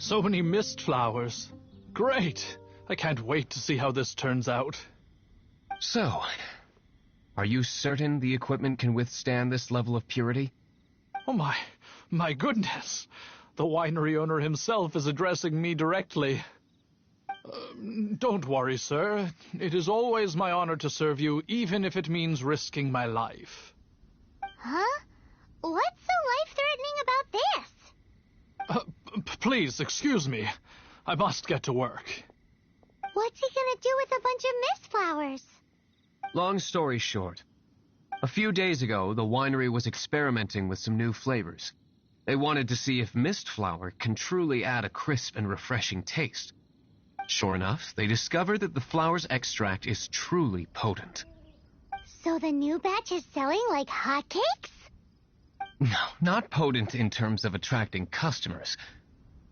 So many mist flowers. Great! I can't wait to see how this turns out. So, are you certain the equipment can withstand this level of purity? Oh my goodness! The winery owner himself is addressing me directly. Don't worry, sir. It is always my honor to serve you, even if it means risking my life. Huh? What's so life-threatening about this? Please, excuse me. I must get to work. What's he gonna do with a bunch of mist flowers? Long story short, a few days ago, the winery was experimenting with some new flavors. They wanted to see if mist flower can truly add a crisp and refreshing taste. Sure enough, they discovered that the flower's extract is truly potent. So the new batch is selling like hotcakes? No, not potent in terms of attracting customers,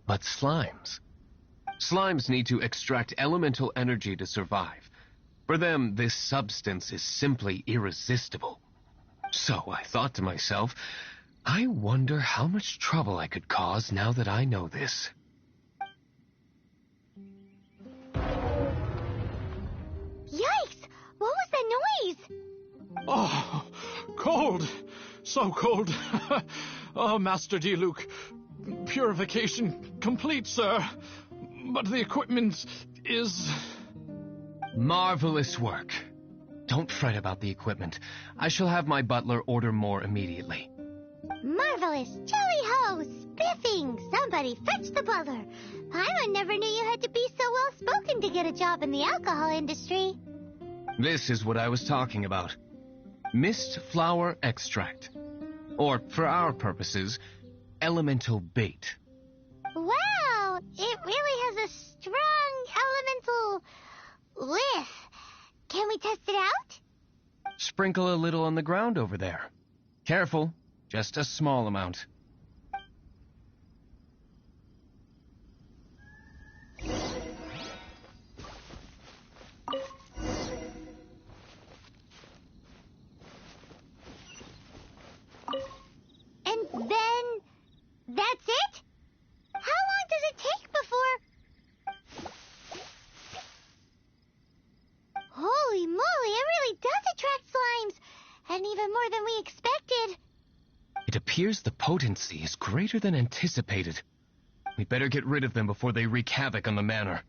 but slimes. Slimes need to extract elemental energy to survive. For them, this substance is simply irresistible. So I thought to myself, I wonder how much trouble I could cause now that I know this. Yikes! What was that noise? Oh, cold! So cold! Oh, Master Diluc, purification complete, sir. But the equipment is... Marvelous work. Don't fret about the equipment. I shall have my butler order more immediately. Marvelous! Jolly ho! Spiffing! Somebody fetch the butler! Paimon never knew you had to be so well-spoken to get a job in the alcohol industry. This is what I was talking about. Mist flower extract. Or, for our purposes, elemental bait. Wow! It really has a strong elemental whiff. Can we test it out? Sprinkle a little on the ground over there. Careful, just a small amount. And then... that's it? How long does it take before... Holy moly, it really does attract slimes! And even more than we expected. It appears the potency is greater than anticipated. We better get rid of them before they wreak havoc on the manor.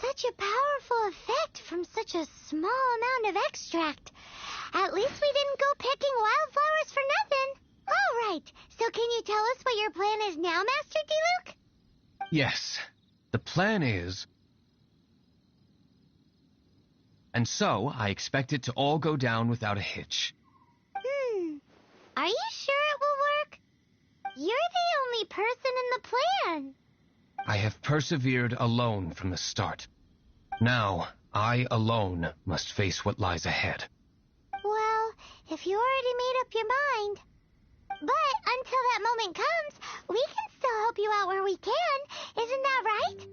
Such a powerful effect from such a small amount of extract. At least we didn't go picking wildflowers for nothing. All right, so can you tell us what your plan is now, Master Diluc? Yes, the plan is... And so, I expect it to all go down without a hitch. Are you sure it will work? You're the only person in the plan. I have persevered alone from the start. Now, I alone must face what lies ahead. Well, if you already made up your mind. But until that moment comes, we can still help you out where we can. Isn't that right?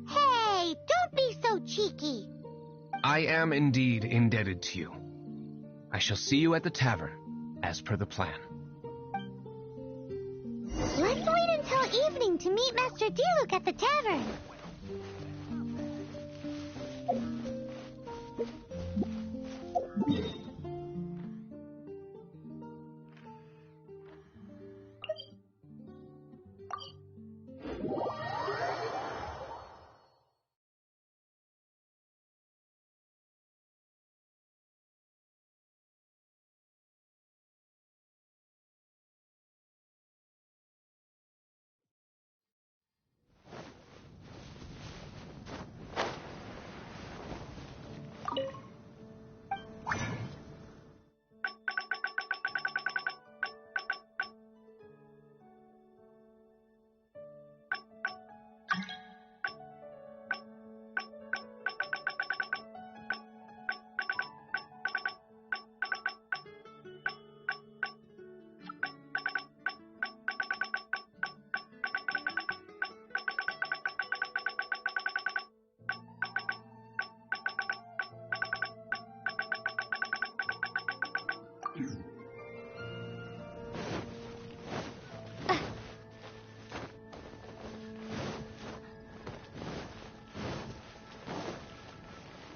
Hey, don't be so cheeky. I am indeed indebted to you. I shall see you at the tavern. as per the plan. Let's wait until evening to meet Master Diluc at the tavern.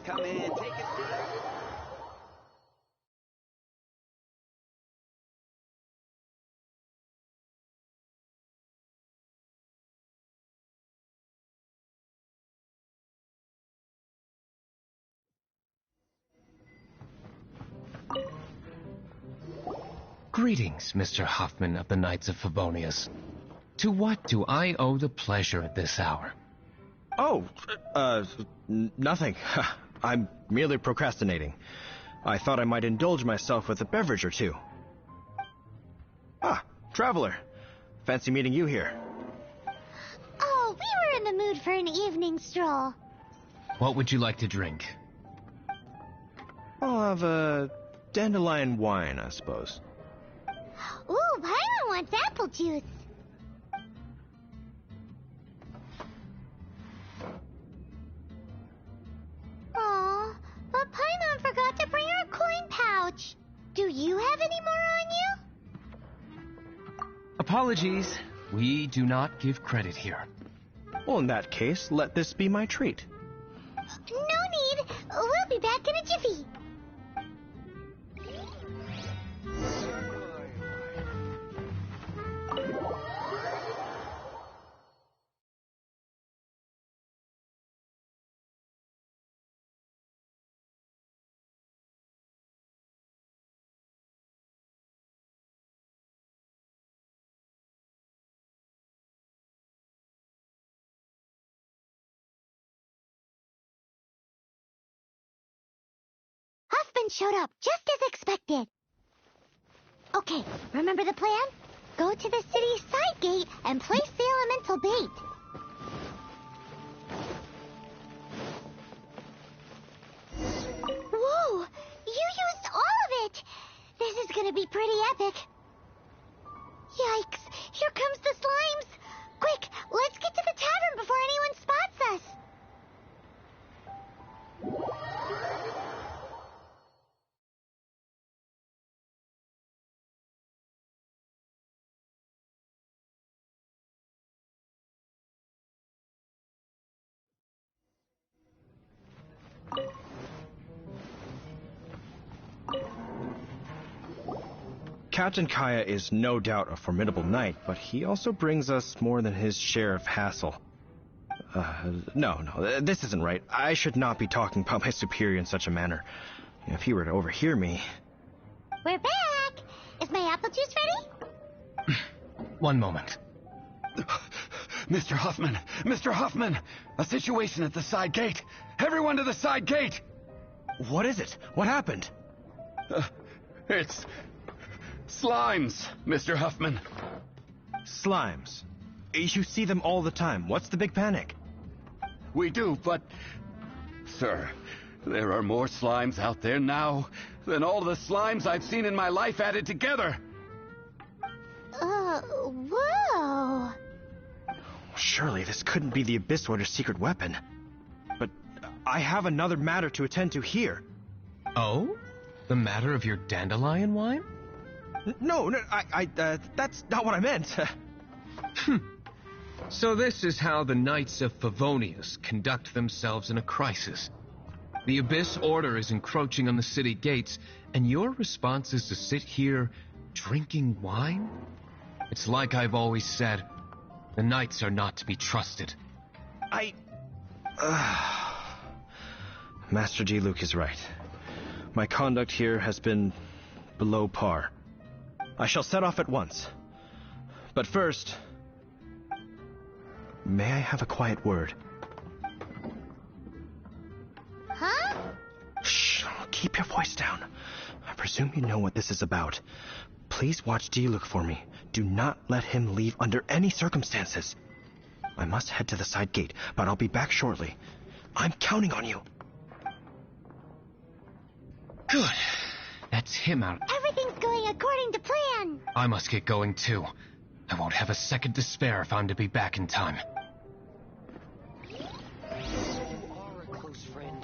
Come in, take a seat. Greetings, Mr. Hoffman of the Knights of Favonius. To what do I owe the pleasure at this hour? Oh, nothing. I'm merely procrastinating. I thought I might indulge myself with a beverage or two. Ah, traveler. Fancy meeting you here. Oh, we were in the mood for an evening stroll. What would you like to drink? I'll have a dandelion wine, I suppose. Ooh, Paimon wants apple juice. Aw, but Paimon forgot to bring her coin pouch. Do you have any more on you? Apologies. We do not give credit here. Well, in that case, let this be my treat. No need. We'll be back in a jiffy. Huffman showed up, just as expected. Okay, remember the plan? Go to the city's side gate and place the elemental bait. Whoa! You used all of it! This is gonna be pretty epic. Yikes! Here comes the slimes! Quick, let's get to the tavern before anyone spots us! Captain Kaya is no doubt a formidable knight, but he also brings us more than his share of hassle. No, this isn't right. I should not be talking about my superior in such a manner. If he were to overhear me... We're back! Is my apple juice ready? One moment. Mr. Huffman! Mr. Huffman! A situation at the side gate! Everyone to the side gate! What is it? What happened? It's... slimes, Mr. Huffman. Slimes. You see them all the time. What's the big panic? We do, but... Sir, there are more slimes out there now than all the slimes I've seen in my life added together. Whoa! Surely this couldn't be the Abyss Warder's secret weapon. But I have another matter to attend to here. Oh? The matter of your dandelion wine? No, that's not what I meant. So this is how the Knights of Favonius conduct themselves in a crisis. The Abyss Order is encroaching on the city gates, and your response is to sit here drinking wine? It's like I've always said, the Knights are not to be trusted. Master G. Luke is right. My conduct here has been below par. I shall set off at once. But first, may I have a quiet word? Huh? Shh, keep your voice down. I presume you know what this is about. Please watch G. Luke for me. Do not let him leave under any circumstances. I must head to the side gate, but I'll be back shortly. I'm counting on you. Good. That's him out. Everything's going according to plan. I must get going too. I won't have a second to spare if I'm to be back in time. You are a close friend.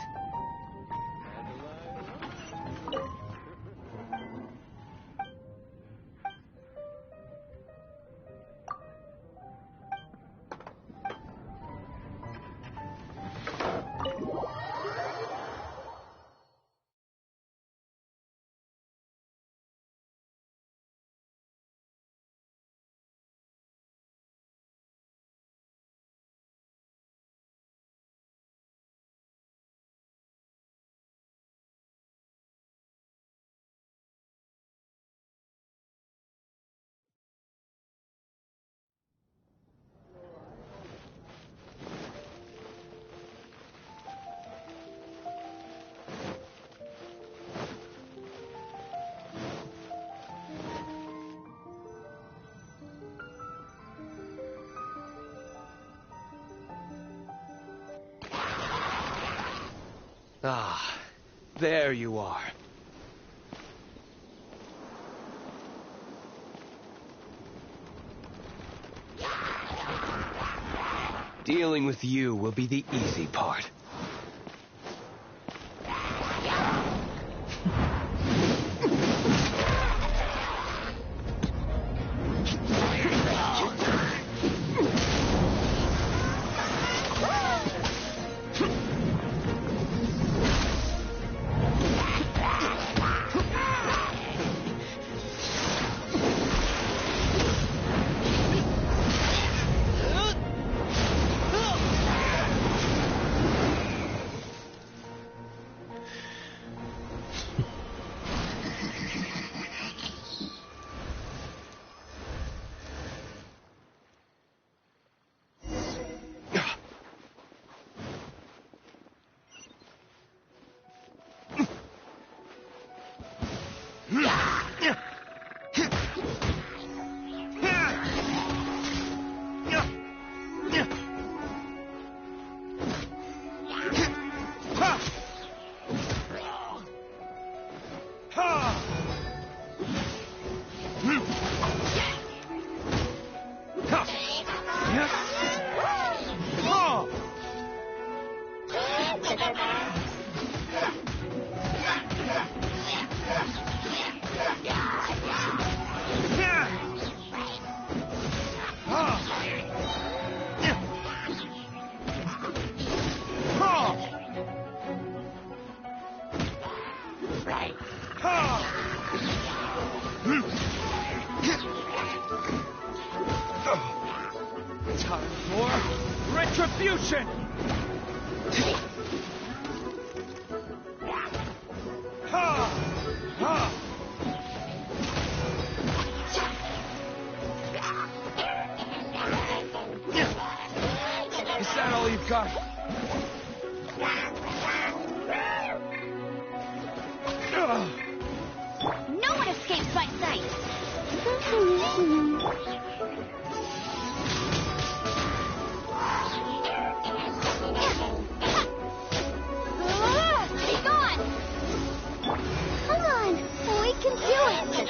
Ah, there you are. Dealing with you will be the easy part. Time for retribution! Is that all you've got? No one escapes my sight. Be gone! Come on, we can do it.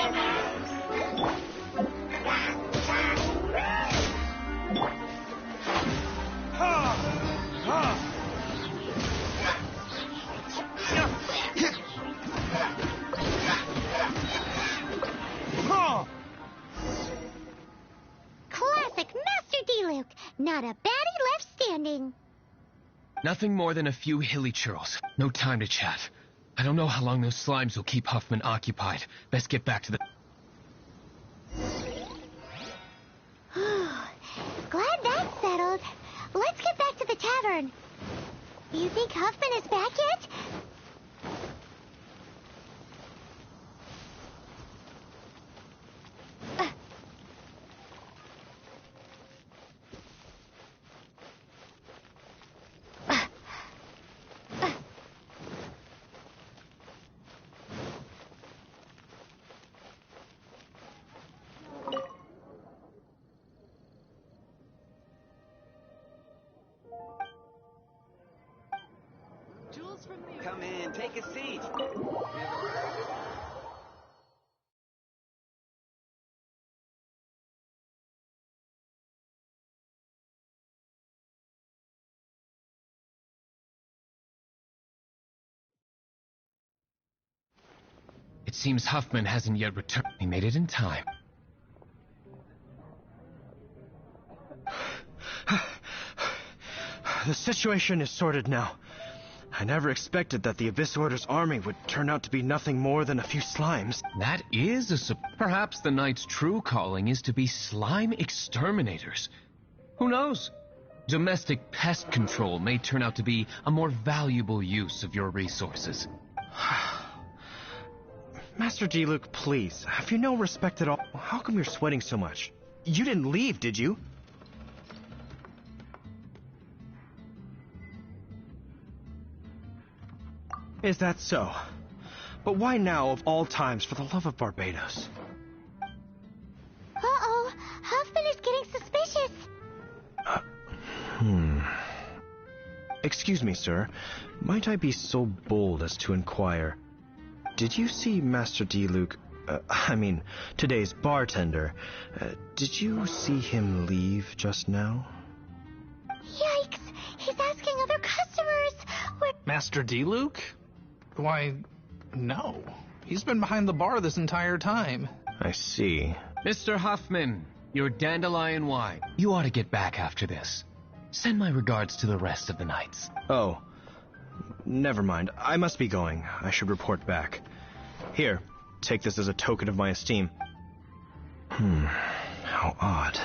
Not a baddie left standing. Nothing more than a few hilly churls. No time to chat. I don't know how long those slimes will keep Huffman occupied. Best get back to the... Glad that's settled. Let's get back to the tavern. You think Huffman is back yet? Come in, take a seat. It seems Huffman hasn't yet returned. He made it in time. The situation is sorted now. I never expected that the Abyss Order's army would turn out to be nothing more than a few slimes. That is a... Perhaps the Knight's true calling is to be slime exterminators. Who knows? Domestic pest control may turn out to be a more valuable use of your resources. Master D-Luke, please, have you no respect at all? How come you're sweating so much? You didn't leave, did you? Is that so? But why now, of all times, for the love of Barbados? Uh-oh, Huffman is getting suspicious. Excuse me, sir. Might I be so bold as to inquire? Did you see Master D-Luke, today's bartender? Did you see him leave just now? Yikes, he's asking other customers. Master D-Luke? Why, no. He's been behind the bar this entire time. I see. Mr. Huffman, your dandelion wine. You ought to get back after this. Send my regards to the rest of the knights. Oh, never mind. I must be going. I should report back. Here, take this as a token of my esteem. How odd.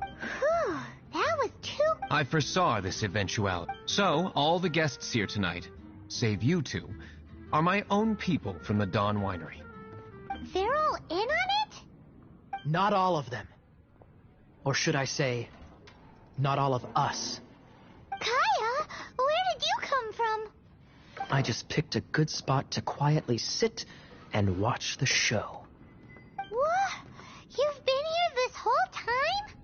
Whew, that was too... I foresaw this eventuality. So, all the guests here tonight, save you two, are my own people from the Dawn Winery. They're all in on it? Not all of them. Or should I say, not all of us. Kaya, where did you come from? I just picked a good spot to quietly sit and watch the show. What? You've been here this whole time?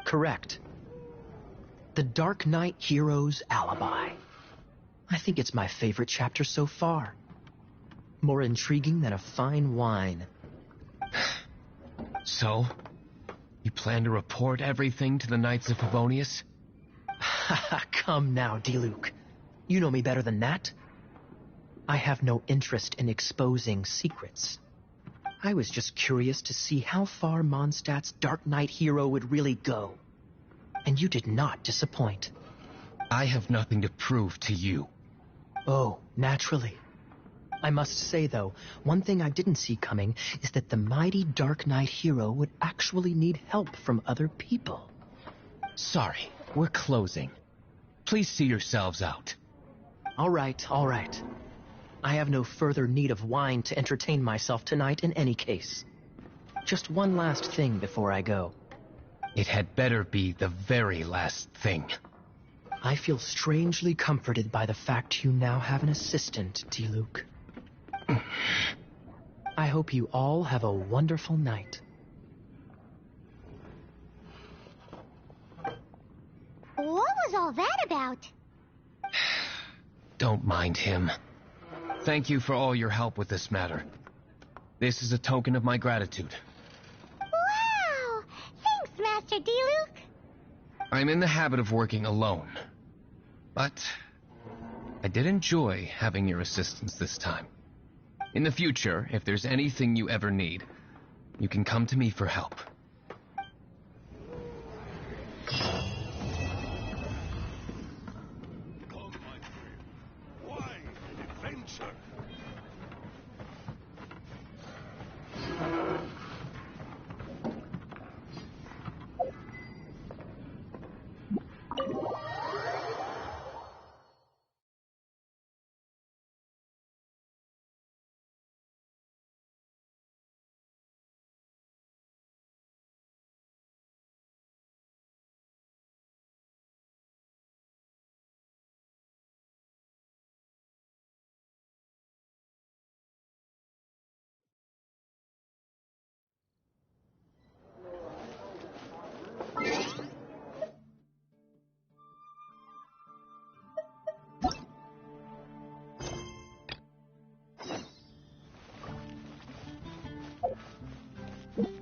Correct. The Dark Knight Hero's Alibi. I think it's my favorite chapter so far. More intriguing than a fine wine. So, you plan to report everything to the Knights of Favonius? Come now, D-Luke. You know me better than that. I have no interest in exposing secrets. I was just curious to see how far Mondstadt's Dark Knight hero would really go. And you did not disappoint. I have nothing to prove to you. Oh, naturally. I must say, though, one thing I didn't see coming is that the mighty Dark Knight hero would actually need help from other people. Sorry, we're closing. Please see yourselves out. All right, all right. I have no further need of wine to entertain myself tonight in any case. Just one last thing before I go. It had better be the very last thing. I feel strangely comforted by the fact you now have an assistant, D-Luke. I hope you all have a wonderful night. What was all that about? Don't mind him. Thank you for all your help with this matter. This is a token of my gratitude. Wow! Thanks, Master D-Luke. I'm in the habit of working alone. But I did enjoy having your assistance this time. In the future, if there's anything you ever need, you can come to me for help. Welcome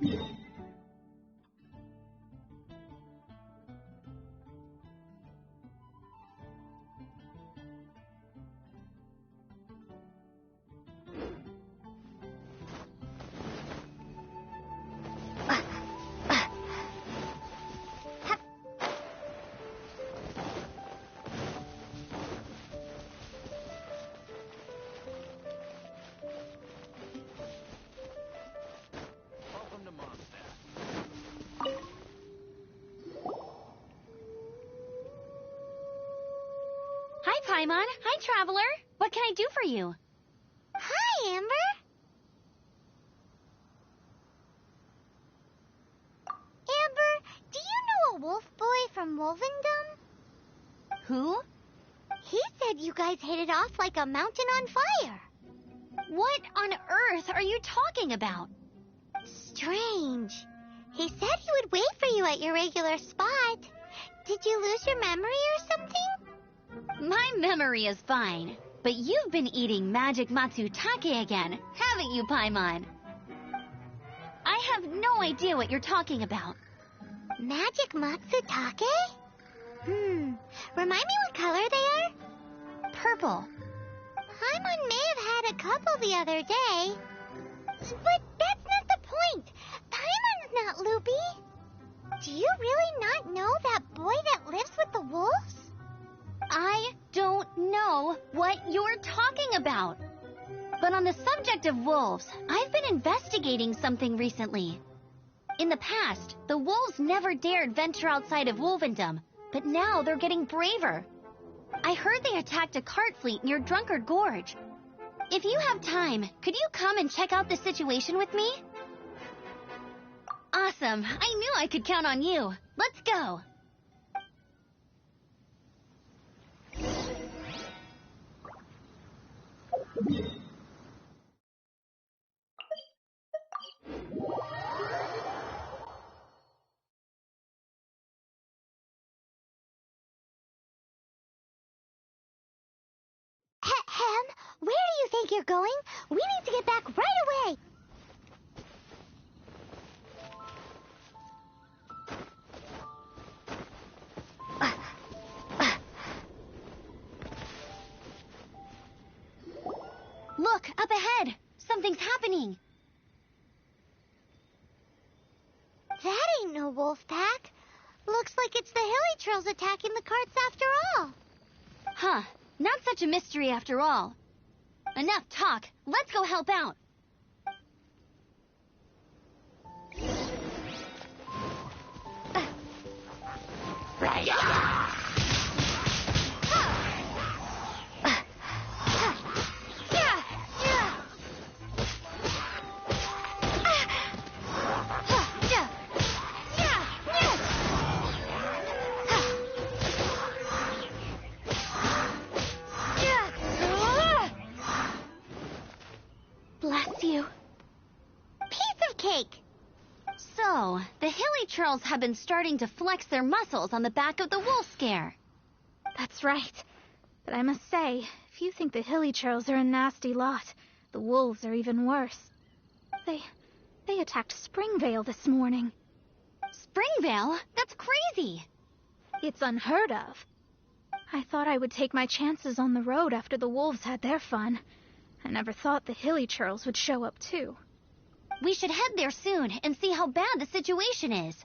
to Mondstadt. Hi, Paimon. Hi, Traveler. What can I do for you? Hi, Amber. Amber, do you know a wolf boy from Wolvendom? Who? He said you guys hit it off like a mountain on fire. What on earth are you talking about? Strange. He said he would wait for you at your regular spot. Did you lose your memory or something? My memory is fine, but you've been eating magic matsutake again, haven't you, Paimon? I have no idea what you're talking about. Magic matsutake? Remind me what color they are? Purple. Paimon may have had a couple the other day. But that's not the point. Paimon's not loopy. Do you really not know that boy that lives with the wolves? I don't know what you're talking about. But on the subject of wolves, I've been investigating something recently. In the past, the wolves never dared venture outside of Wolvendom, but now they're getting braver. I heard they attacked a cart fleet near Drunkard Gorge. If you have time, could you come and check out the situation with me? Awesome. I knew I could count on you. Let's go. Ahem, where do you think you're going? We need to get back right away. Look, up ahead. Something's happening. That ain't no wolf pack. Looks like it's the hilly trolls attacking the carts after all. Huh. Not such a mystery after all. Enough talk. Let's go help out. Bless you. Piece of cake. So, the hilly trolls have been starting to flex their muscles on the back of the wolf scare. That's right. But I must say, if you think the hilly trolls are a nasty lot, the wolves are even worse. They attacked Springvale this morning. Springvale? That's crazy. It's unheard of. I thought I would take my chances on the road after the wolves had their fun. I never thought the hilly trolls would show up too. We should head there soon and see how bad the situation is.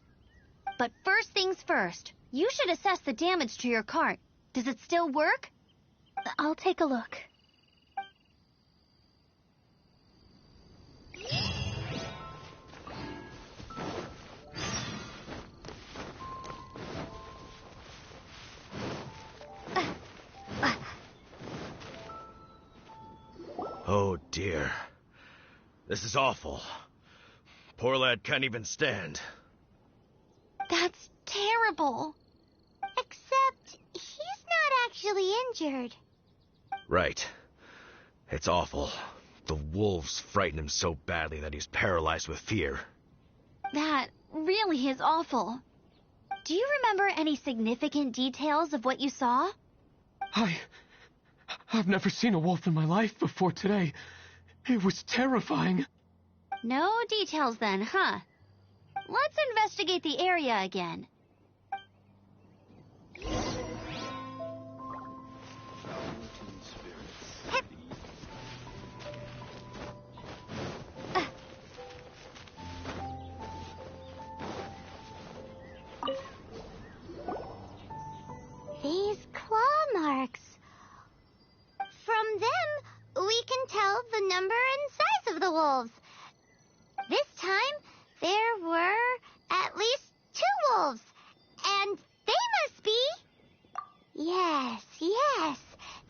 But first things first, you should assess the damage to your cart. Does it still work? I'll take a look. Oh dear. This is awful. Poor lad can't even stand. That's terrible. Except he's not actually injured. Right. It's awful. The wolves frighten him so badly that he's paralyzed with fear. That really is awful. Do you remember any significant details of what you saw? I've never seen a wolf in my life before today. It was terrifying. No details then, huh? Let's investigate the area again. These claw marks. From them, we can tell the number and size of the wolves. This time, there were at least 2 wolves. And they must be... Yes,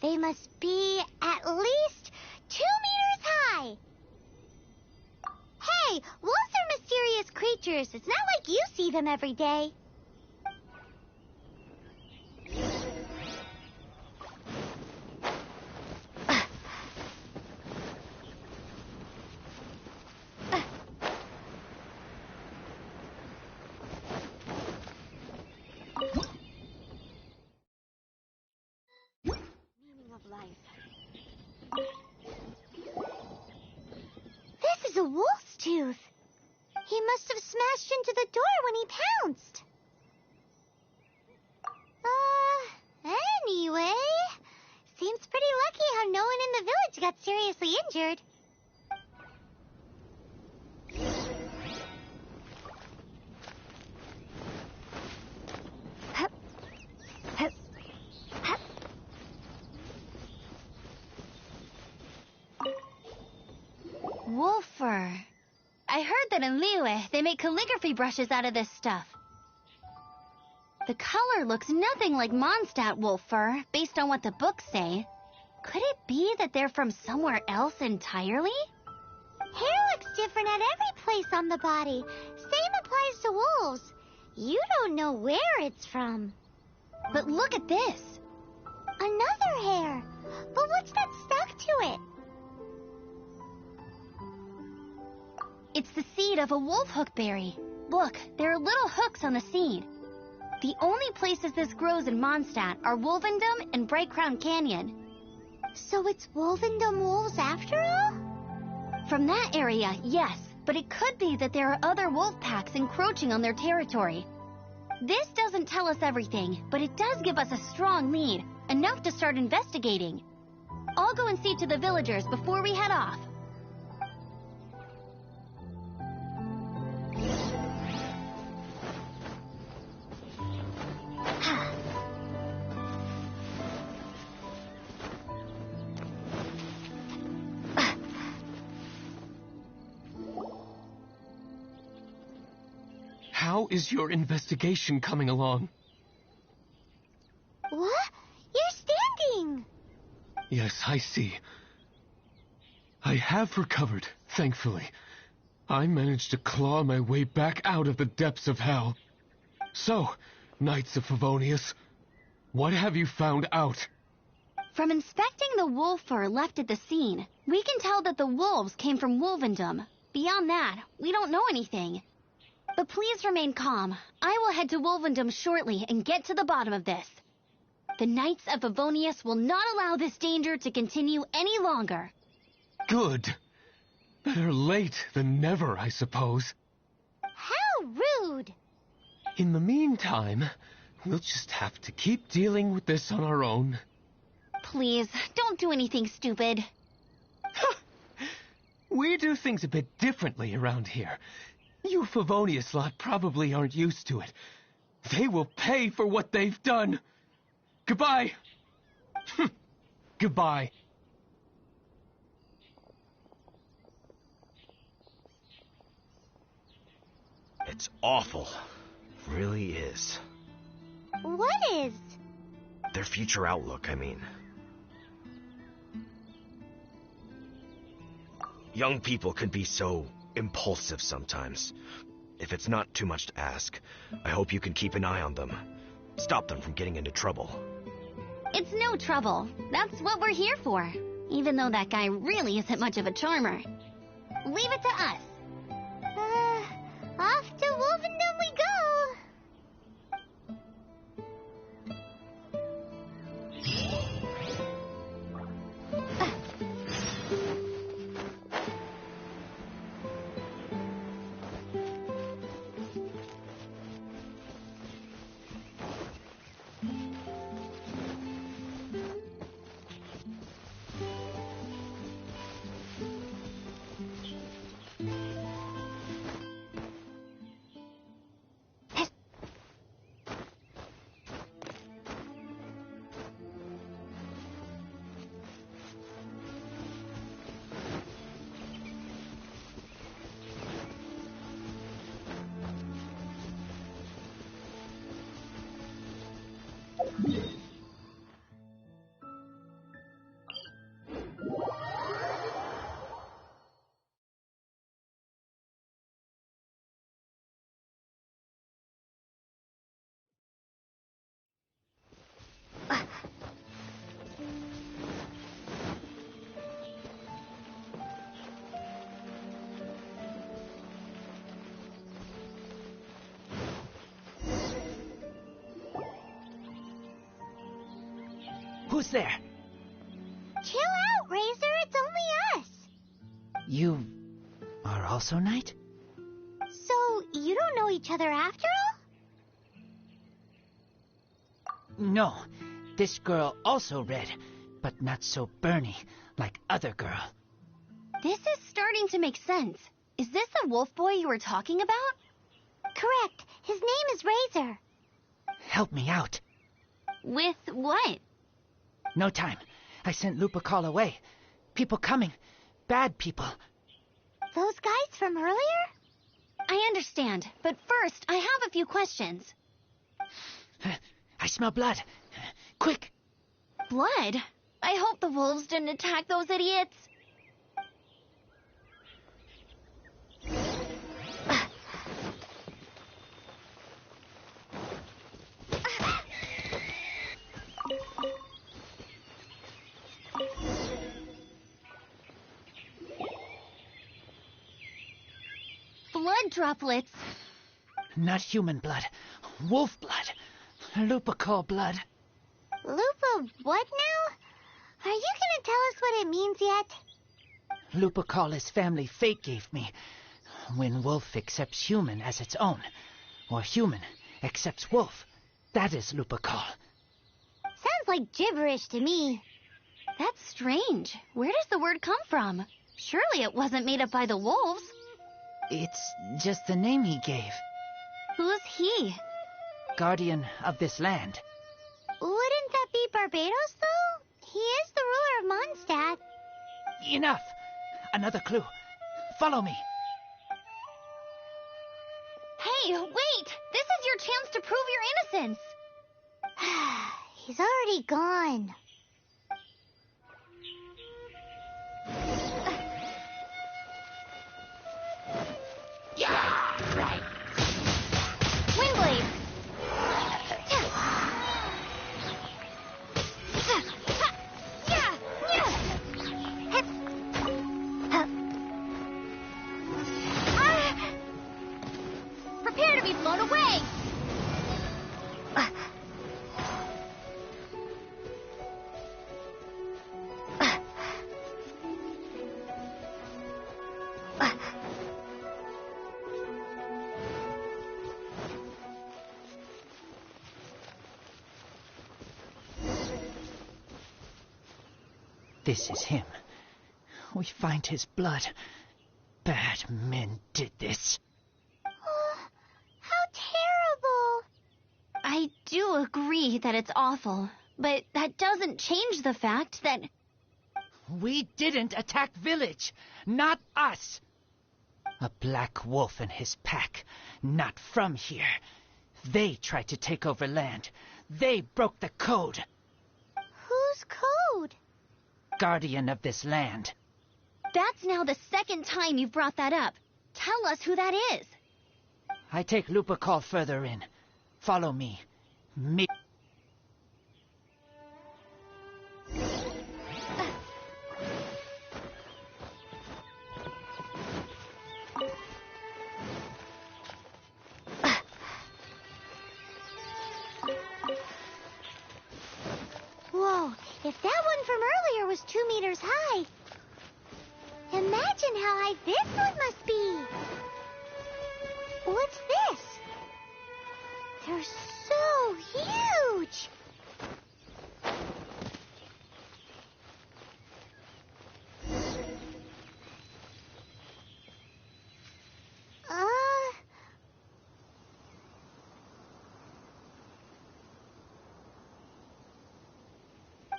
they must be at least 2 meters high. Hey, wolves are mysterious creatures. It's not like you see them every day. This is a wolf's tooth. He must have smashed into the door when he pounced. Anyway, seems pretty lucky how no one in the village got seriously injured. Wolf fur. I heard that in Liyue, they make calligraphy brushes out of this stuff. The color looks nothing like Mondstadt wolf fur, based on what the books say. Could it be that they're from somewhere else entirely? Hair looks different at every place on the body. Same applies to wolves. You don't know where it's from. But look at this. Another hair. But what's that stuck to it? It's the seed of a wolf hook berry. Look, there are little hooks on the seed. The only places this grows in Mondstadt are Wolvendom and Bright Crown Canyon. So it's Wolvendom wolves after all? From that area, yes, but it could be that there are other wolf packs encroaching on their territory. This doesn't tell us everything, but it does give us a strong lead, enough to start investigating. I'll go and see to the villagers before we head off. How is your investigation coming along? What? You're standing! Yes, I see. I have recovered, thankfully. I managed to claw my way back out of the depths of hell. So, Knights of Favonius, what have you found out? From inspecting the wolf fur left at the scene, we can tell that the wolves came from Wolvendom. Beyond that, we don't know anything. But please remain calm. I will head to Wolvendom shortly and get to the bottom of this. The Knights of Favonius will not allow this danger to continue any longer. Good. Better late than never, I suppose. How rude! In the meantime, we'll just have to keep dealing with this on our own. Please, don't do anything stupid. We do things a bit differently around here. You Favonius lot probably aren't used to it. They will pay for what they've done. Goodbye. Goodbye. It's awful. Really is. What is? Their future outlook, I mean. Young people can be so impulsive sometimes. If it's not too much to ask, I hope you can keep an eye on them. Stop them from getting into trouble. It's no trouble. That's what we're here for. Even though that guy really isn't much of a charmer. Leave it to us. Off to Wolvendom we go! Who's there? Chill out, Razor. It's only us. You are also Knight? So, you don't know each other after all? No. This girl also red, but not so burny like other girl. This is starting to make sense. Is this the wolf boy you were talking about? Correct. His name is Razor. Help me out. With what? No time. I sent Lupa call away. People coming. Bad people. Those guys from earlier? I understand, but first, I have a few questions. I smell blood. Quick! Blood? I hope the wolves didn't attack those idiots. Blood droplets. Not human blood. Wolf blood. Lupical blood. Lupa what now? Are you gonna tell us what it means yet? Lupical his family fate gave me. When wolf accepts human as its own, or human accepts wolf, that is Lupical. Sounds like gibberish to me. That's strange. Where does the word come from? Surely it wasn't made up by the wolves. It's just the name he gave. Who's he? Guardian of this land. Wouldn't that be Barbados, though? He is the ruler of Mondstadt. Enough! Another clue. Follow me. Hey, wait! This is your chance to prove your innocence. He's already gone. Yeah, right. Windblade! Prepare to be blown away! This is him. We find his blood. Bad men did this. How terrible. I do agree that it's awful, but that doesn't change the fact that... We didn't attack village. Not us. A black wolf and his pack. Not from here. They tried to take over land. They broke the code. Whose code? Guardian of this land. That's now the second time you've brought that up. Tell us who that is. I take Lupical further in. Follow me. Whoa, if that one from earlier was 2 meters high, imagine how high this one must be. What's this? They're so huge.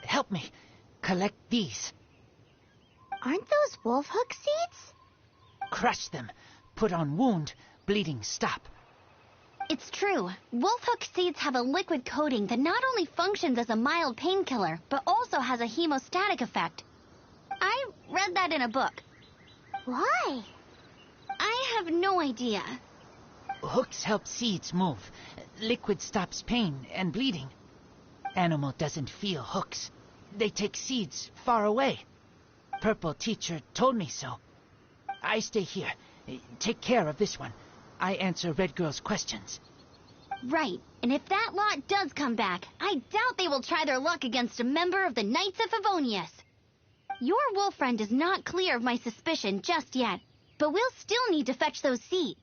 Help me. Collect these. Aren't those wolf hook seeds? Crush them. Put on wound. Bleeding stop. It's true. Wolfhook seeds have a liquid coating that not only functions as a mild painkiller, but also has a hemostatic effect. I read that in a book. Why? I have no idea. Hooks help seeds move. Liquid stops pain and bleeding. Animal doesn't feel hooks. They take seeds far away. Purple teacher told me so. I stay here. Take care of this one. I answer Red Girl's questions. Right, and if that lot does come back, I doubt they will try their luck against a member of the Knights of Favonius. Your wolf friend is not clear of my suspicion just yet, but we'll still need to fetch those seeds.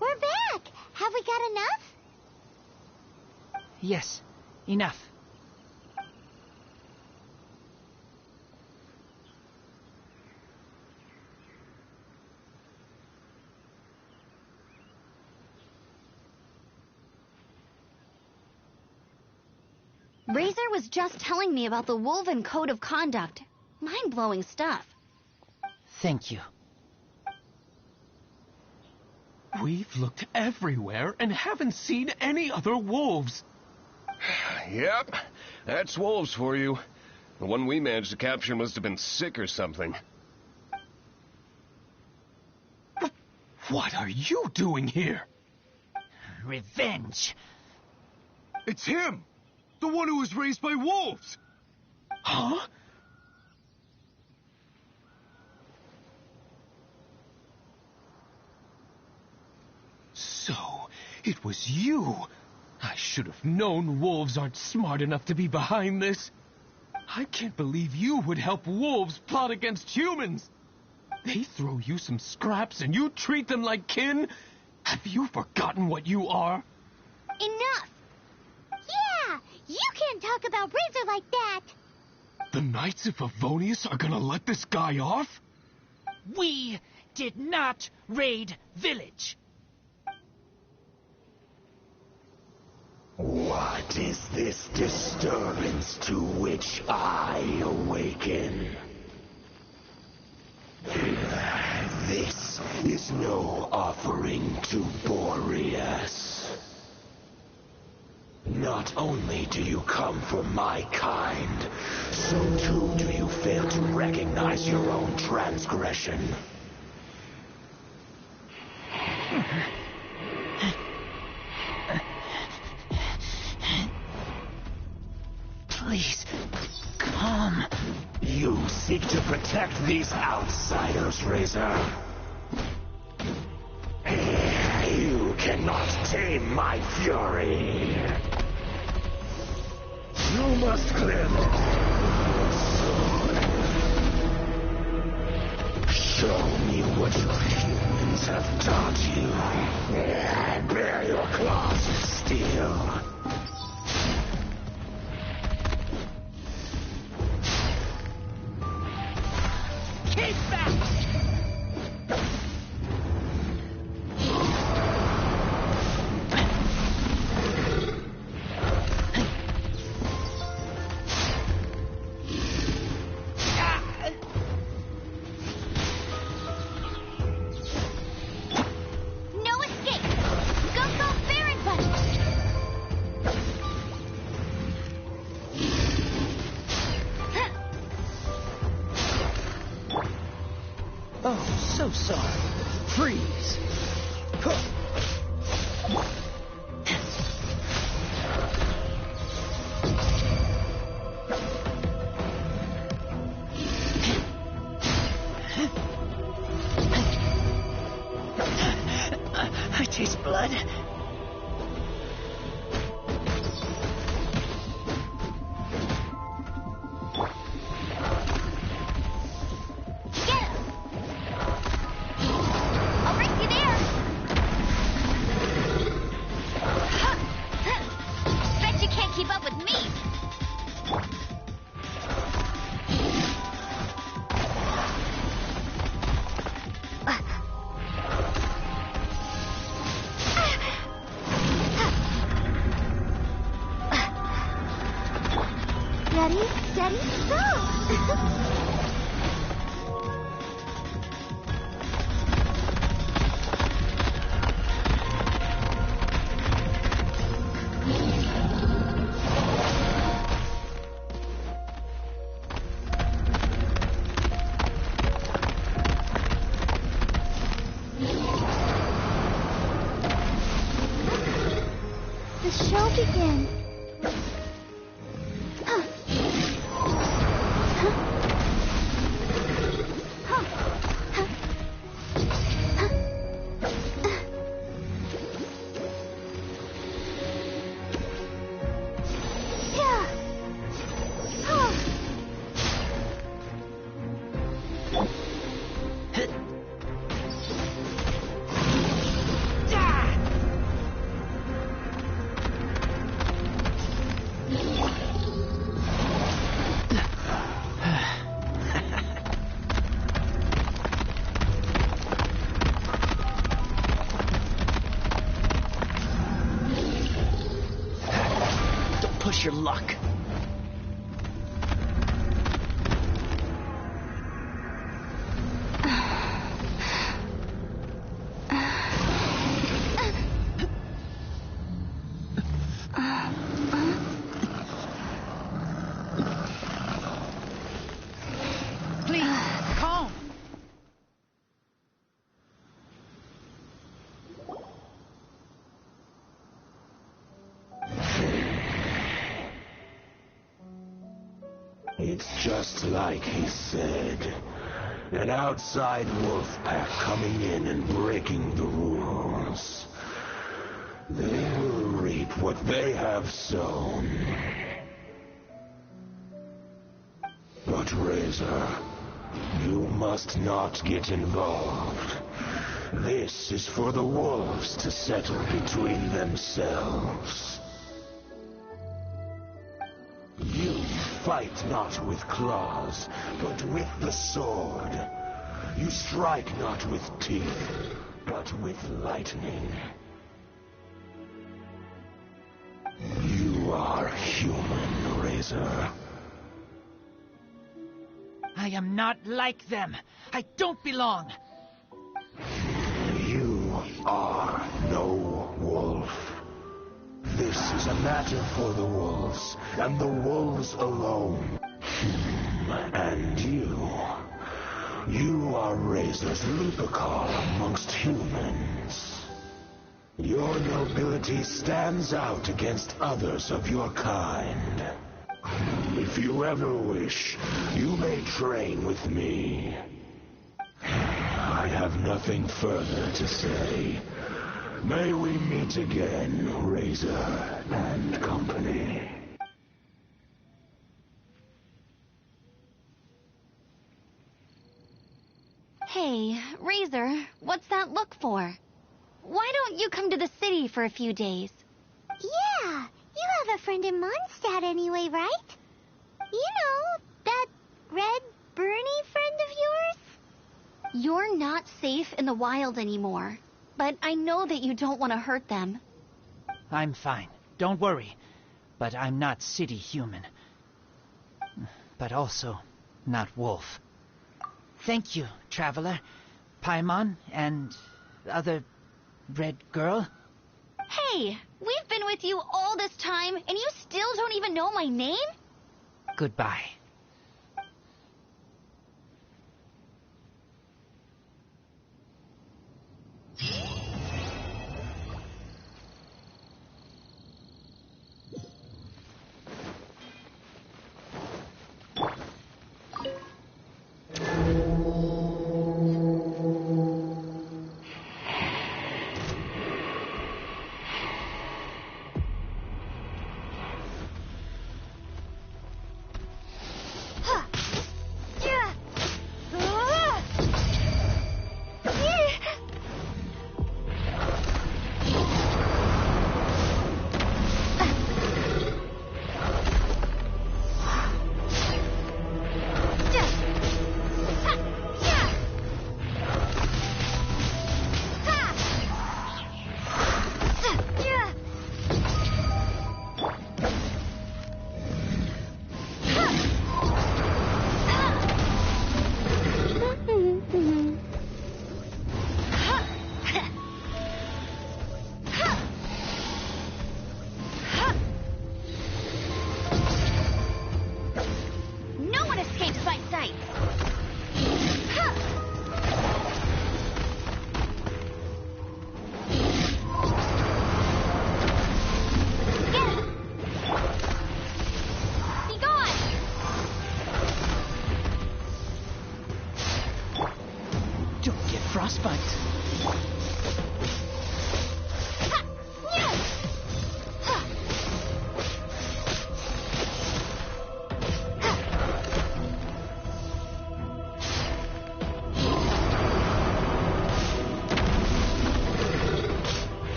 We're back! Have we got enough? Yes, enough. Razor was just telling me about the Wolven Code of Conduct. Mind-blowing stuff. Thank you. We've looked everywhere and haven't seen any other wolves. Yep, that's wolves for you. The one we managed to capture must have been sick or something. What are you doing here? Revenge. It's him! The one who was raised by wolves! Huh? So, it was you. I should have known wolves aren't smart enough to be behind this. I can't believe you would help wolves plot against humans. They throw you some scraps and you treat them like kin? Have you forgotten what you are? Enough! Yeah! You can't talk about Razor like that! The Knights of Favonius are gonna let this guy off? We did not raid village. What is this disturbance to which I awaken? This is no offering to Boreas. Not only do you come for my kind, so too do you fail to recognize your own transgression. Please, come. You seek to protect these outsiders, Razor. You cannot tame my fury. You must clear them. Show me what your humans have taught you. Bear your claws of steel. Keep back! No escape! Go, Baron Bunny! Oh, so sorry. Freeze. I taste blood. Get him! I'll bring you there! Bet you can't keep up with me! Ready, steady, go! It's just like he said. An outside wolf pack coming in and breaking the rules. They will reap what they have sown. But Razor, you must not get involved. This is for the wolves to settle between themselves. You fight not with claws, but with the sword. You strike not with teeth, but with lightning. You are human, Razor. I am not like them. I don't belong. You are no wolf. This is a matter for the wolves, and the wolves alone. And you are Razor's Lupicar amongst humans. Your nobility stands out against others of your kind. If you ever wish, you may train with me. I have nothing further to say. May we meet again, Razor and company. Hey, Razor, what's that look for? Why don't you come to the city for a few days? Yeah, you have a friend in Mondstadt anyway, right? You know, that red Bernie friend of yours? You're not safe in the wild anymore, but I know that you don't want to hurt them. I'm fine. Don't worry. But I'm not city human. But also not wolf. Thank you, traveler. Paimon and the other red girl. Hey, we've been with you all this time, and you still don't even know my name? Goodbye. Frostbite.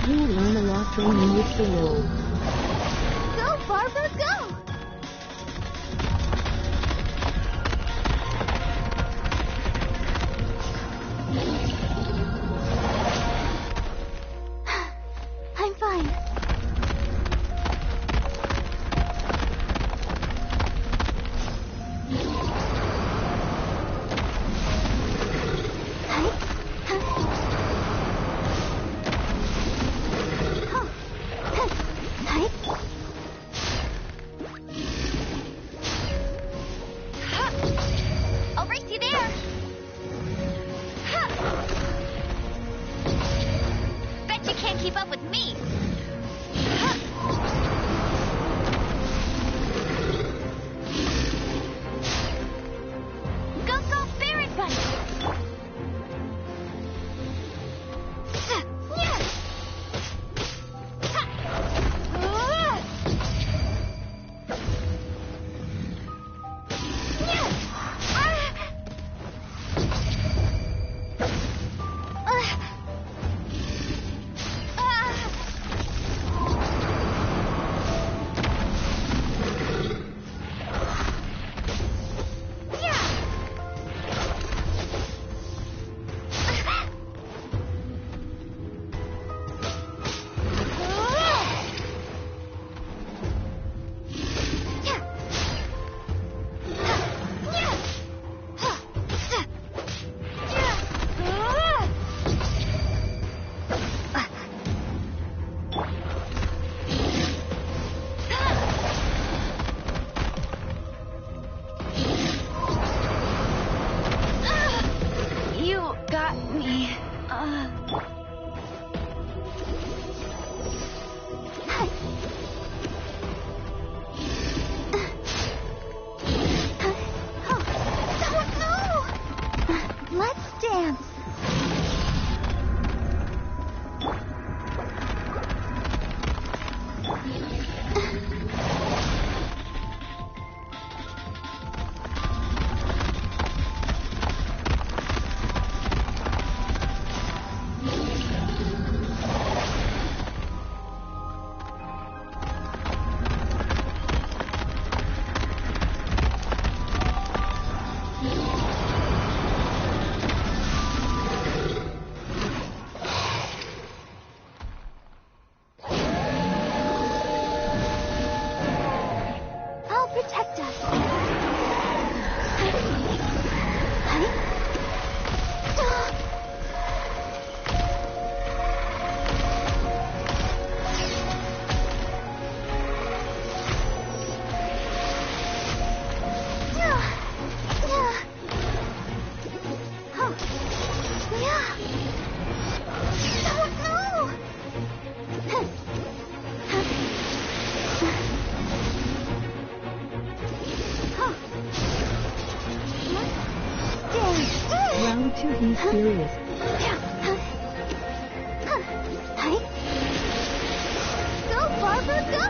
You learn a lot when you with the wolves. Go, Barbara, go! I'm fine. To be serious. Go, Barbara, go!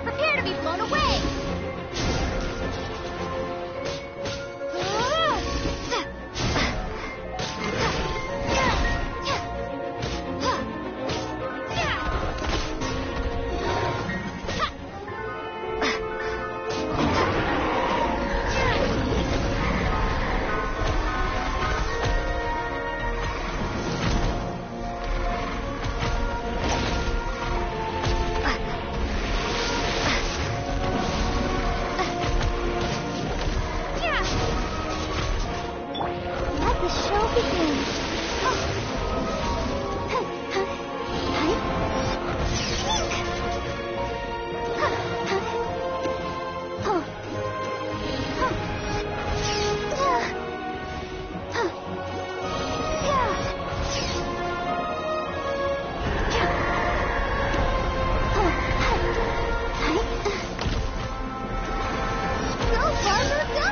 Prepare to be blown away! Let the show begin. Go, Barbara, go!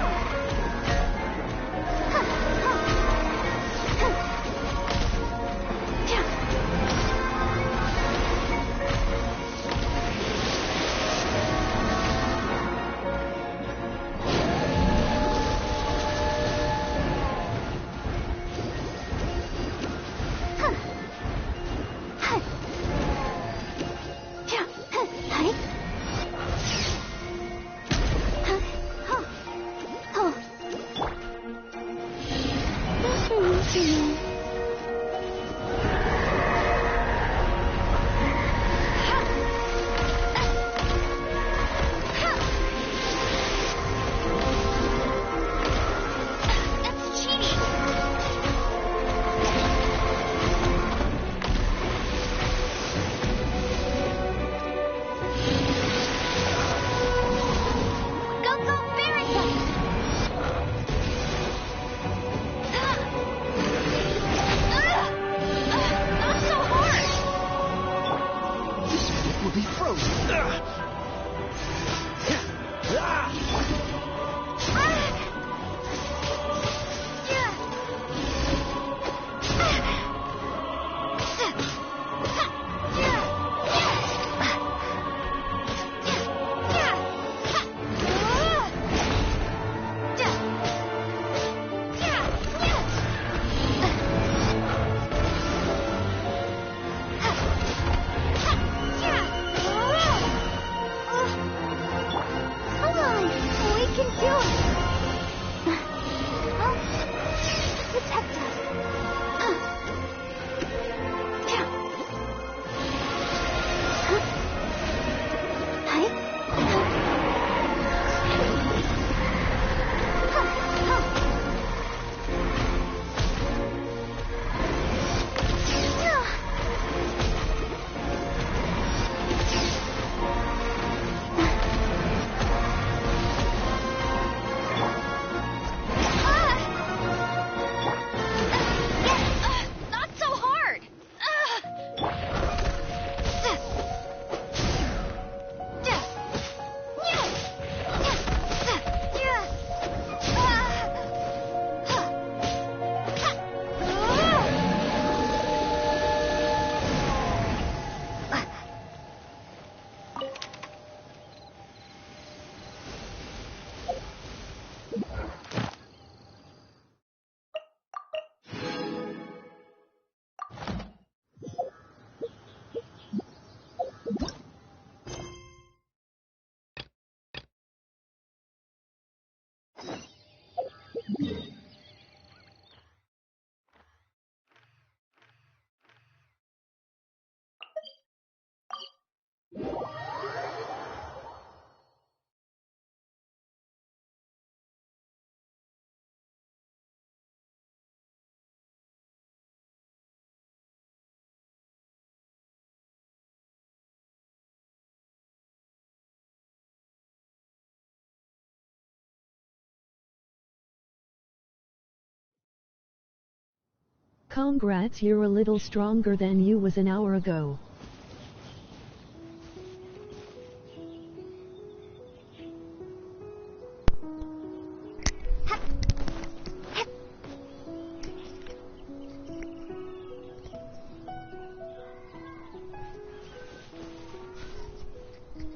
Congrats, you're a little stronger than you was an hour ago.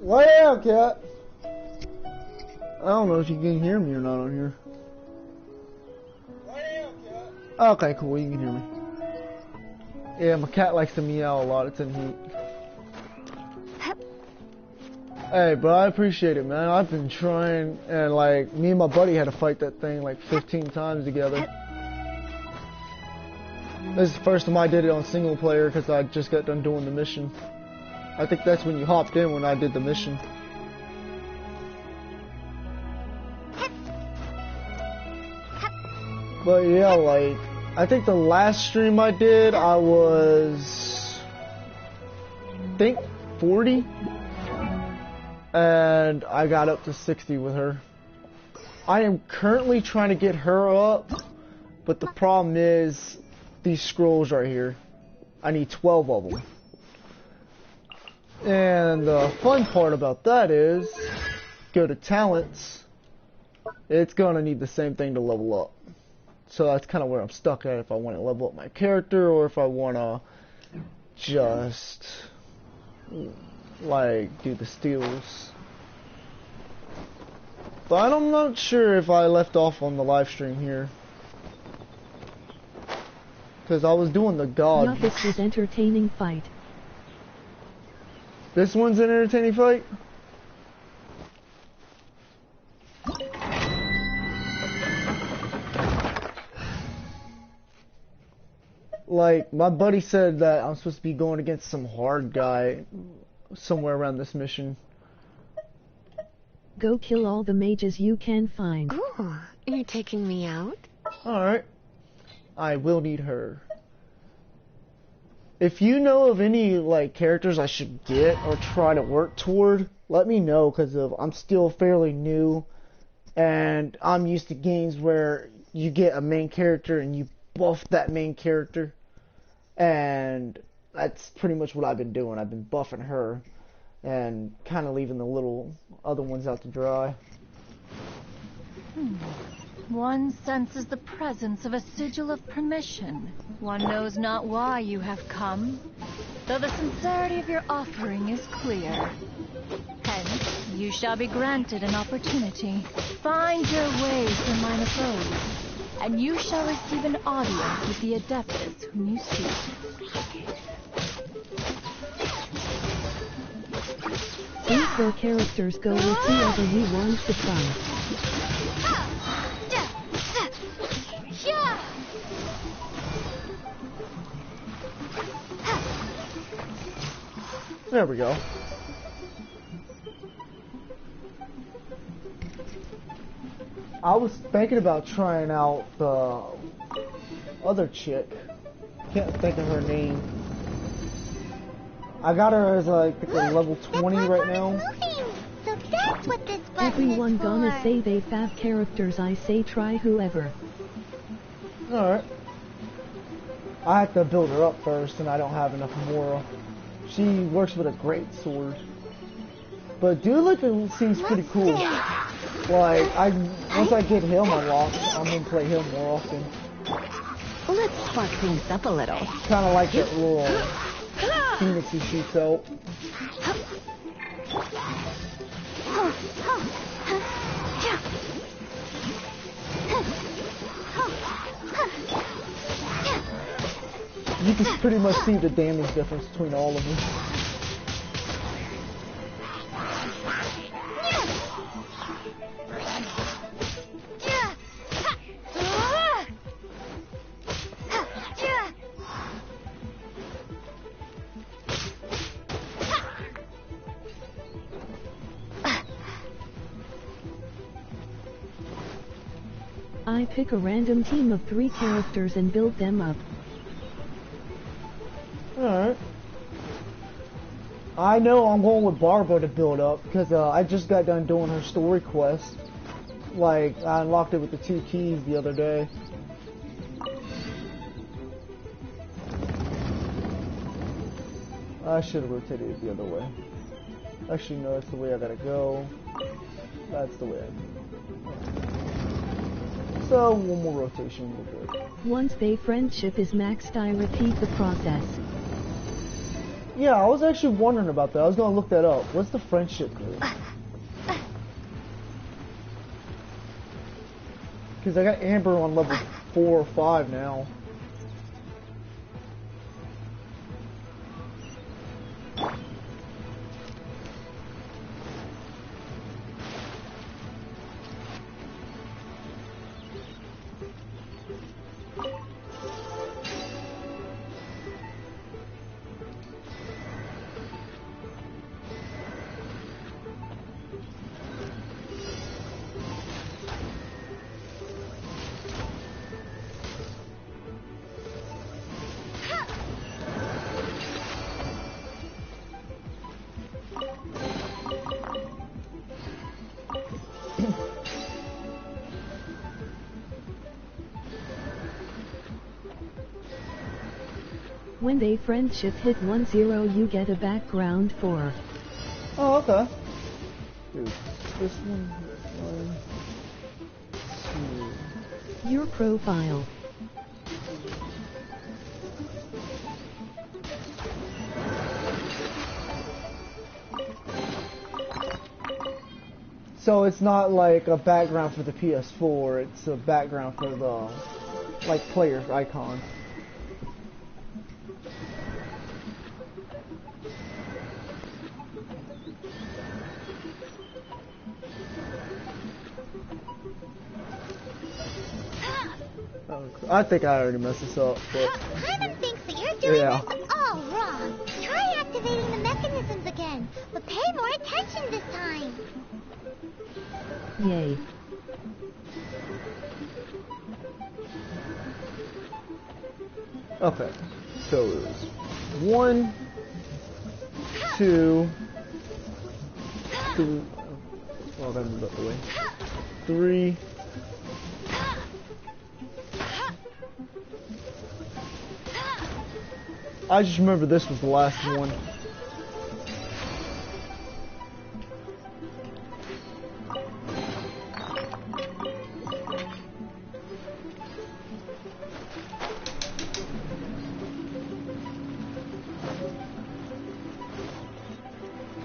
Lay down, cat. I don't know if you can hear me or not on here. Okay, cool, you can hear me. Yeah, my cat likes to meow a lot, it's in heat. Hey, bro, I appreciate it, man. I've been trying, and like, me and my buddy had to fight that thing like 15 times together. This is the first time I did it on single player because I just got done doing the mission. I think that's when you hopped in when I did the mission. But yeah, like, I think the last stream I did, I was, I think, 40. And I got up to 60 with her. I am currently trying to get her up, but the problem is these scrolls right here. I need 12 of them. And the fun part about that is, go to talents, it's gonna need the same thing to level up. So that's kind of where I'm stuck at, if I want to level up my character or if I want to just like do the steals. But I'm not sure if I left off on the live stream here, because I was doing the god. Yeah, this was entertaining fight. This one's an entertaining fight? Like, my buddy said that I'm supposed to be going against some hard guy somewhere around this mission. Go kill all the mages you can find. Ooh, you're taking me out? Alright. I will need her. If you know of any, like, characters I should get or try to work toward, let me know, because I'm still fairly new, and I'm used to games where you get a main character and you buff that main character, and that's pretty much what I've been doing. I've been buffing her and kind of leaving the little other ones out to dry. One senses the presence of a sigil of permission. One knows not why you have come, though the sincerity of your offering is clear. Hence, you shall be granted an opportunity. Find your way to mine abode, and you shall receive an audience with the adeptus whom you seek. These four characters go with whoever you want to try. There we go. I was thinking about trying out the other chick. Can't think of her name. I got her as like a level 20 right now. So that's what this button Everyone is gonna for. say they fav characters, I say try whoever. Alright. I have to build her up first, and I don't have enough moral. She works with a great sword. But Dulik seems pretty cool. Like, once I get him unlocked, I'm gonna play him more often. Let's spark things up a little. Kinda like that little phoenix he shoots out. You can pretty much see the damage difference between all of them. I pick a random team of 3 characters and build them up. Alright. I know I'm going with Barbara to build up, because I just got done doing her story quest. Like, I unlocked it with the 2 keys the other day. I should have rotated it the other way. Actually, no, that's the way I gotta go. That's the way I go. So, one more rotation, we're good. Once the friendship is maxed, I repeat the process. Yeah, I was actually wondering about that. I was gonna look that up. What's the friendship do? Because I got Amber on level 4 or 5 now. When the friendship hit 1-0, you get a background for. Oh, okay. Dude, this one, Your profile. So it's not like a background for the PS4, it's a background for the, like, player icon. I think I already messed this up, but... Paimon thinks that you're doing this all wrong. Try activating the mechanisms again, but pay more attention this time. Yay. Okay, so it was 1, 2, 3... Oh, that moved up the way. 3... I just remember this was the last one.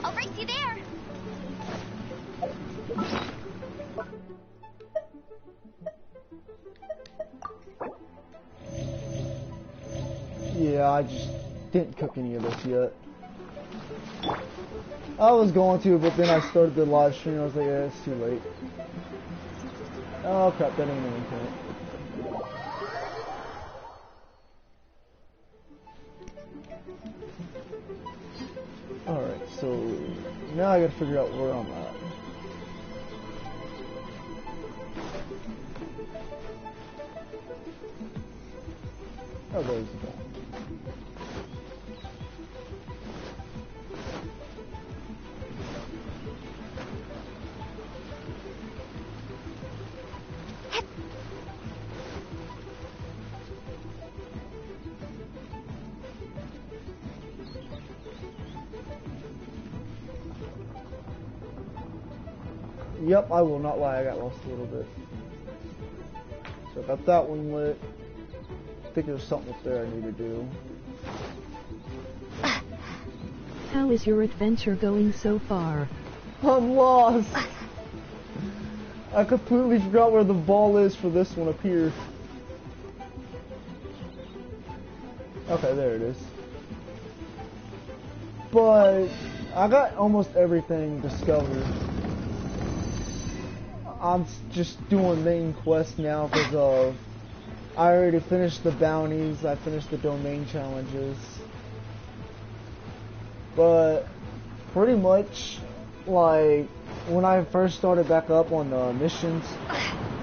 I'll race you there. Yeah, I just didn't cook any of this yet. I was going to, but then I started the live stream. I was like, yeah, it's too late. Oh crap, that ain't anything. Alright, so now I gotta figure out where I'm at. Oh, there's the ball. Yep, I will not lie, I got lost a little bit. So I got that one lit. I think there's something up there I need to do. How is your adventure going so far? I'm lost! I completely forgot where the ball is for this one up here. Okay, there it is. But I got almost everything discovered. I'm just doing main quests now because of I already finished the bounties, I finished the domain challenges. But pretty much like when I first started back up on the missions,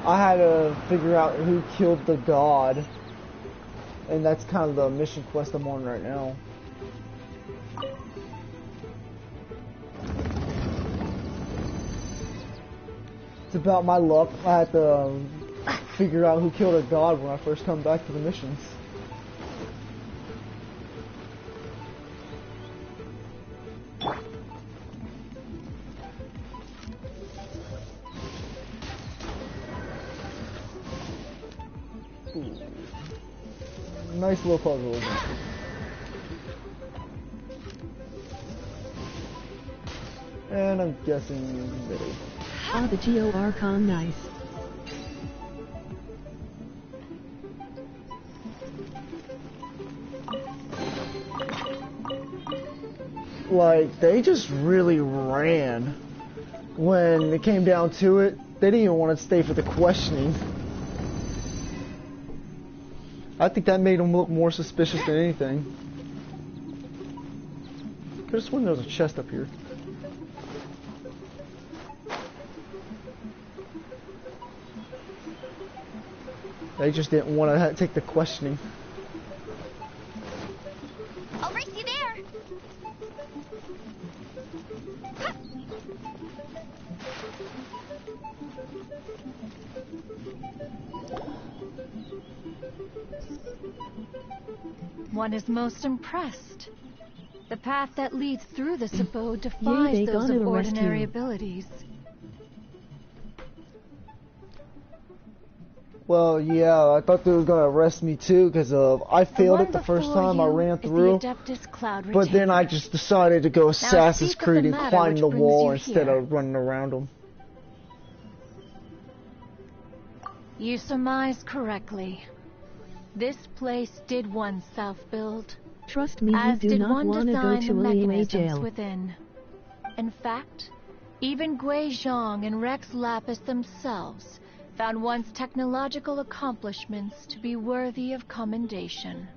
I had to figure out who killed the god. And that's kind of the mission quest I'm on right now. It's about my luck. I had to figure out who killed a god when I first come back to the missions. Ooh. Nice little puzzle, isn't it? And I'm guessing middle. Ah, the Geo Archon, nice. Like, they just really ran. When it came down to it, they didn't even want to stay for the questioning. I think that made them look more suspicious than anything. Could've sworn there was a chest up here. They just didn't want to take the questioning. I'll race you there. One is most impressed. The path that leads through this abode Yay, defies they those gonna of arrest ordinary you. abilities. Well, yeah, I thought they were gonna arrest me too, because I failed it the first time I ran through. But then I just decided to go Assassin's Creed and climb the wall instead of running around them. You surmise correctly. This place did once self-build. Trust me, you as do did not one want to go design to the a Liyue mechanisms jail. within. In fact, even Gui Zhang and Rex Lapis themselves found one's technological accomplishments to be worthy of commendation.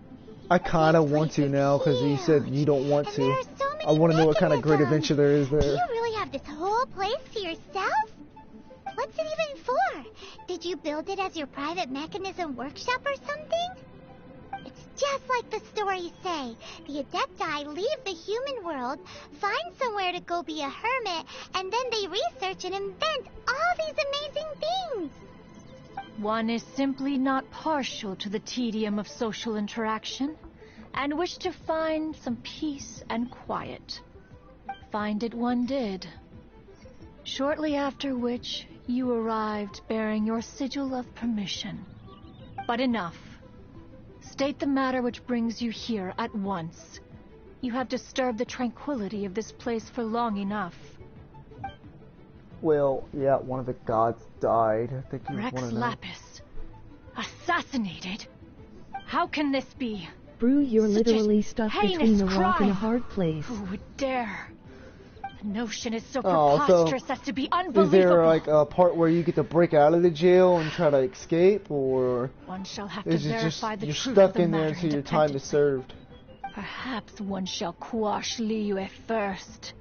I kind of want to now, because you said you don't want to. I want to know what kind of great adventure there is Do there. you really have this whole place to yourself? What's it even for? Did you build it as your private mechanism workshop or something? It's just like the stories say. The Adepti leave the human world, find somewhere to go be a hermit, and then they research and invent all these amazing things. One is simply not partial to the tedium of social interaction, and wished to find some peace and quiet. Find it one did. Shortly after which, you arrived bearing your sigil of permission. But enough. State the matter which brings you here at once. You have disturbed the tranquility of this place for long enough. Well, yeah, one of the gods died. I think you Rex want to know. Lapis. Assassinated? How can this be? Brew, you're Such literally a stuck heinous between a rock and a crime. hard place. Who would dare? The notion is so Oh, so preposterous as to be unbelievable. Is there like a part where you get to break out of the jail and try to escape, or One shall have to is it just verify the you're truth stuck of the in there matter until your time is served? Perhaps one shall quash Liyue first,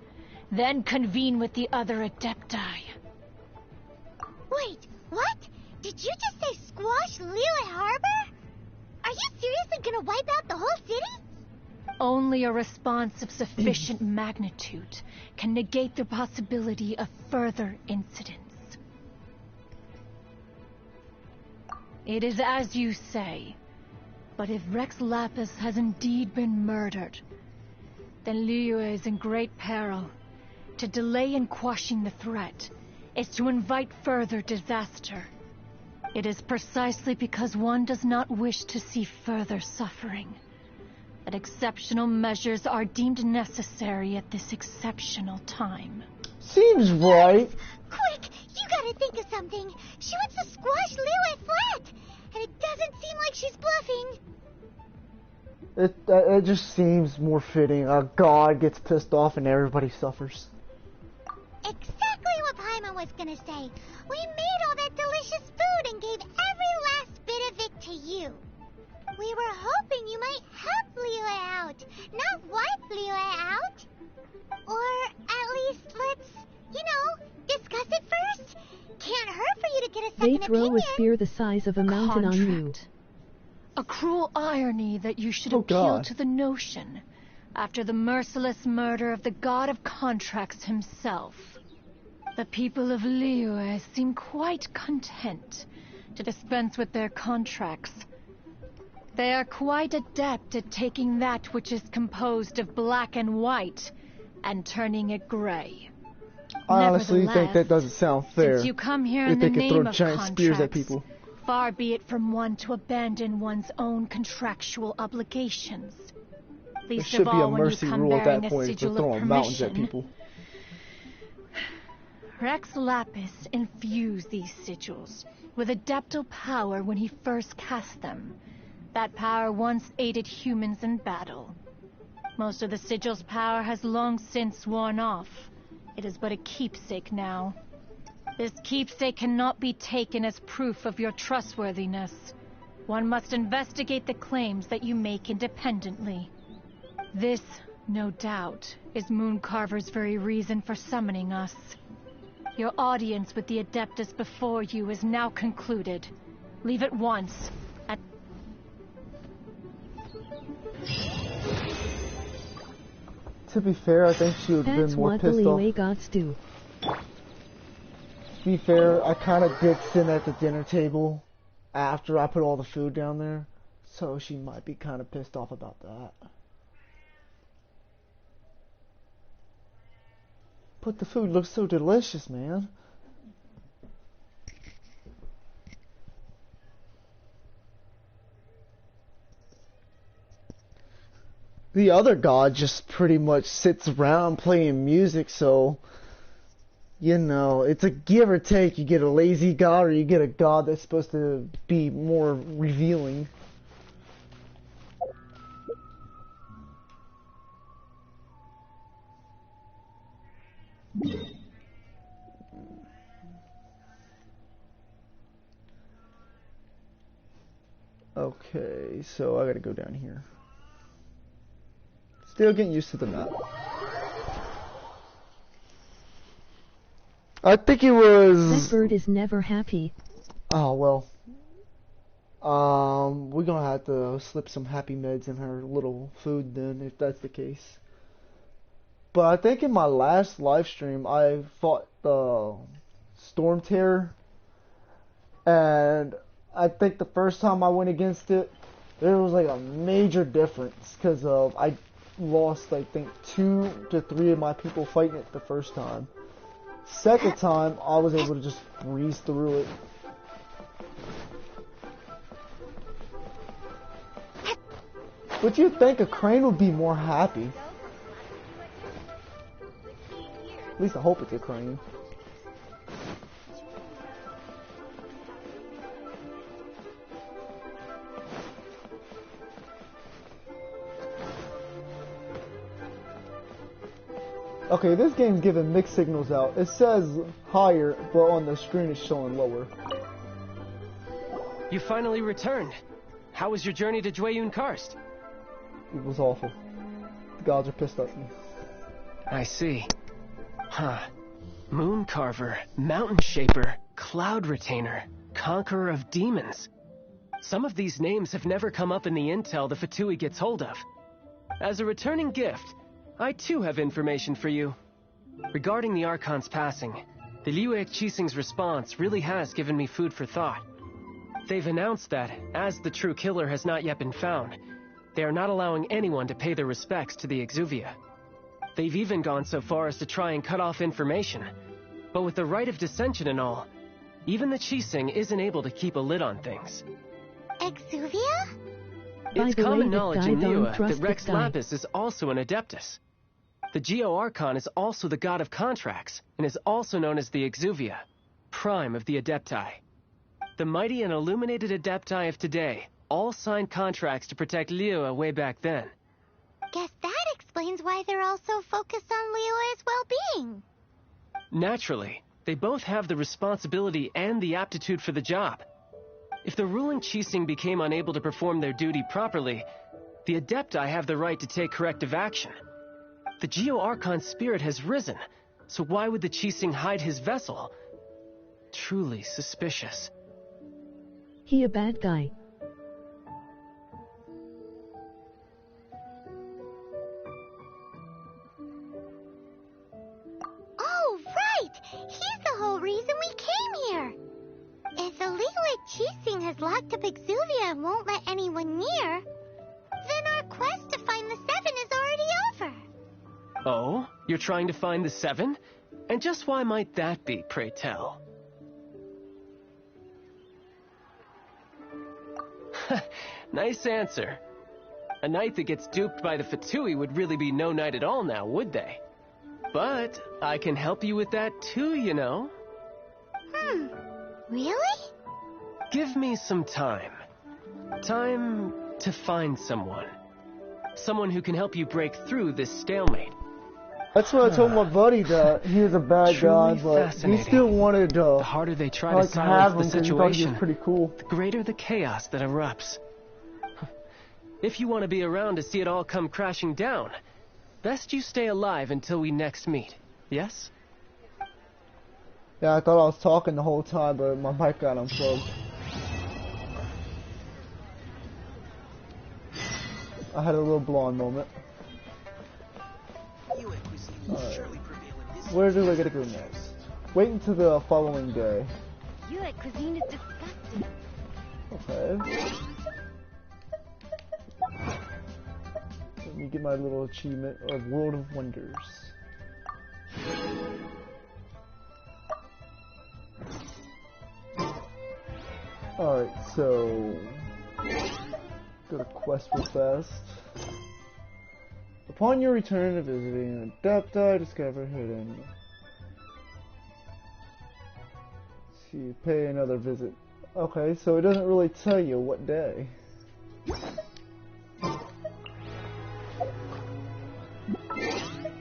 then convene with the other Adepti. Wait, what? Did you just say squash Liyue Harbor? Are you seriously gonna wipe out the whole city? Only a response of sufficient magnitude can negate the possibility of further incidents. It is as you say, but if Rex Lapis has indeed been murdered, then Liyue is in great peril. To delay in quashing the threat is to invite further disaster. It is precisely because one does not wish to see further suffering that exceptional measures are deemed necessary at this exceptional time. Seems right. Quick, you gotta think of something. She wants to squash Liyue flat, and it doesn't seem like she's bluffing. It just seems more fitting. A god gets pissed off and everybody suffers. Exactly what Paimon was gonna say. We made all that delicious food and gave every last bit of it to you. We were hoping you might help Liyue out, not wipe Liyue out. Or at least let's, discuss it first. Can't hurt for you to get a They second throw opinion. a spear the size of a mountain on you. A cruel irony that you should Oh, appeal God. to the notion after the merciless murder of the god of contracts himself. The people of Liyue seem quite content to dispense with their contracts. They are quite adept at taking that which is composed of black and white and turning it gray. I honestly think that doesn't sound fair. Since you come here if in they the could name throw of giant spears at contracts, people. Far be it from one to abandon one's own contractual obligations. There Least should of be a all when you mercy come rule at bearing that a point for sigil of throwing mountains at permission. people. Rex Lapis infused these sigils with adeptal power when he first cast them. That power once aided humans in battle. Most of the sigil's power has long since worn off. It is but a keepsake now. This keepsake cannot be taken as proof of your trustworthiness. One must investigate the claims that you make independently. This, no doubt, is Mooncarver's very reason for summoning us. Your audience with the Adeptus before you is now concluded. Leave at once. To be fair, I think she would have been more pissed off. Gods do. To be fair, I kind of did sit at the dinner table after I put all the food down there, so she might be kind of pissed off about that. But the food looks so delicious, man. The other god just pretty much sits around playing music, so, you know, it's a give or take. You get a lazy god or you get a god that's supposed to be more revealing. Okay, so I gotta go down here. Still getting used to the map. I think it was... That bird is never happy. Oh, well. We're gonna have to slip some happy meds in her little food then, if that's the case. But I think in my last live stream, I fought the Storm Terror. And I think the first time I went against it, there was like a major difference. Because I lost, I think, 2 to 3 of my people fighting it the first time. Second time, I was able to just breeze through it. But you'd think a crane would be more happy. At least I hope it's a crane. Okay, this game's giving mixed signals out. It says higher, but on the screen it's showing lower. You finally returned. How was your journey to Jueyun Karst? It was awful. The gods are pissed at me. I see. Huh. Mooncarver, Mountain Shaper, Cloud Retainer, Conqueror of Demons. Some of these names have never come up in the intel the Fatui gets hold of. As a returning gift, I too have information for you. Regarding the Archon's passing, the Liyue Qixing's response really has given me food for thought. They've announced that, as the true killer has not yet been found, they are not allowing anyone to pay their respects to the Exuvia. They've even gone so far as to try and cut off information. But with the right of dissension and all, even the Qixing isn't able to keep a lid on things. Exuvia? It's common knowledge in Liyue that Rex Lapis is also an Adeptus. The Geo-Archon is also the god of contracts, and is also known as the Exuvia, prime of the Adepti. The mighty and illuminated Adepti of today all signed contracts to protect Liyue way back then. Guess that explains why they're all so focused on Liyue's well-being. Naturally, they both have the responsibility and the aptitude for the job. If the ruling Qixing became unable to perform their duty properly, the Adepti have the right to take corrective action. The Geo-Archon's spirit has risen, so why would the Qixing hide his vessel? Truly suspicious. He a bad guy. Oh, right! He's the whole reason we came here! If the Liyue Qixing has locked up Exuvia and won't let anyone near, then our quest to find the Seven is already over. Oh? You're trying to find the Seven? And just why might that be, pray tell? Nice answer. A knight that gets duped by the Fatui would really be no knight at all now, would they? But I can help you with that too, you know. Really? Give me some time. Time to find someone. Someone who can help you break through this stalemate. That's what I told my buddy, that he was a bad guy, but he still wanted to. The harder they try like, to silence the have him 'cause he thought he situation, was pretty cool. the greater the chaos that erupts. If you want to be around to see it all come crashing down, best you stay alive until we next meet. Yes? Yeah, I thought I was talking the whole time, but my mic got unplugged. I had a little blonde moment. Alright. Where do I gotta go next? Wait until the following day. Yui cuisine is disgusting. Okay. Let me get my little achievement of World of Wonders. Alright, so go to quest real fast. Upon your return to visiting Adepti, discover hidden. See, pay another visit. Okay, so it doesn't really tell you what day.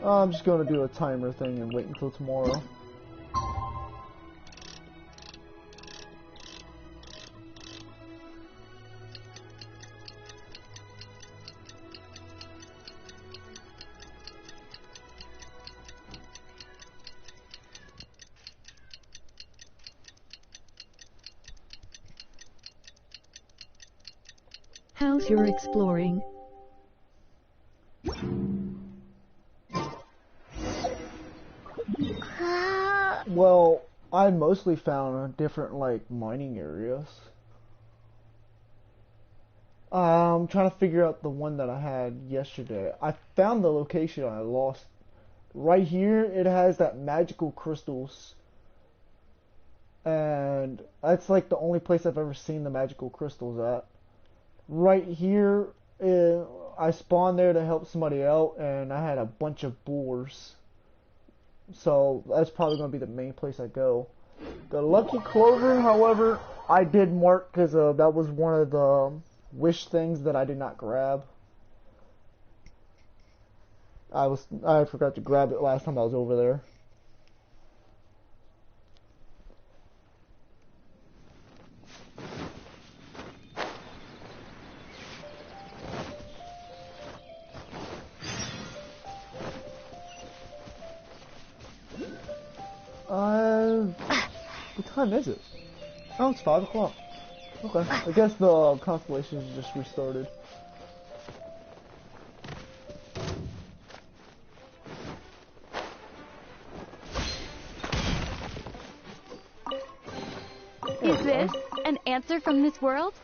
I'm just gonna do a timer thing and wait until tomorrow. How's your exploring? Well, I mostly found different, like, mining areas. I'm trying to figure out the one that I had yesterday. I found the location I lost. Right here, it has that magical crystals. And that's, like, the only place I've ever seen the magical crystals at. Right here, I spawned there to help somebody out, and I had a bunch of boars. So that's probably going to be the main place I go. The Lucky Clover, however, I did mark because that was one of the wish things that I did not grab. I forgot to grab it last time I was over there. What time is it? Oh, it's 5 o'clock. Okay, I guess the constellations just restarted. Is this an answer from this world?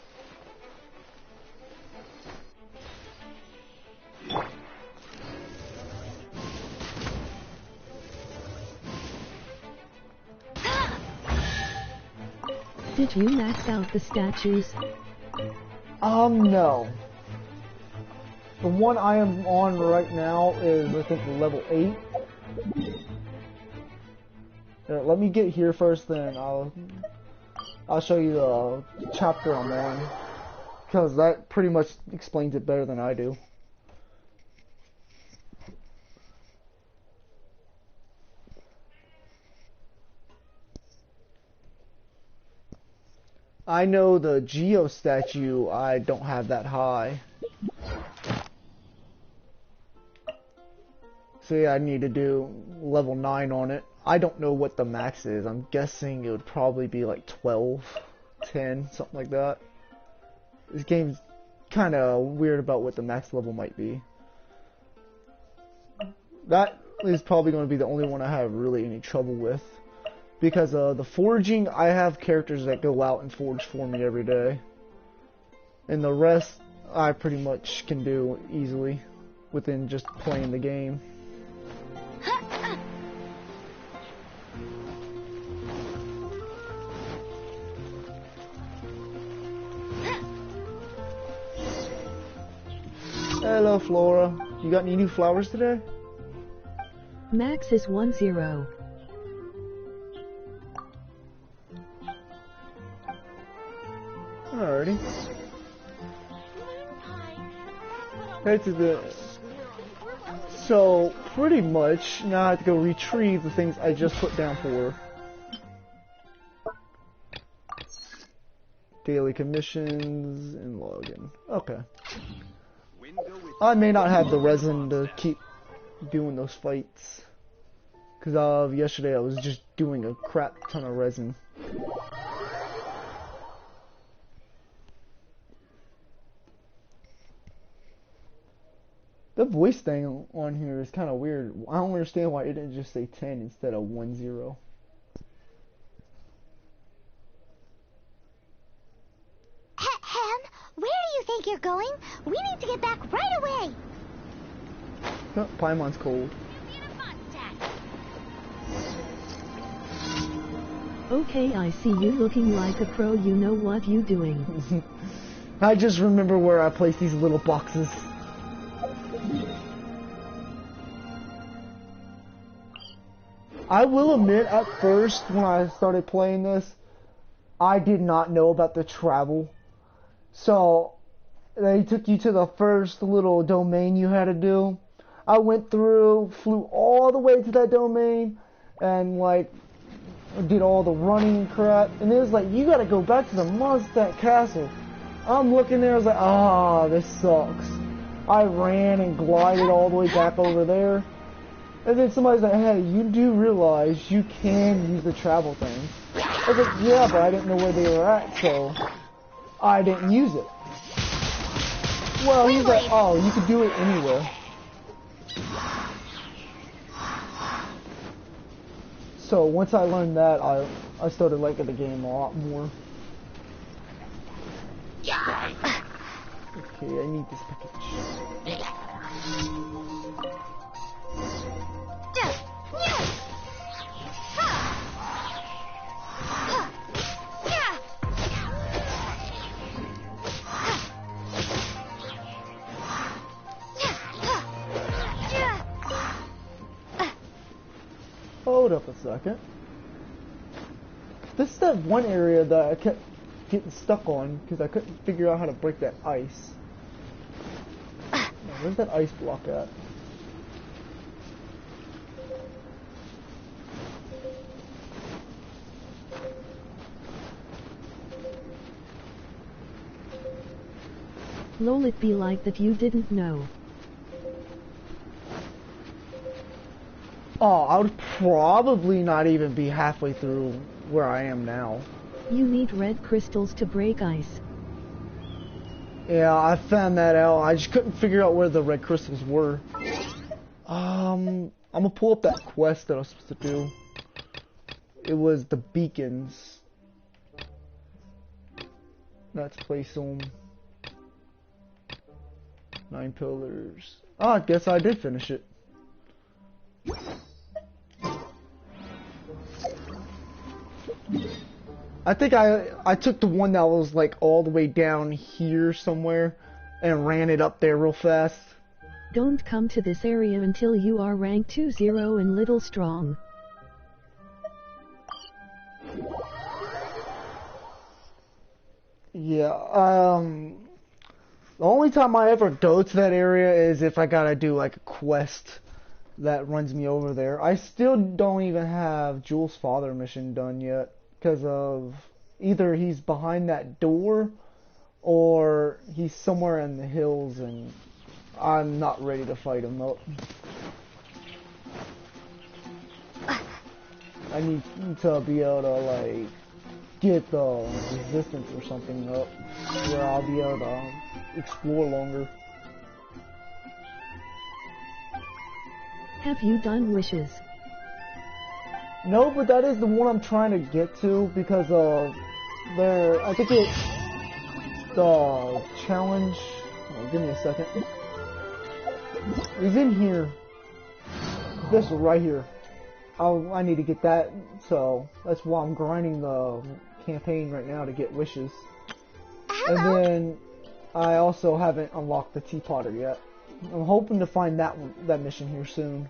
Did you max out the statues? No. The one I am on right now is, I think, level 8. Let me get here first, then I'll show you the chapter I'm on, because that pretty much explains it better than I do. I know the Geo statue, I don't have that high. So yeah, I need to do level 9 on it. I don't know what the max is. I'm guessing it would probably be like 12, 10, something like that. This game's kind of weird about what the max level might be. That is probably going to be the only one I have really any trouble with. Because the forging, I have characters that go out and forge for me every day. And the rest, I pretty much can do easily within just playing the game. Hello, Flora. You got any new flowers today? Max is 10. Alrighty. Head to the... So, pretty much, now I have to go retrieve the things I just put down for her. Daily commissions and login. Okay. I may not have the resin to keep doing those fights. Because yesterday I was just doing a crap ton of resin. The voice thing on here is kind of weird. I don't understand why it didn't just say 10 instead of 10. Ham, where do you think you're going? We need to get back right away. Oh, Paimon's cold. Okay, I see you looking like a pro. You know what you doing. I just remember where I placed these little boxes. I will admit, at first, when I started playing this, I did not know about the travel. So, they took you to the first little domain you had to do. I went through, flew all the way to that domain, and, like, did all the running crap. And it was like, you gotta go back to the Mondstadt Castle. I'm looking there, I was like, ah, this sucks. I ran and glided all the way back over there. And then somebody's like, hey, you do realize you can use the travel thing. I was like, yeah, but I didn't know where they were at, so I didn't use it. Well, he's like, oh, you could do it anywhere. So once I learned that, I started liking the game a lot more. Okay, I need this package. Hold up a second. This is that one area that I kept getting stuck on because I couldn't figure out how to break that ice. Now, where's that ice block at? Lol, it be like that you didn't know. Oh, I would probably not even be halfway through where I am now. You need red crystals to break ice. Yeah, I found that out. I just couldn't figure out where the red crystals were. I'm gonna pull up that quest that I was supposed to do. It was the beacons. Let's place them. 9 pillars. Oh, I guess I did finish it. I think I took the one that was like all the way down here somewhere and ran it up there real fast. Don't come to this area until you are rank 20 and little strong. Yeah, the only time I ever go to that area is if I gotta do like a quest that runs me over there. I still don't even have Jules' father mission done yet because of either he's behind that door or he's somewhere in the hills and I'm not ready to fight him up. I need to be able to like get the resistance or something up where I'll be able to explore longer. Have you done wishes? No, but that is the one I'm trying to get to because I think it's the challenge. Oh, give me a second. It's in here. This right here. I need to get that, so that's why I'm grinding the campaign right now to get wishes. And then I also haven't unlocked the Teapotter yet. I'm hoping to find that mission here soon.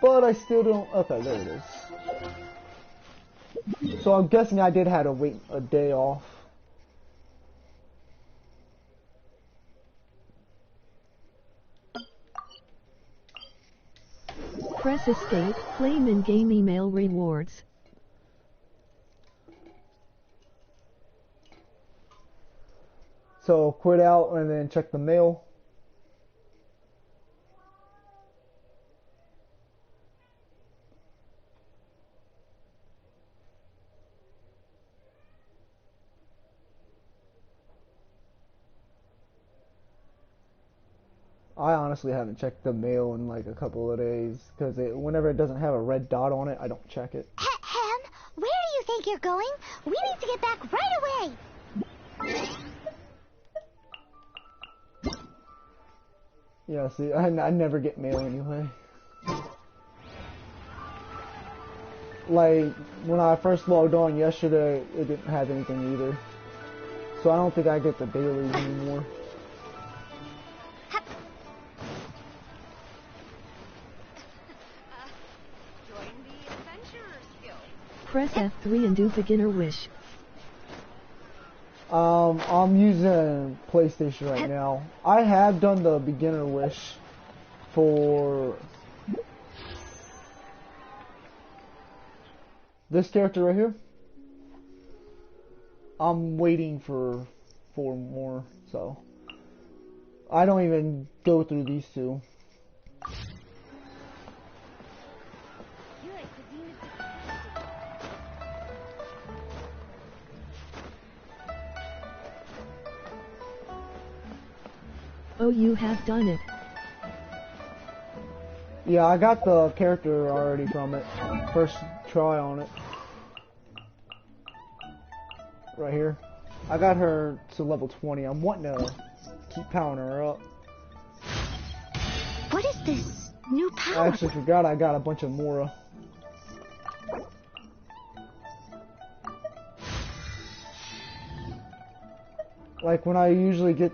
But I still don't... Okay, there it is. So I'm guessing I did have to wait a day off. Press escape, claim in-game email rewards. So quit out and then check the mail. I honestly haven't checked the mail in like a couple of days because whenever it doesn't have a red dot on it, I don't check it. Ahem, where do you think you're going? We need to get back right away. Yeah, see, I never get mail anyway. Like, when I first logged on yesterday, it didn't have anything either. So I don't think I get the dailies anymore. Press F3 and do beginner wish. I'm using PlayStation right now. I have done the beginner wish for this character right here. I'm waiting for 4 more, so I don't even go through these 2. Oh, you have done it. Yeah, I got the character already from it. First try on it. Right here. I got her to level 20. I'm wanting to keep powering her up. What is this new power? I actually forgot I got a bunch of Mora. Like when I usually get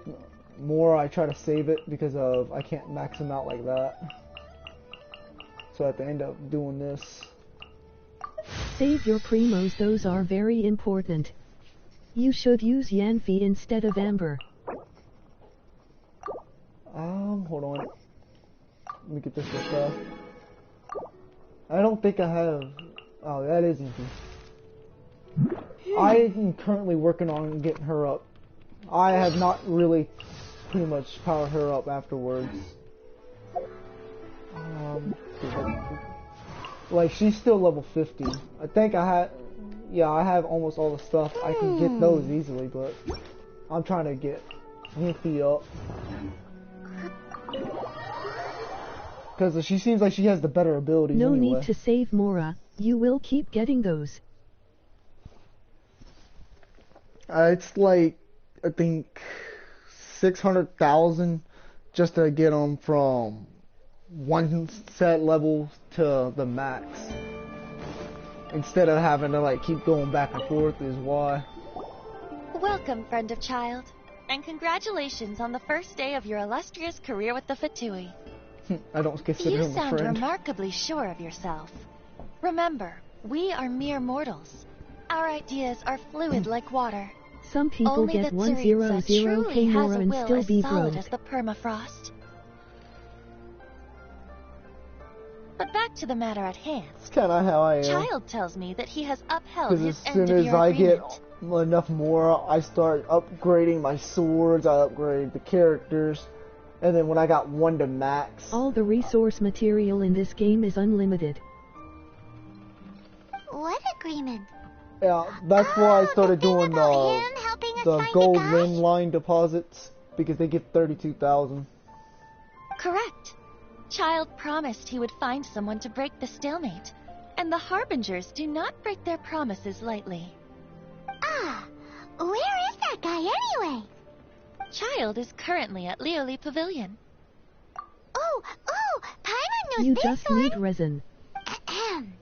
more, I try to save it because of I can't max them out like that. So I have to end up doing this. Save your primos, those are very important. You should use Yanfi instead of Amber. Hold on. Let me get this stuff. I don't think I have... Oh, that is easy. I am currently working on getting her up. I have not really pretty much powered her up afterwards. Like, she's still level 50. I think I had... Yeah, I have almost all the stuff. I can get those easily, but I'm trying to get Nifty up. Because she seems like she has the better abilities No anyway. need to save Mora. You will keep getting those. It's like, I think, 600,000 just to get them from one set level to the max. Instead of having to like keep going back and forth is why. Welcome, friend of child, and congratulations on the first day of your illustrious career with the Fatui. I don't consider him a You sound friend. remarkably sure of yourself. Remember, we are mere mortals. Our ideas are fluid like water. Some people Only get the 100k truly has Mora a and will still as be solid broke. as the permafrost. But back to the matter at hand. That's kind of how I am. Child tells me that he has upheld Because his as end soon of as your I agreement. get enough more, I start upgrading my swords, I upgrade the characters, and then when I got one to max... All the resource material in this game is unlimited. What agreement? Yeah, that's why I started doing the gold rim line deposits, because they give 32,000. Correct. Child promised he would find someone to break the stalemate, and the Harbingers do not break their promises lightly. Ah, where is that guy anyway? Child is currently at Leoli Pavilion. Oh, Paimon knows You this just one. need resin. Ahem.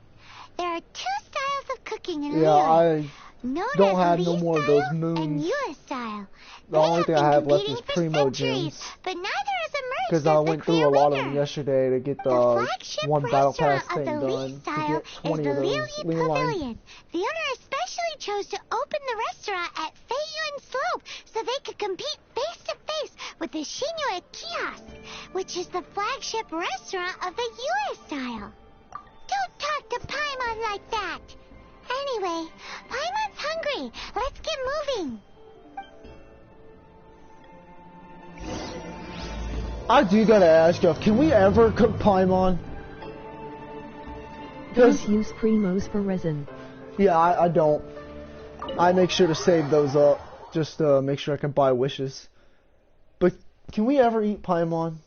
There are 2 styles of cooking in Yeah, Leoli. known don't as have Lee no more of style those moons. and Yua style. The only thing I have left is Competing for Primo centuries, Gems. but neither has emerged Because as I the went clear through a lot of winner. them yesterday to get the flagship one battle pass restaurant thing of the Lee done. To style get 20 is the of Lily those Lee lines. Pavilion. The owner especially chose to open the restaurant at Feiyuan Slope so they could compete face to face with the Shinua Kiosk, which is the flagship restaurant of the Yua style. Don't talk to Paimon like that. Anyway, Paimon's hungry. Let's get moving. I do gotta ask y'all, can we ever cook Paimon? Don't use Primos for resin. Yeah, I don't. I make sure to save those up, just to make sure I can buy wishes. But can we ever eat Paimon?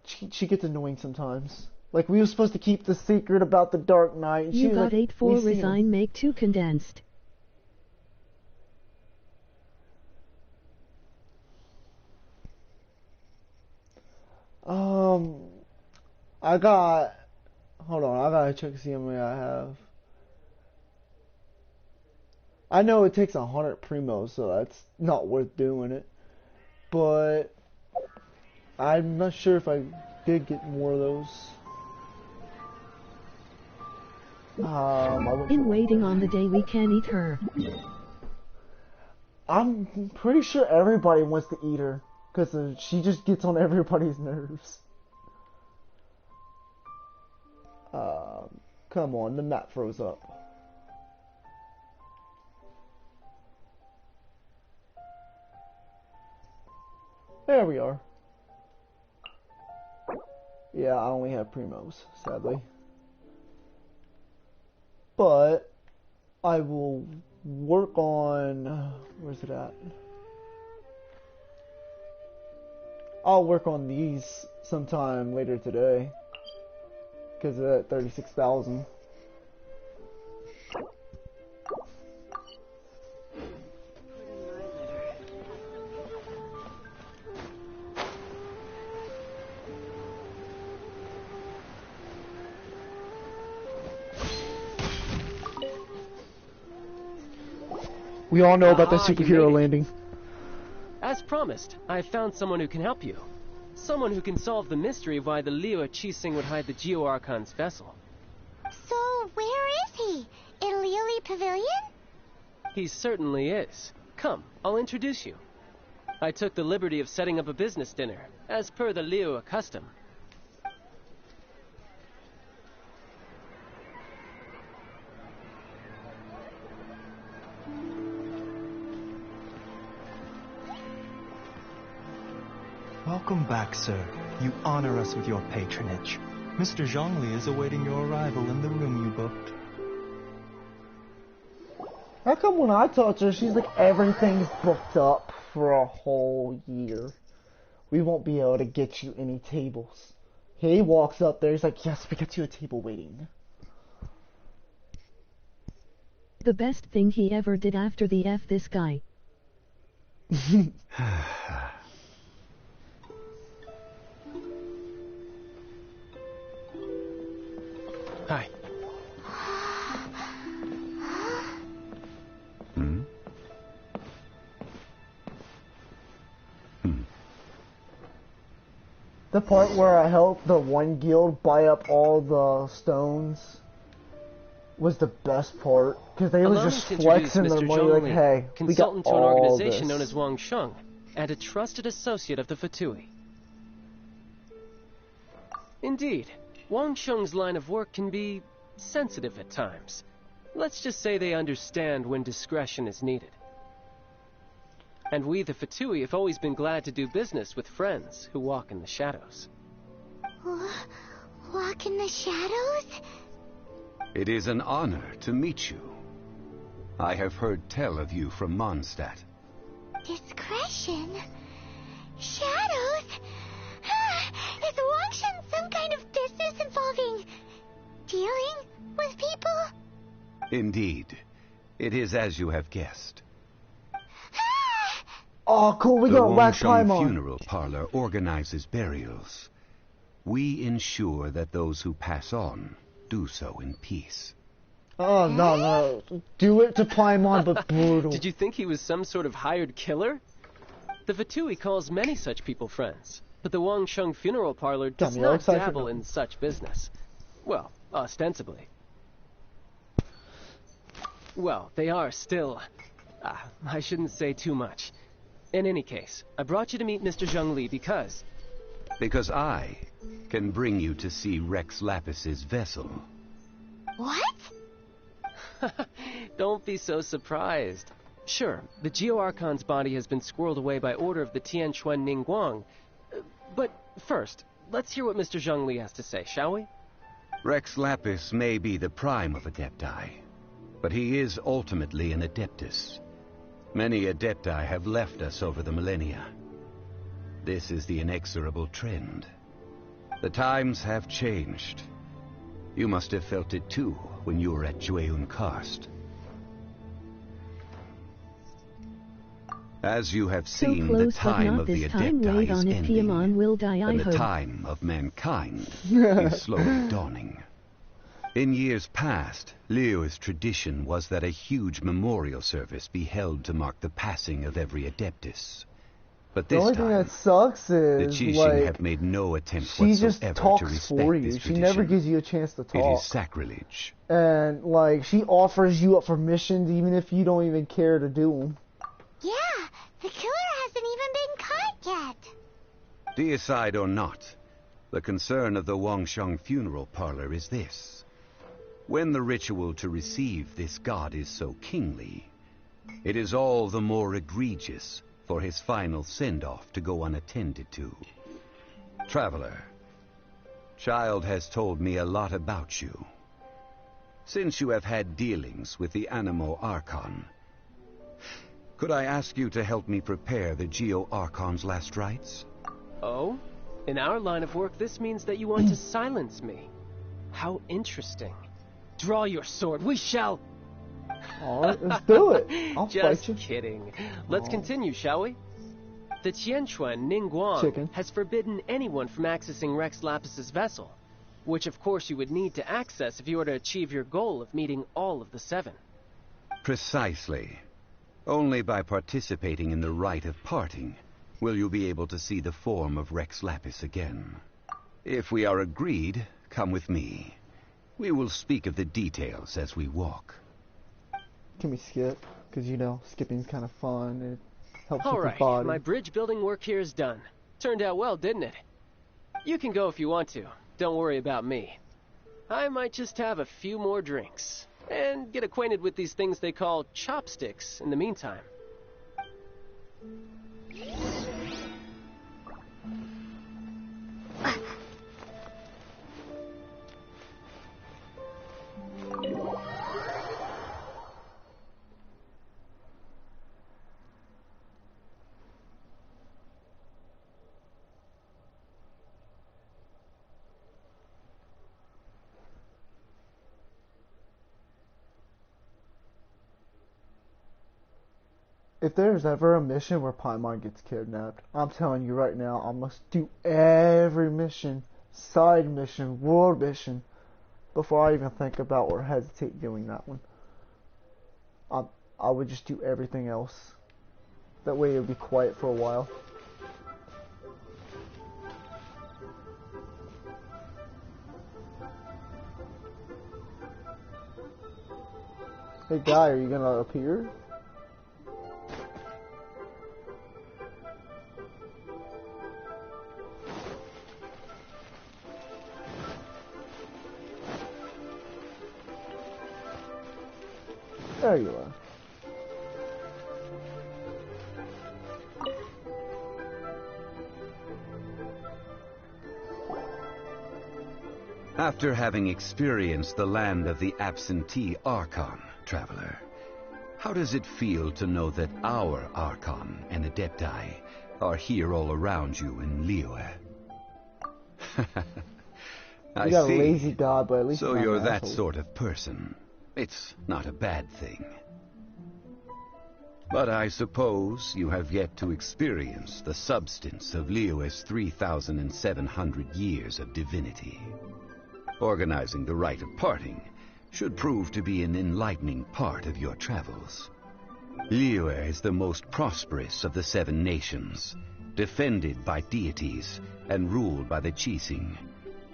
She gets annoying sometimes. Like, we were supposed to keep the secret about the Dark Knight. And You she got like, 8-4 resign, make 2 condensed. I got... Hold on, I gotta check to see how many I have. I know it takes 100 primos, so that's not worth doing it. But... I'm not sure if I did get more of those. In waiting on the day we can eat her. I'm pretty sure everybody wants to eat her, because she just gets on everybody's nerves. Come on, the map froze up. There we are. Yeah, I only have primos, sadly. But I will work on... Where's it at? I'll work on these sometime later today. Because they're at 36,000. We all know about the superhero landing. As promised, I found someone who can help you. Someone who can solve the mystery of why the Liu Qixing would hide the Geo Archon's vessel. So, where is he? In Lily Pavilion? He certainly is. Come, I'll introduce you. I took the liberty of setting up a business dinner, as per the Liu custom. Welcome back, sir. You honor us with your patronage. Mr. Zhongli is awaiting your arrival in the room you booked. How come when I talk to her, she's like, everything's booked up for a whole year. We won't be able to get you any tables. He walks up there, he's like, yes, we got you a table waiting. The best thing he ever did after the F this guy. Hi. The part where I helped the one guild buy up all the stones was the best part, because they was just flexing their money like, hey, we got consultant to an all organization this. known as Wang Sheng, and a trusted associate of the Fatui. Indeed, Wang Sheng's line of work can be sensitive at times. Let's just say they understand when discretion is needed. And we, the Fatui, have always been glad to do business with friends who walk in the shadows. Walk in the shadows? It is an honor to meet you. I have heard tell of you from Mondstadt. Discretion? Shadows? Is Wangshan some kind of business involving dealing with people? Indeed. It is as you have guessed. Oh, cool, we got Black The Wang Paimon. Funeral Parlor organizes burials. We ensure that those who pass on do so in peace. Oh, no. Do it to Paimon, but brutal. Did you think he was some sort of hired killer? The Fatui calls many such people friends, but the Wangsheng Funeral Parlor does not dabble in such business. Well, ostensibly. Well, they are still... I shouldn't say too much. In any case, I brought you to meet Mr. Zhongli because... Because I can bring you to see Rex Lapis's vessel. What? Don't be so surprised. Sure, the Geo-Archon's body has been squirreled away by order of the Tianquan Ningguang. But first, let's hear what Mr. Zhongli has to say, shall we? Rex Lapis may be the prime of Adepti, but he is ultimately an Adeptus. Many Adepti have left us over the millennia. This is the inexorable trend. The times have changed. You must have felt it too when you were at Jueyun Karst. As you have seen, the time of the Adepti is ending, and the time of mankind is slowly dawning. In years past, Liyue's tradition was that a huge memorial service be held to mark the passing of every Adeptus. But this the only thing that sucks is, the Qixing like, have made no attempt she just whatsoever talks to respect for this you. She tradition. never gives you a chance to talk. It is sacrilege. And, like, she offers you up for missions even if you don't even care to do them. Yeah, the killer hasn't even been caught yet. Deicide or not, the concern of the Wangsheng Funeral Parlor is this. When the ritual to receive this god is so kingly, it is all the more egregious for his final send-off to go unattended to. Traveler, Child has told me a lot about you. Since you have had dealings with the Animo Archon, could I ask you to help me prepare the Geo-Archon's last rites? Oh? In our line of work, this means that you want to silence me. How interesting. Draw your sword. We shall... Alright, let's do it. I'll Just fight you. kidding. Let's continue, shall we? The Tianquan Ningguang has forbidden anyone from accessing Rex Lapis's vessel, which of course you would need to access if you were to achieve your goal of meeting all of the 7. Precisely. Only by participating in the rite of parting will you be able to see the form of Rex Lapis again. If we are agreed, come with me. We will speak of the details as we walk. Can we skip? Because, you know, skipping's kind of fun. It helps All with right, the body. my bridge building work here is done. Turned out well, didn't it? You can go if you want to. Don't worry about me. I might just have a few more drinks and get acquainted with these things they call chopsticks in the meantime. If there's ever a mission where Paimon gets kidnapped, I'm telling you right now, I must do every mission, side mission, world mission, before I even think about or hesitate doing that one. I would just do everything else. That way it would be quiet for a while. Hey guy, are you gonna appear? There you are. After having experienced the land of the absentee Archon, Traveler, how does it feel to know that our Archon and Adepti are here all around you in Liyue? You got a lazy god, but at least so not you're an that asshole. sort of person. It's not a bad thing. But I suppose you have yet to experience the substance of Liyue's 3,700 years of divinity. Organizing the rite of parting should prove to be an enlightening part of your travels. Liyue is the most prosperous of the 7 nations, defended by deities and ruled by the Qixing.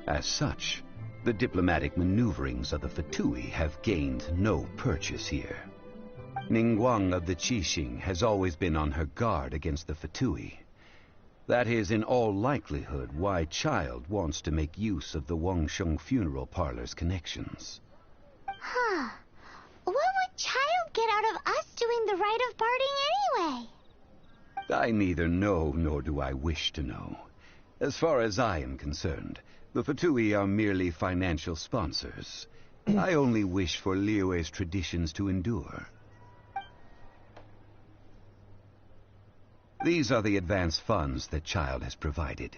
As such, the diplomatic maneuverings of the Fatui have gained no purchase here. Ningguang of the Qixing has always been on her guard against the Fatui. That is in all likelihood why Child wants to make use of the Wangsheng funeral parlor's connections. Huh. What would Child get out of us doing the rite of parting anyway? I neither know nor do I wish to know. As far as I am concerned, the Fatui are merely financial sponsors. I only wish for Liyue's traditions to endure. These are the advance funds that Child has provided.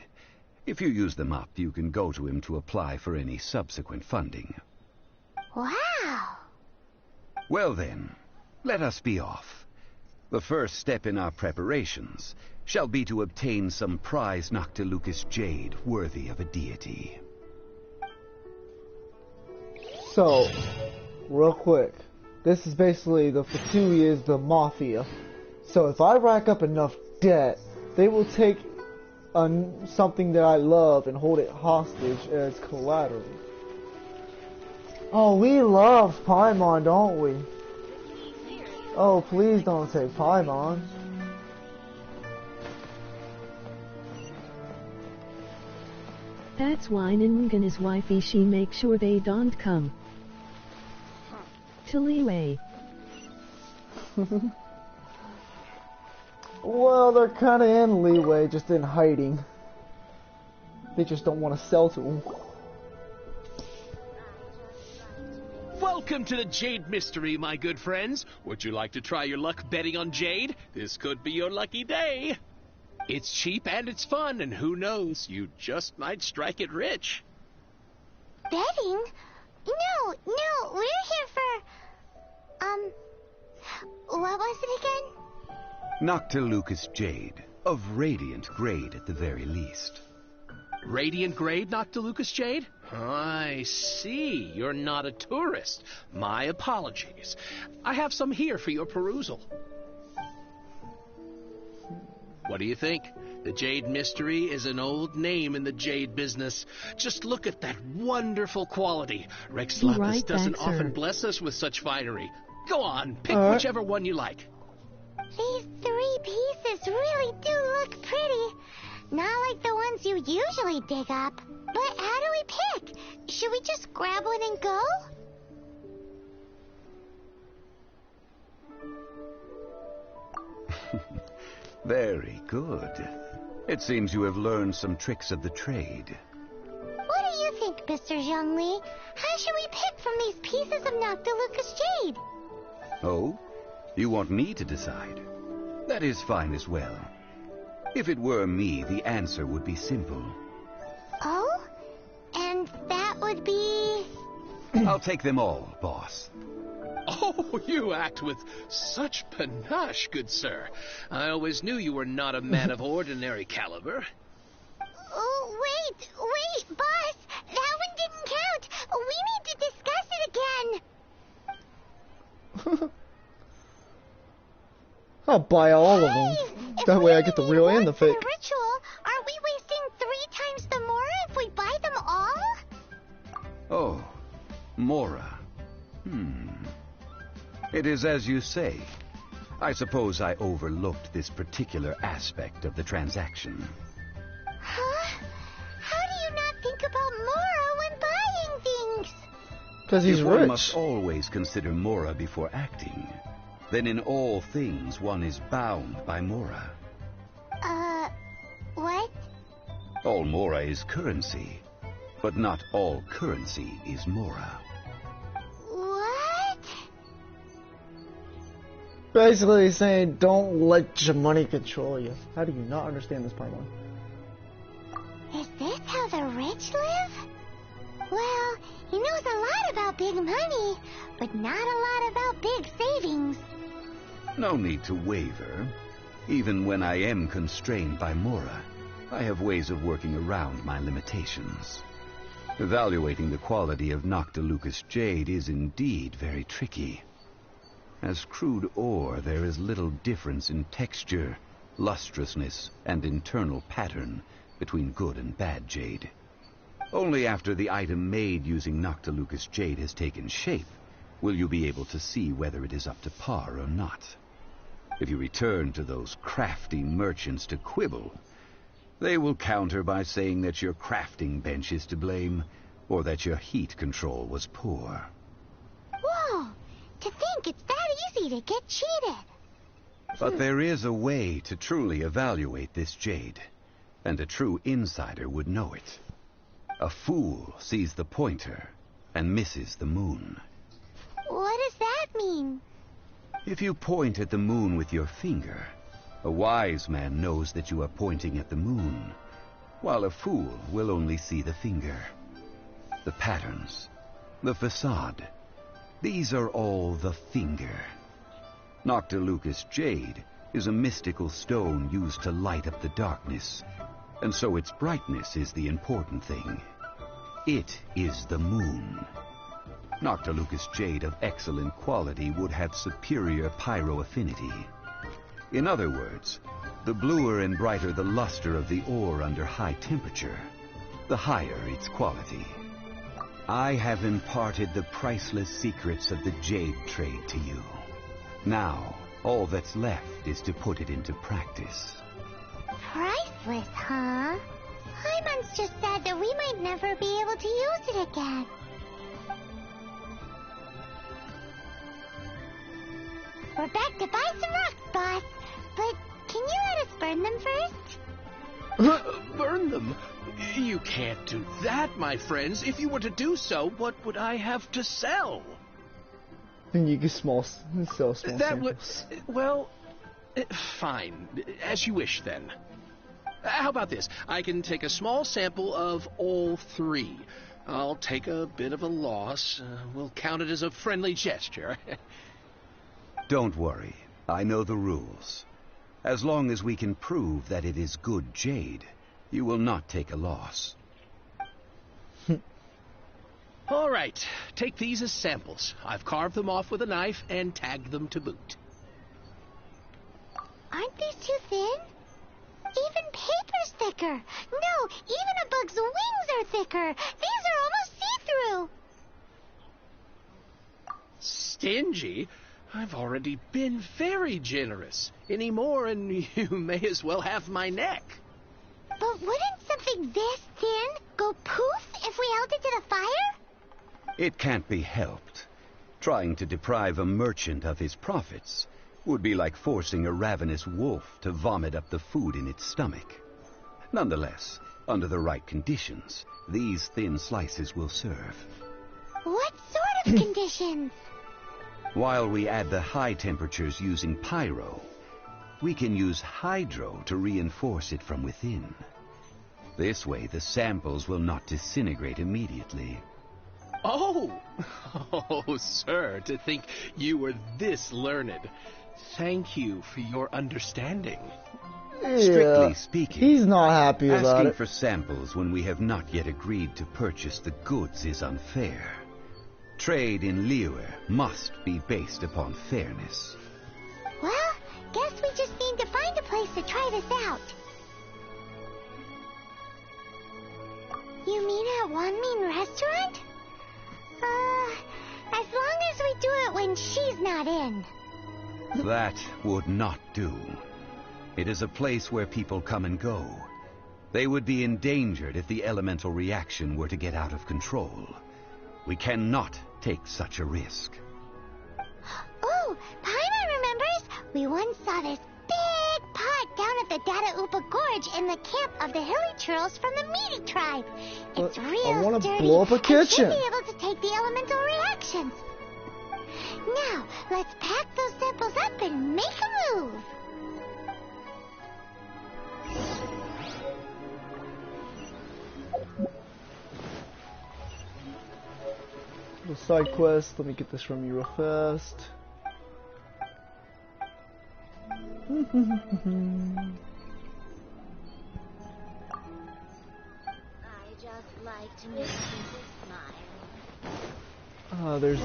If you use them up, you can go to him to apply for any subsequent funding. Wow! Well then, let us be off. The first step in our preparations shall be to obtain some prize Noctilucous jade worthy of a deity. So, real quick, this is basically the Fatui is the mafia. So if I rack up enough debt, they will take something that I love and hold it hostage as collateral. Oh, we love Paimon, don't we? Oh, please don't take Paimon. That's why Ningguang and his wifey she make sure they don't come to Liyue. Well, they're kind of in Liyue, just in hiding. They just don't want to sell to him. Welcome to the Jade Mystery, my good friends. Would you like to try your luck betting on Jade? This could be your lucky day. It's cheap and it's fun, and who knows, you just might strike it rich. Betting? No, we're here for... what was it again? Noctilucous jade, of radiant grade at the very least. Radiant grade, Noctilucous jade? I see. You're not a tourist. My apologies. I have some here for your perusal. What do you think? The Jade Mystery is an old name in the jade business. Just look at that wonderful quality. Rex Lapis Right doesn't back, sir. often bless us with such finery. Go on, pick whichever one you like. These 3 pieces really do look pretty. Not like the ones you usually dig up. But how do we pick? Should we just grab one and go? Very good. It seems you have learned some tricks of the trade. What do you think, Mr. Zhongli? How should we pick from these pieces of Noctilucous jade? Oh? You want me to decide? That is fine as well. If it were me, the answer would be simple. Oh? And that would be... I'll take them all, boss. Oh, you act with such panache, good sir. I always knew you were not a man of ordinary caliber. Oh, wait, boss! That one didn't count! We need to discuss it again! I'll buy all of them. That way I get the real and the fake. The ritual, are we wasting 3 times the Mora if we buy them all? Oh, Mora. It is as you say. I suppose I overlooked this particular aspect of the transaction. Huh? How do you not think about Mora when buying things? Because he's One rich. must always consider Mora before acting. Then in all things one is bound by Mora. What? All Mora is currency, but not all currency is Mora. What? Basically he's saying, don't let your money control you. How do you not understand this, Paimon? Is this how the rich live? Well, he knows a lot about big money, but not a lot about big savings. No need to waver. Even when I am constrained by Mora, I have ways of working around my limitations. Evaluating the quality of Noctilucous jade is indeed very tricky. As crude ore, there is little difference in texture, lustrousness, and internal pattern between good and bad jade. Only after the item made using Noctilucous jade has taken shape will you be able to see whether it is up to par or not. If you return to those crafty merchants to quibble, they will counter by saying that your crafting bench is to blame, or that your heat control was poor. Whoa! To think it's that easy to get cheated. But there is a way to truly evaluate this jade, and a true insider would know it. A fool sees the pointer and misses the moon. What does that mean? If you point at the moon with your finger, a wise man knows that you are pointing at the moon, while a fool will only see the finger. The patterns, the facade, these are all the finger. Noctilucous jade is a mystical stone used to light up the darkness, and so its brightness is the important thing. It is the moon. Noctilucous jade of excellent quality would have superior pyro affinity. In other words, the bluer and brighter the luster of the ore under high temperature, the higher its quality. I have imparted the priceless secrets of the jade trade to you. Now, all that's left is to put it into practice. Priceless, huh? Paimon's just sad that we might never be able to use it again. We're back to buy some rocks, boss. But can you let us burn them first? Burn them? You can't do that, my friends. If you were to do so, what would I have to sell? And you can sell small That would... samples. Well, fine. As you wish, then. How about this? I can take a small sample of all three. I'll take a bit of a loss. We'll count it as a friendly gesture. Don't worry. I know the rules. As long as we can prove that it is good jade, you will not take a loss. All right. Take these as samples. I've carved them off with a knife and tagged them to boot. Aren't these too thin? Even paper's thicker. No, even a bug's wings are thicker. These are almost see-through. Stingy? I've already been very generous. Any more and you may as well have my neck. But wouldn't something this thin go poof if we held it to the fire? It can't be helped. Trying to deprive a merchant of his profits would be like forcing a ravenous wolf to vomit up the food in its stomach. Nonetheless, under the right conditions, these thin slices will serve. What sort of conditions? While we add the high temperatures using pyro, we can use hydro to reinforce it from within. This way, the samples will not disintegrate immediately. Oh, sir, to think you were this learned. Thank you for your understanding. Yeah, Strictly speaking, he's not happy about asking it. for samples when we have not yet agreed to purchase the goods is unfair. Trade in Liyue must be based upon fairness. Well, guess we just need to find a place to try this out. You mean at Wanmin Restaurant? As long as we do it when she's not in. That would not do. It is a place where people come and go. They would be endangered if the elemental reaction were to get out of control. We cannot take such a risk. Oh, Paimon remembers we once saw this big pot down at the Dada Upa Gorge in the camp of the Hilly Churls from the Meaty tribe. It's real I want to sturdy blow up a and kitchen. should be able to take the elemental reactions. Now, let's pack those samples up and make a move. The side quest. Let me get this from you real fast. like to make people smile. There's...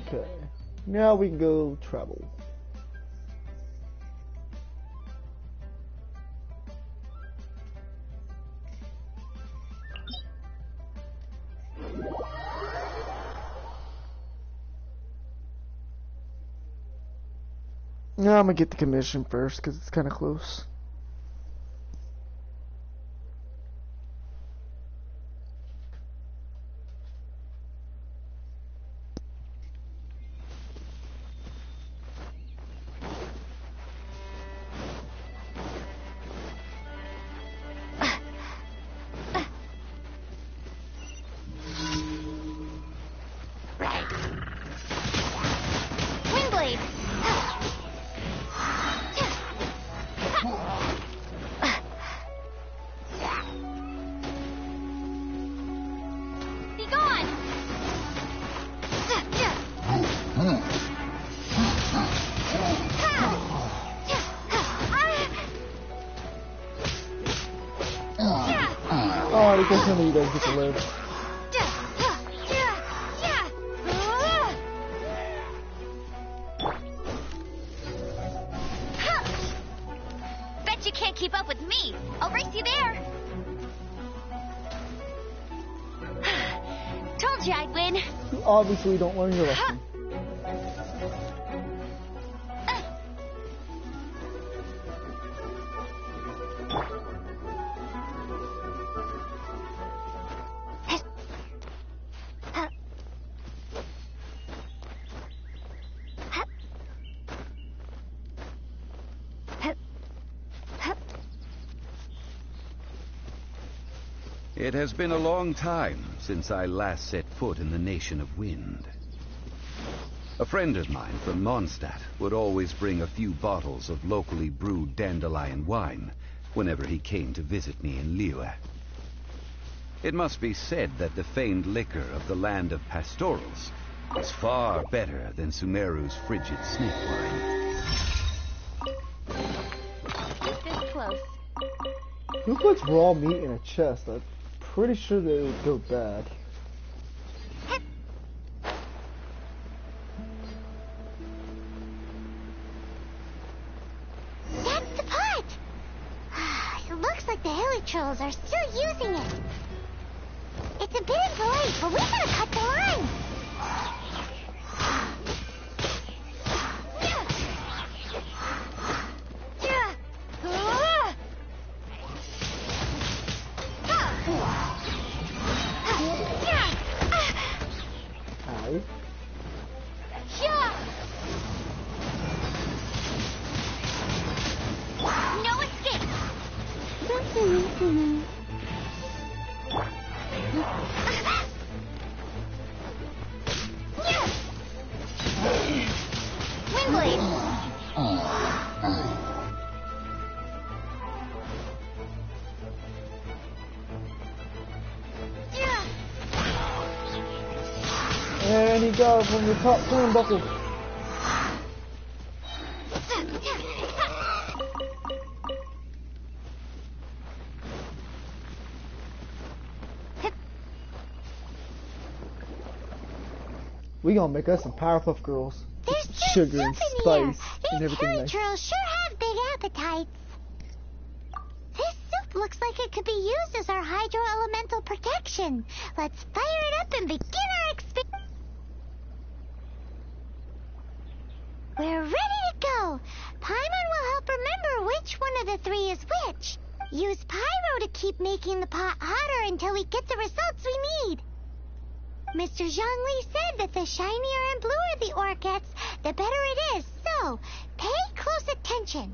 Okay. Now we can go travel. Now I'm gonna get the commission first because it's kind of close. Oh, I guess none of you guys get to live. Bet you can't keep up with me. I'll race you there. Told you I'd win. You obviously don't learn your lesson. It has been a long time since I last set foot in the Nation of Wind. A friend of mine from Mondstadt would always bring a few bottles of locally brewed dandelion wine whenever he came to visit me in Liyue. It must be said that the famed liquor of the land of pastorals is far better than Sumeru's frigid snake wine. Keep this close. Who puts raw meat in a chest? I'm pretty sure that it would go bad. That's the part! It looks like the hilly trolls are still using it. It's a bit impolite, but we gotta cut the line. No escape. And he got it from the top turnbuckle. We gonna make us some Powerpuff Girls. There's With just sugar and soup in spice here. and These everything hilly nice. trolls sure have big appetites. This soup looks like it could be used as our hydro-elemental protection. Let's fire it up and begin our experience. We're ready to go. Paimon will help remember which one of the three is which. Use pyro to keep making the pot hotter until we get the results we need. Mr. Zhongli said that the shinier and bluer the ore gets, the better it is. So, pay close attention.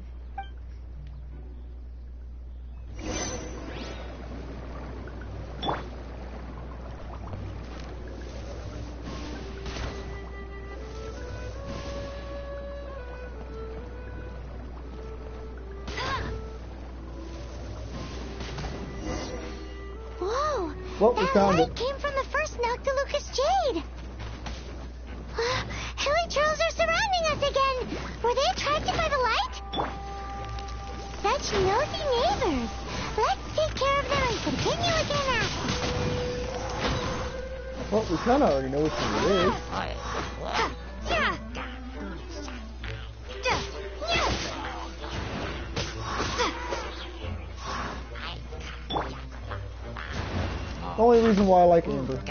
Whoa! Well, we found light it. came from the first Noctilucous Jade. Hilichurls are surrounding us again. Were they attracted by the light? Such nosy neighbors. Let's take care of them and continue again after. Well, we kind of already know which one it is. The only reason why I like Amber.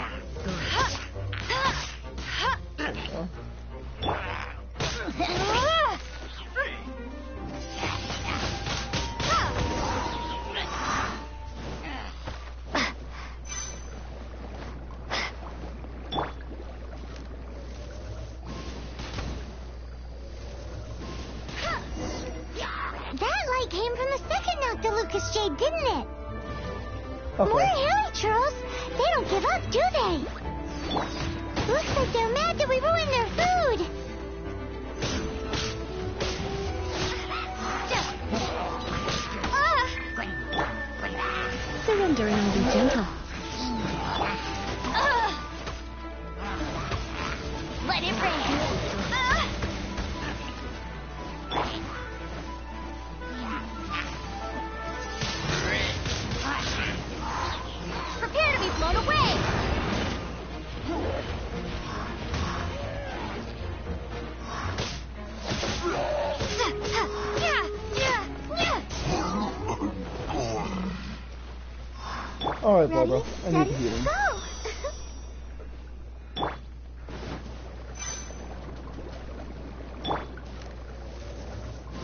That light came from the second Noctilucous Jade, didn't it? Okay. More Hilichurls? They don't give up, do they? Looks like they're mad that we ruined their food. Surrender and be gentle. Let it rain. Prepare to be blown away! Alright, Barbara. I need to heal him.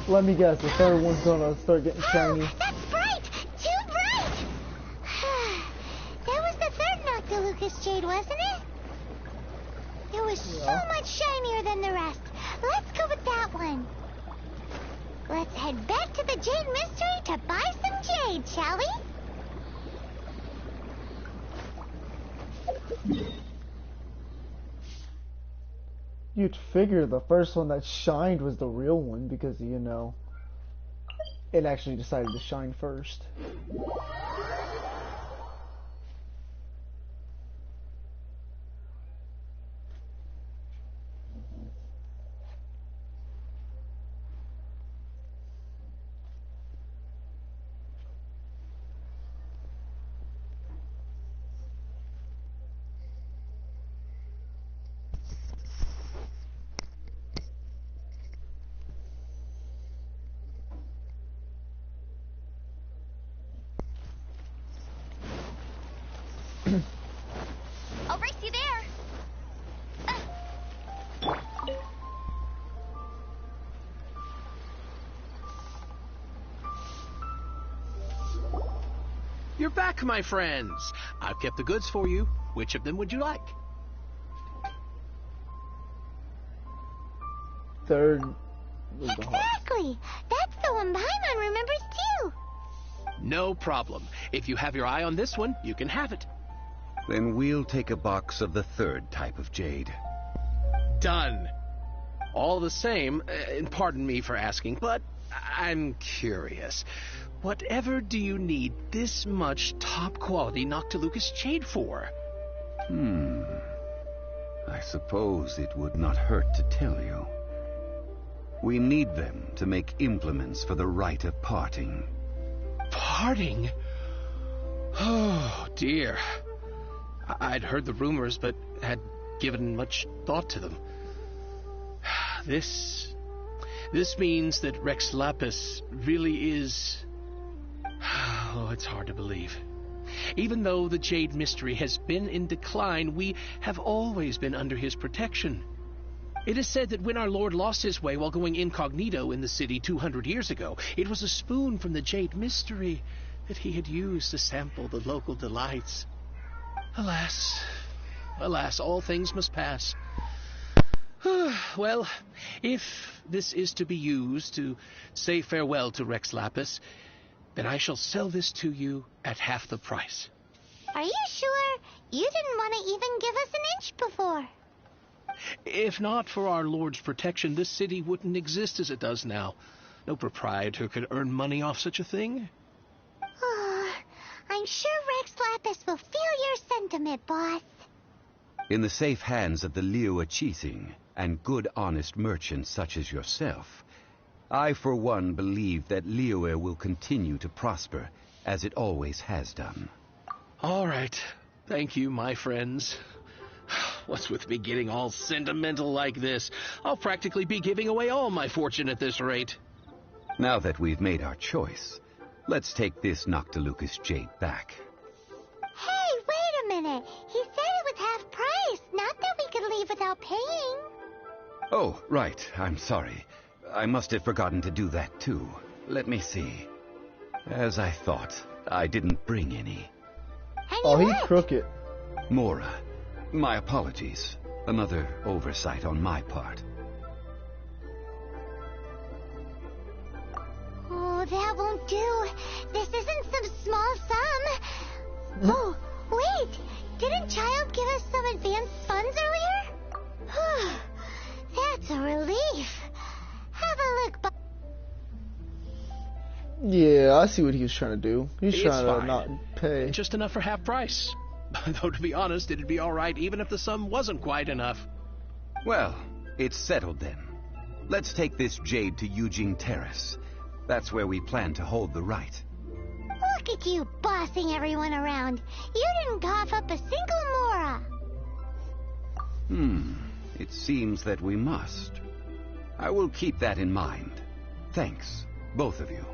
Let me guess, the third one's gonna start getting shiny. That's bright! Too bright! That was the third Noctilucous Jade, wasn't it? It was so much shinier than the rest. Let's go with that one. Let's head back to the Jade Mystery to buy some jade, shall we? You'd figure the first one that shined was the real one because, you know, it actually decided to shine first. I'll race you there! You're back, my friends. I've kept the goods for you. Which of them would you like? Third was the heart. Exactly! That's the one Paimon remembers too! No problem. If you have your eye on this one, you can have it. Then we'll take a box of the third type of jade. Done. All the same, and pardon me for asking, but I'm curious. Whatever do you need this much top-quality Noctilucous jade for? I suppose it would not hurt to tell you. We need them to make implements for the rite of parting. Parting? Oh, dear. I'd heard the rumors, but had given much thought to them. This means that Rex Lapis really is... Oh, it's hard to believe. Even though the Jade Mystery has been in decline, we have always been under his protection. It is said that when our Lord lost his way while going incognito in the city 200 years ago, it was a spoon from the Jade Mystery that he had used to sample the local delights. Alas, alas, all things must pass. Well, if this is to be used to say farewell to Rex Lapis, then I shall sell this to you at half the price. Are you sure? You didn't want to even give us an inch before. If not for our Lord's protection, this city wouldn't exist as it does now. No proprietor could earn money off such a thing. I'm sure Rex Lapis will feel your sentiment, boss. In the safe hands of the Liu Chising and good honest merchants such as yourself, I for one believe that Liyue will continue to prosper as it always has done. All right. Thank you, my friends. What's with me getting all sentimental like this? I'll practically be giving away all my fortune at this rate. Now that we've made our choice, let's take this Noctilucous jade back. Hey, wait a minute. He said it was half price, not that we could leave without paying. Oh, right. I'm sorry. I must have forgotten to do that too. Let me see. As I thought, I didn't bring any. Oh, he's crooked. Mora, my apologies. Another oversight on my part. Oh, that won't do. This isn't some small sum. Oh, wait. Didn't Child give us some advanced funds earlier? That's a relief. Have a look, Yeah, I see what he was trying to do. He's It's trying to fine. not pay. Just enough for half price. Though, to be honest, it'd be all right even if the sum wasn't quite enough. Well, it's settled then. Let's take this jade to Yujing Terrace. That's where we plan to hold the rite. Look at you bossing everyone around. You didn't cough up a single Mora. It seems that we must. I will keep that in mind. Thanks, both of you.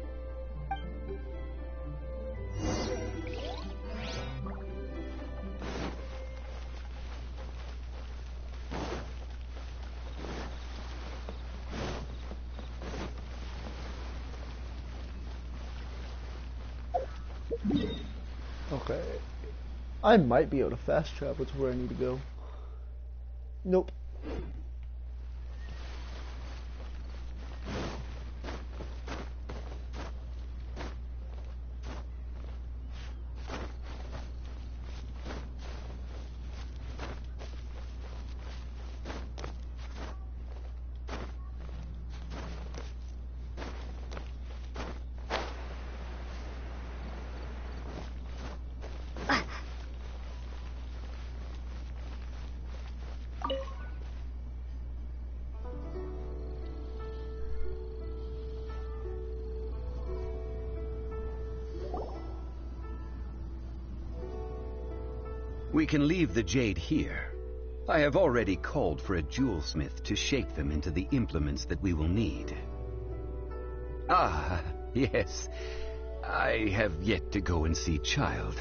Okay. I might be able to fast travel to where I need to go. Nope. We can leave the jade here. I have already called for a jewelsmith to shape them into the implements that we will need. Ah, yes. I have yet to go and see Child.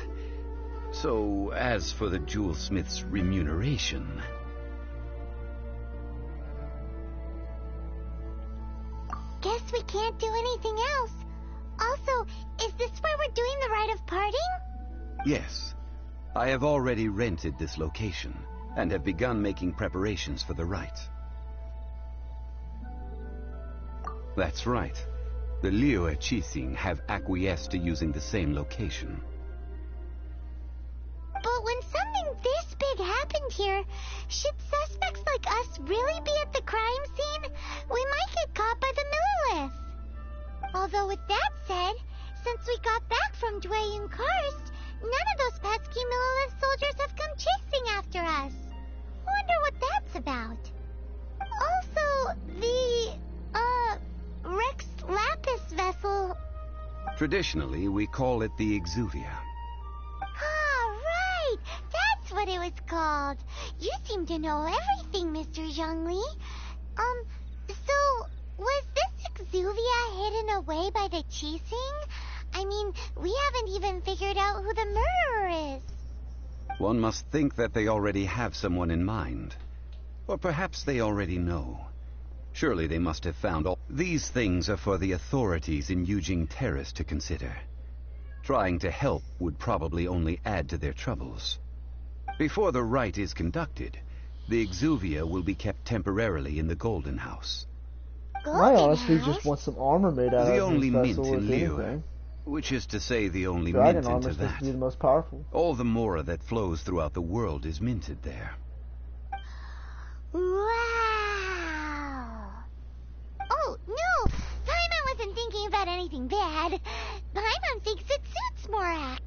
So, as for the jewelsmith's remuneration... Guess we can't do anything else. Also, is this where we're doing the rite of parting? Yes. I have already rented this location, and have begun making preparations for the rite. That's right. The Liu Chising have acquiesced to using the same location. But when something this big happened here, should suspects like us really be at the crime scene? We might get caught by the Millilith. Although with that said, since we got back from Dwayne Karst, none of those pesky Millilith soldiers have come chasing after us. Wonder what that's about. Also, the, Rex Lapis vessel. Traditionally, we call it the Exuvia. Ah, right! That's what it was called. You seem to know everything, Mr. Zhongli. So, was this Exuvia hidden away by the Chising? I mean, we haven't even figured out who the murderer is. One must think that they already have someone in mind. Or perhaps they already know. Surely they must have found all... These things are for the authorities in Yujing Terrace to consider. Trying to help would probably only add to their troubles. Before the rite is conducted, the Exuvia will be kept temporarily in the Golden House. I honestly just want some armor made out The of only this mint vessel, in if Liyue, anything. which is to say the only Dragon mint armor into is supposed that. to be the most powerful. All the mora that flows throughout the world is minted there. Wow! Oh, no! Paimon wasn't thinking about anything bad. Paimon thinks it suits Morax.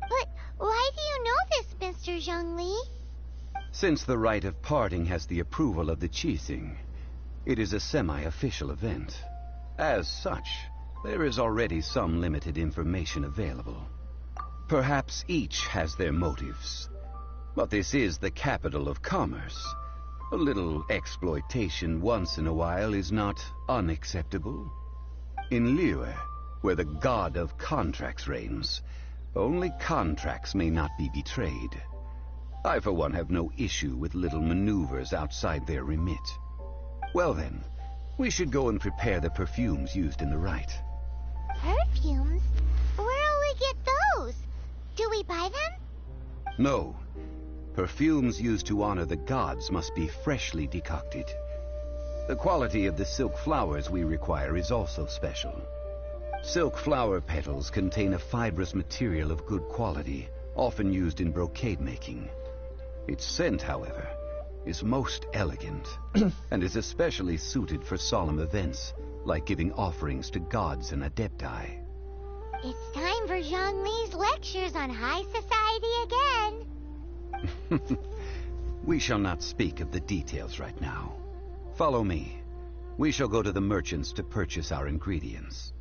But why do you know this, Mr. Zhongli? Since the rite of parting has the approval of the Qixing, it is a semi-official event. As such, there is already some limited information available. Perhaps each has their motives. But this is the capital of commerce. A little exploitation once in a while is not unacceptable. In Liyue, where the god of contracts reigns, only contracts may not be betrayed. I, for one, have no issue with little maneuvers outside their remit. Well then, we should go and prepare the perfumes used in the rite. Perfumes? Where'll we get those? Do we buy them? No. Perfumes used to honor the gods must be freshly decocted. The quality of the silk flowers we require is also special. Silk flower petals contain a fibrous material of good quality, often used in brocade making. Its scent, however, is most elegant, and is especially suited for solemn events, like giving offerings to gods and adepti. It's time for Zhongli's lectures on high society again. We shall not speak of the details right now. Follow me. We shall go to the merchants to purchase our ingredients.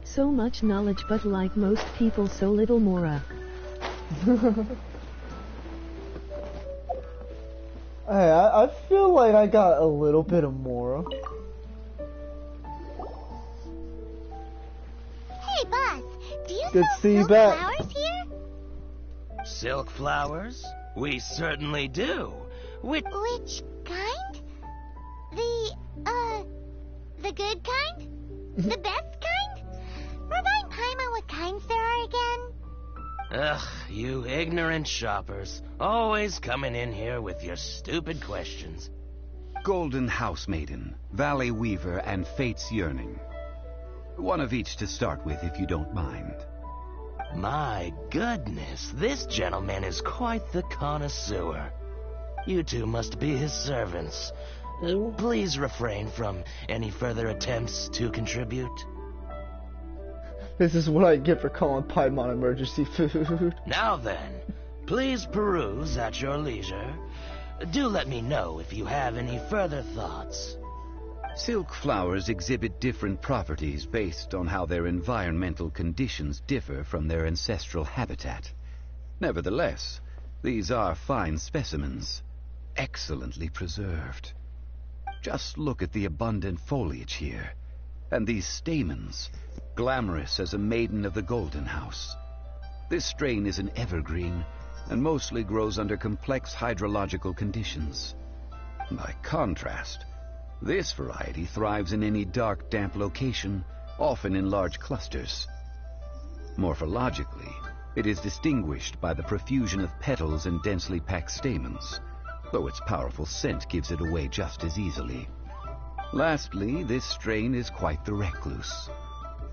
So much knowledge, but like most people, so little mora. Hey, I feel like I got a little bit of mora. Hey, boss, do you Good sell to see you silk back. flowers here? Silk flowers? We certainly do. Which kind? The good kind? The best kind? Remind Paimon what kinds there are again? Ugh, you ignorant shoppers. Always coming in here with your stupid questions. Golden House Maiden, Valley Weaver, and Fate's Yearning. One of each to start with, if you don't mind. My goodness, this gentleman is quite the connoisseur. You two must be his servants. Please refrain from any further attempts to contribute. This is what I get for calling Paimon emergency food. Now then, please peruse at your leisure. Do let me know if you have any further thoughts. Silk flowers exhibit different properties based on how their environmental conditions differ from their ancestral habitat. Nevertheless, these are fine specimens, excellently preserved. Just look at the abundant foliage here, and these stamens, glamorous as a maiden of the Golden House. This strain is an evergreen, and mostly grows under complex hydrological conditions. By contrast, this variety thrives in any dark, damp location, often in large clusters. Morphologically, it is distinguished by the profusion of petals and densely packed stamens, though its powerful scent gives it away just as easily. Lastly, this strain is quite the recluse.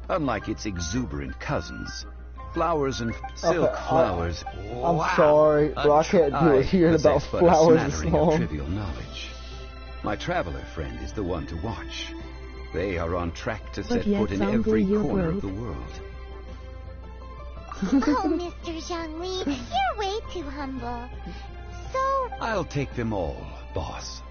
Unlike its exuberant cousins, flowers and silk flowers... I'm sorry, but I can't do it hearing about flowers this smattering of long. trivial knowledge. My traveler friend is the one to watch. They are on track to set yet foot in Zhongli, every you're corner broke. of the world. Oh, Mr. Zhongli, you're way too humble. So, I'll take them all, boss.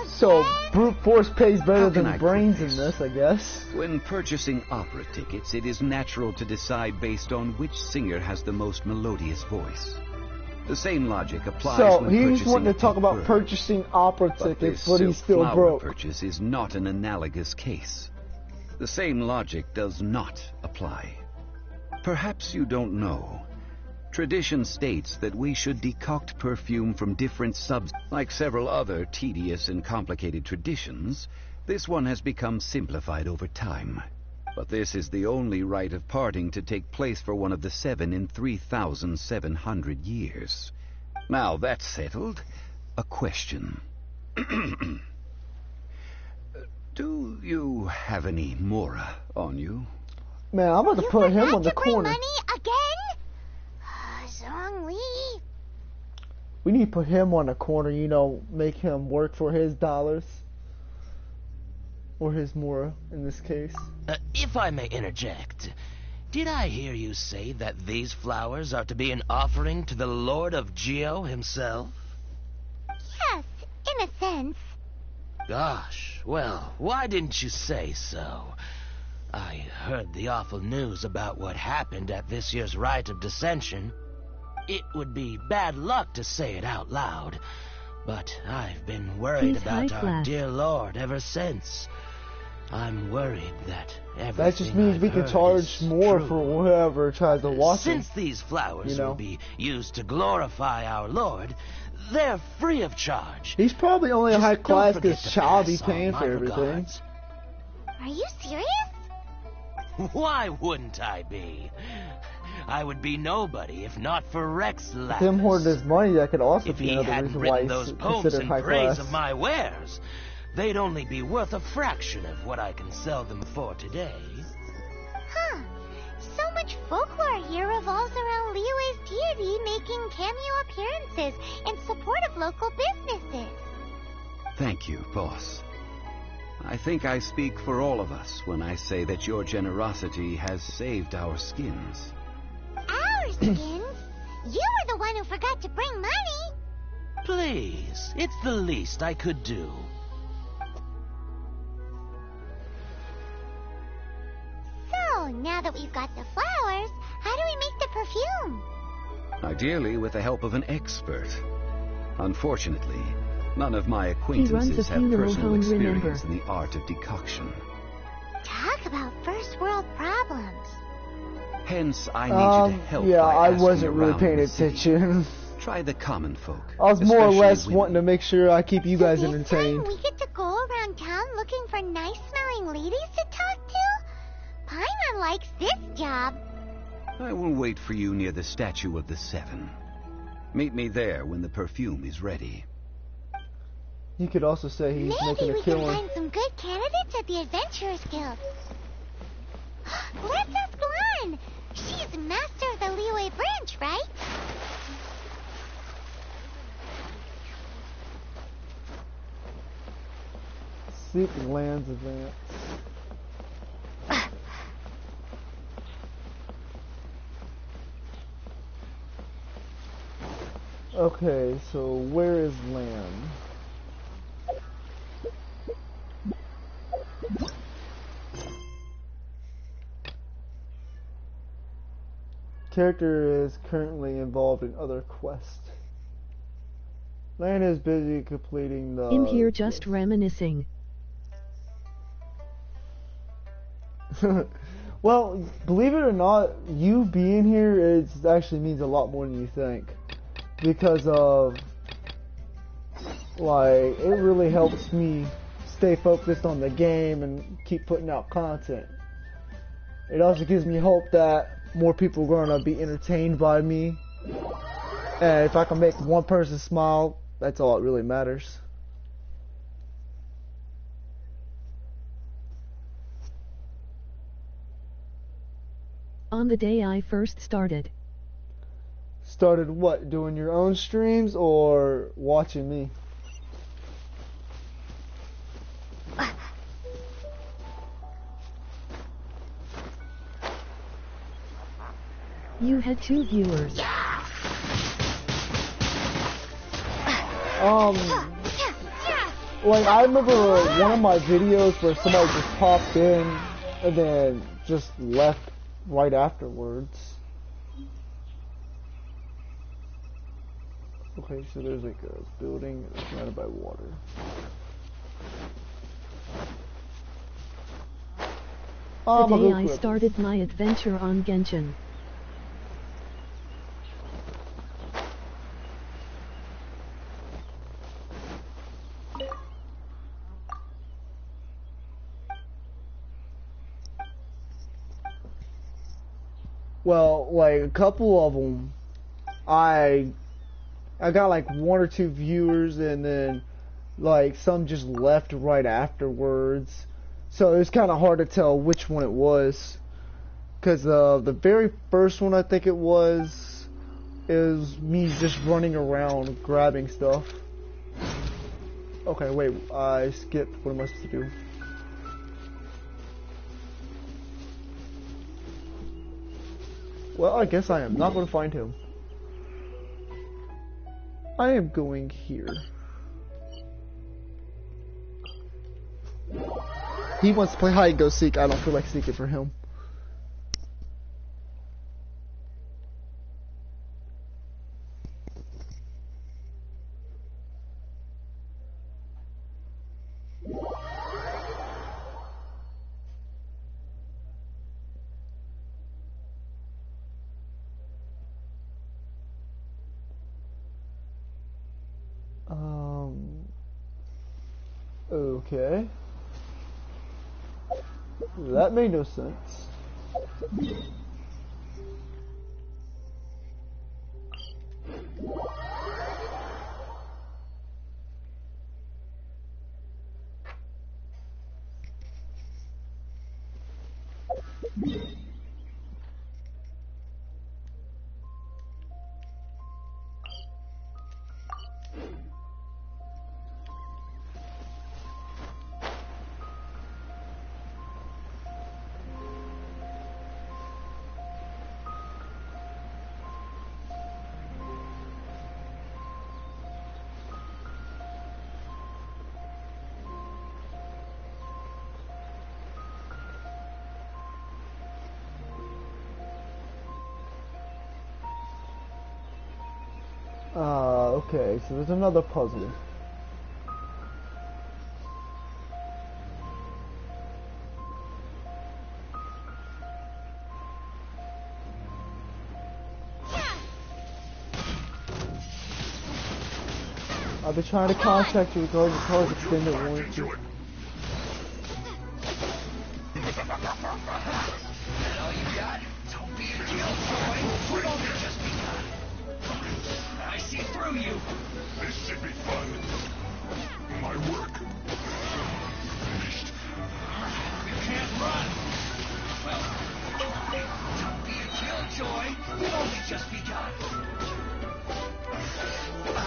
So brute force pays better How can than I brains put in this? this, I guess. When purchasing opera tickets, it is natural to decide based on which singer has the most melodious voice. The same logic applies So when he's purchasing wanting a to talk pink about bird. purchasing opera But tickets, this but he's silk still flower broke. purchase is not an analogous case. The same logic does not apply. Perhaps you don't know. Tradition states that we should decoct perfume from different subs. Like several other tedious and complicated traditions, this one has become simplified over time. But this is the only rite of parting to take place for one of the 7 in 3,700 years. Now that's settled, a question. Do you have any Mora on you? Man, I'm about to put him on the corner. Money again? Zhongli. We need to put him on the corner, you know, make him work for his dollars. Or his Mora, in this case. If I may interject, did I hear you say that these flowers are to be an offering to the Lord of Geo himself? Yes, in a sense. Gosh, well, why didn't you say so? I heard the awful news about what happened at this year's Rite of Dissension. It would be bad luck to say it out loud, but I've been worried He's about high our class. dear Lord ever since. I'm worried that everything That just means I've we can heard charge is more true. for whoever tries to watch him. Since these flowers you know. will be used to glorify our Lord, they're free of charge. He's probably only a Just high don't class forget because to Child be pass on paying my for everything. regards. Are you serious? Why wouldn't I be? I would be nobody if not for Rex If Lapis. him hoarding his money, that could also If be he another hadn't reason why written he's those poems considered in high praise class. of my wares, they'd only be worth a fraction of what I can sell them for today. Huh. So much folklore here revolves around Liyue's deity making cameo appearances in support of local businesses. Thank you, boss. I think I speak for all of us when I say that your generosity has saved our skins. Our skins? You were the one who forgot to bring money. Please, it's the least I could do. So, now that we've got the flowers, how do we make the perfume? Ideally with the help of an expert. Unfortunately, none of my runs a acquaintances have funeral personal home, experience remember. in the art of decoction. Talk about first world problems. Hence, I need you to help yeah, by I asking wasn't really around paying the city. attention. Try the common folk. I was more or especially less women. wanting to make sure I keep you guys This entertained. time we get to go around town looking for nice-smelling ladies to talk to? Paimon likes this job. I will wait for you near the Statue of the Seven. Meet me there when the perfume is ready. You could also say he's Maybe making a we can killing. find some good candidates at the Adventurers Guild. Let's ask Glenn. She's master of the Liyue branch, right? Seek lands advance. Okay, so where is Lan? Character is currently involved in other quests. Lan is busy completing the... I'm here just reminiscing. Well, believe it or not, you being here actually means a lot more than you think. Because of, like, it really helps me stay focused on the game and keep putting out content. It also gives me hope that more people are going to be entertained by me. And if I can make one person smile, that's all that really matters. On the day I first started. Started what? Doing your own streams or watching me? You had 2 viewers. Like, I remember one of my videos where somebody just popped in and then just left right afterwards. Okay, so there's like a building surrounded by water. Today I started my adventure on Genshin. Well, like a couple of them, I got like 1 or 2 viewers, and then like some just left right afterwards. So it was kind of hard to tell which one it was, because the very first one I think it was me just running around grabbing stuff. Okay, wait, I skipped. What am I supposed to do? Well, I guess I am not going to find him. I am going here. He wants to play hide and go seek. I don't feel like seeking for him. Okay. That made no sense. Okay, so there's another puzzle. I've been trying to contact you regarding the car's extended warranty. I see through you. This should be fun. My work finished. You can't run. Well, don't be a killjoy. We've only just begun. I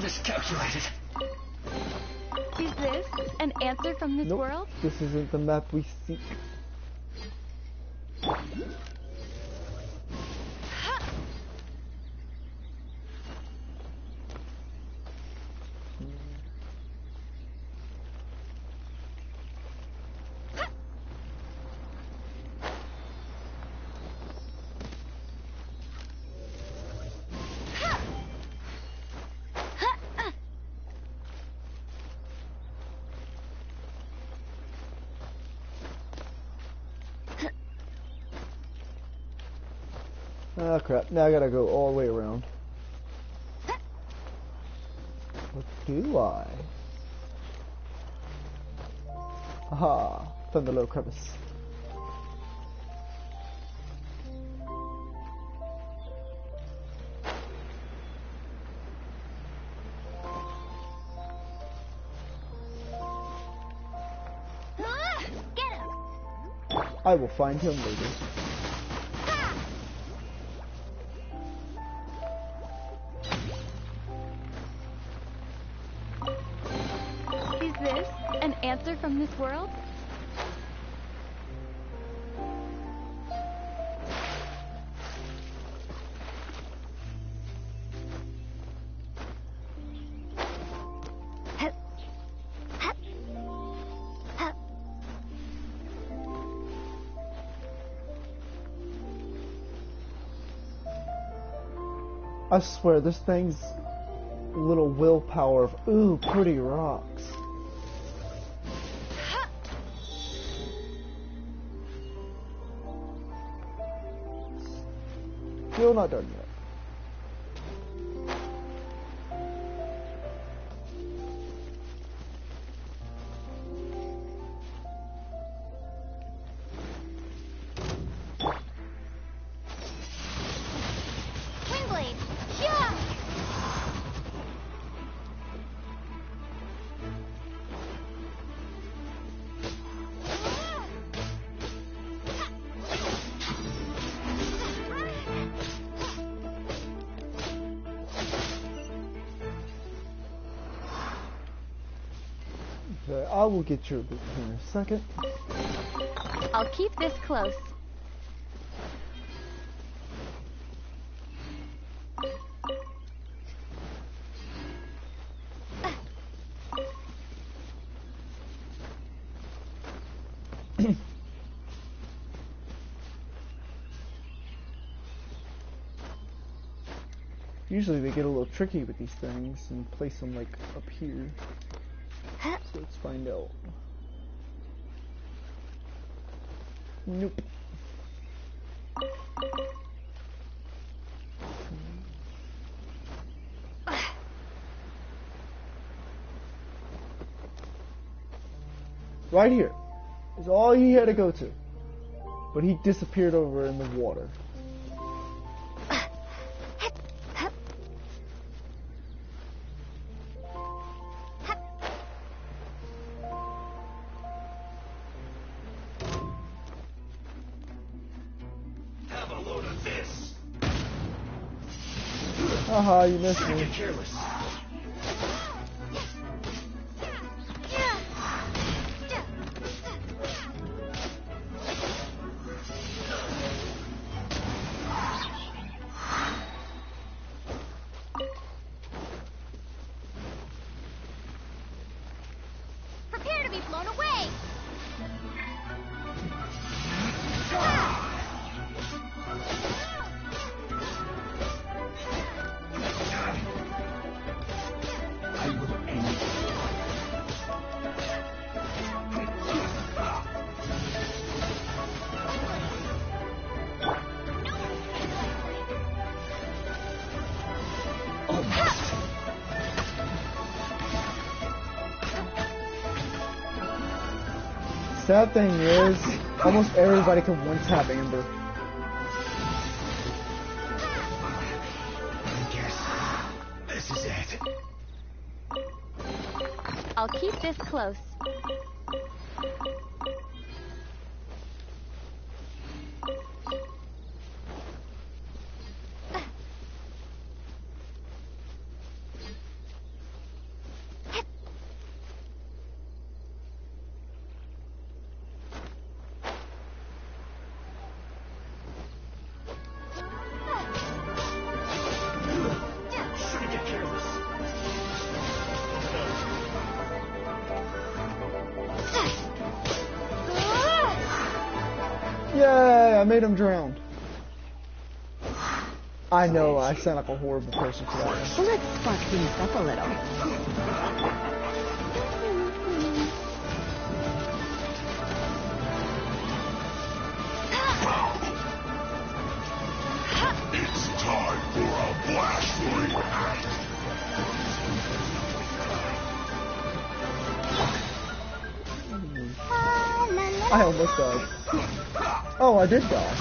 miscalculated. Is this an answer from this world? This isn't the map we seek. Oh crap, now I gotta go all the way around. What do I? Aha, found the little crevice. Get him! I will find him later. Is this an answer from this world? I swear, this thing's little willpower of, ooh, pretty rocks. Still not done yet. Windblade! Yeah! Okay, I will get your boot here in a second. I'll keep this close. Usually they get a little tricky with these things and place them like up here. So let's find out. Nope. Right here is all he had to go to. But he disappeared over in the water. Have a load of this. Haha, you missed me. Careless. Prepare to be blown away! I will end it. Sad thing is, almost everybody can one-tap Amber. I guess this is it. I'll keep this close. Shouldn't get careless. Yay, I made him drown. I know, I sound like a horrible person for that one. Let's spark things up a little. It's time for a blasphemy act. I almost died. Oh, I did die.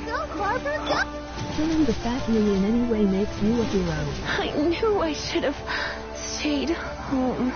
Go, Barbara, go! Killing the fat me in any way makes you a hero. I knew I should have stayed home.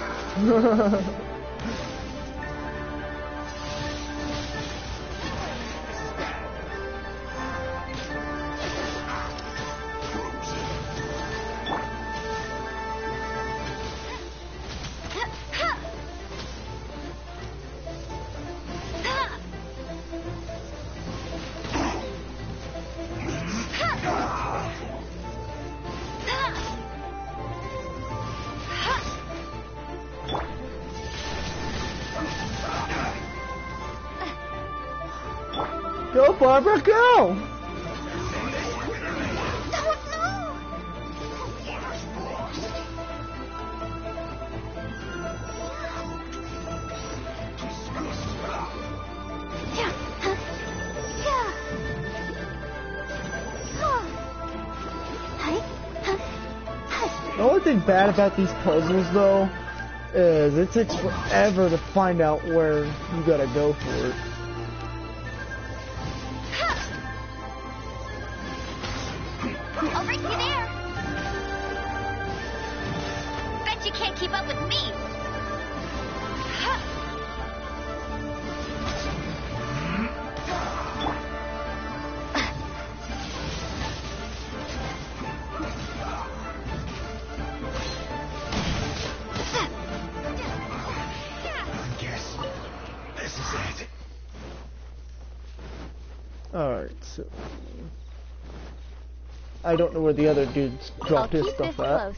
Go, Barbara, go! The only thing bad about these puzzles, though, is it takes forever to find out where you gotta go for it. I'll break you there. Bet you can't keep up with me. Alright, so... I don't know where the other dudes dropped his stuff at.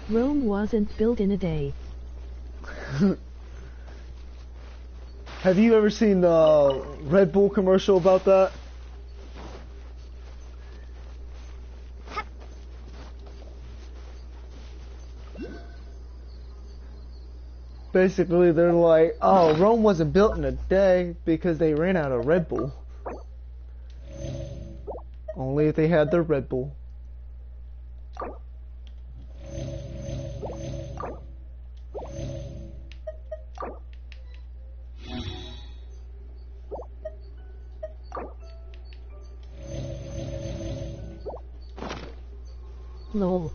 Rome wasn't built in a day. Have you ever seen the Red Bull commercial about that? Basically, they're like, oh, Rome wasn't built in a day because they ran out of Red Bull. Only if they had their Red Bull. Lol.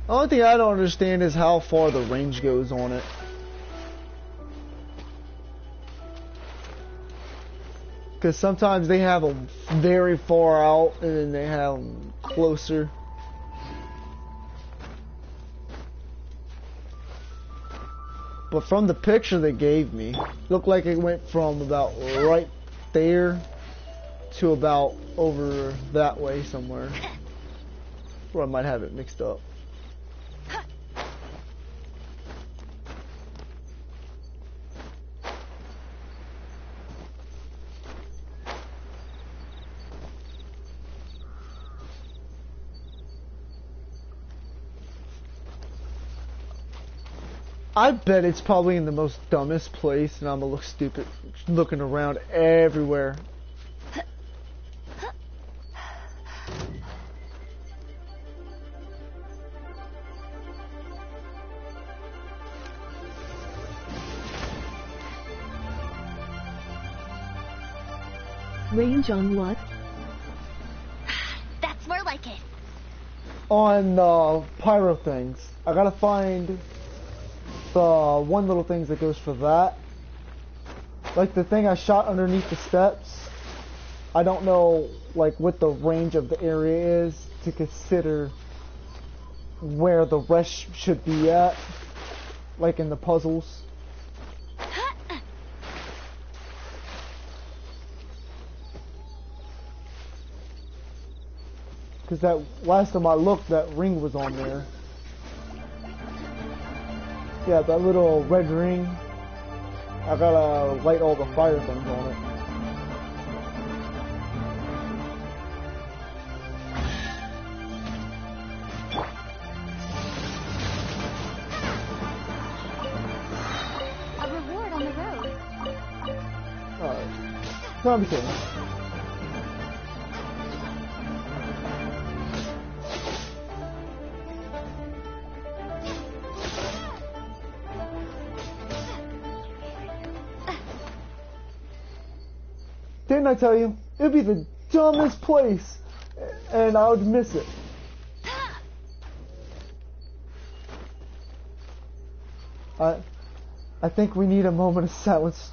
The only thing I don't understand is how far the range goes on it. Because sometimes they have them very far out and then they have them closer. But from the picture they gave me, looked like it went from about right there to about over that way somewhere. Or I might have it mixed up. I bet it's probably in the most dumbest place and I'm gonna look stupid looking around everywhere. Range on what? That's more like it. On pyro things. I gotta find the one little thing that goes for that. Like the thing I shot underneath the steps. I don't know like what the range of the area is to consider where the rest should be at. Like in the puzzles. Because that last time I looked, that ring was on there. Yeah, that little red ring. I gotta light all the fire things on it. A reward on the road. Alright. No, I'm kidding. Didn't I tell you? It'd be the dumbest place, and I would miss it. I think we need a moment of silence.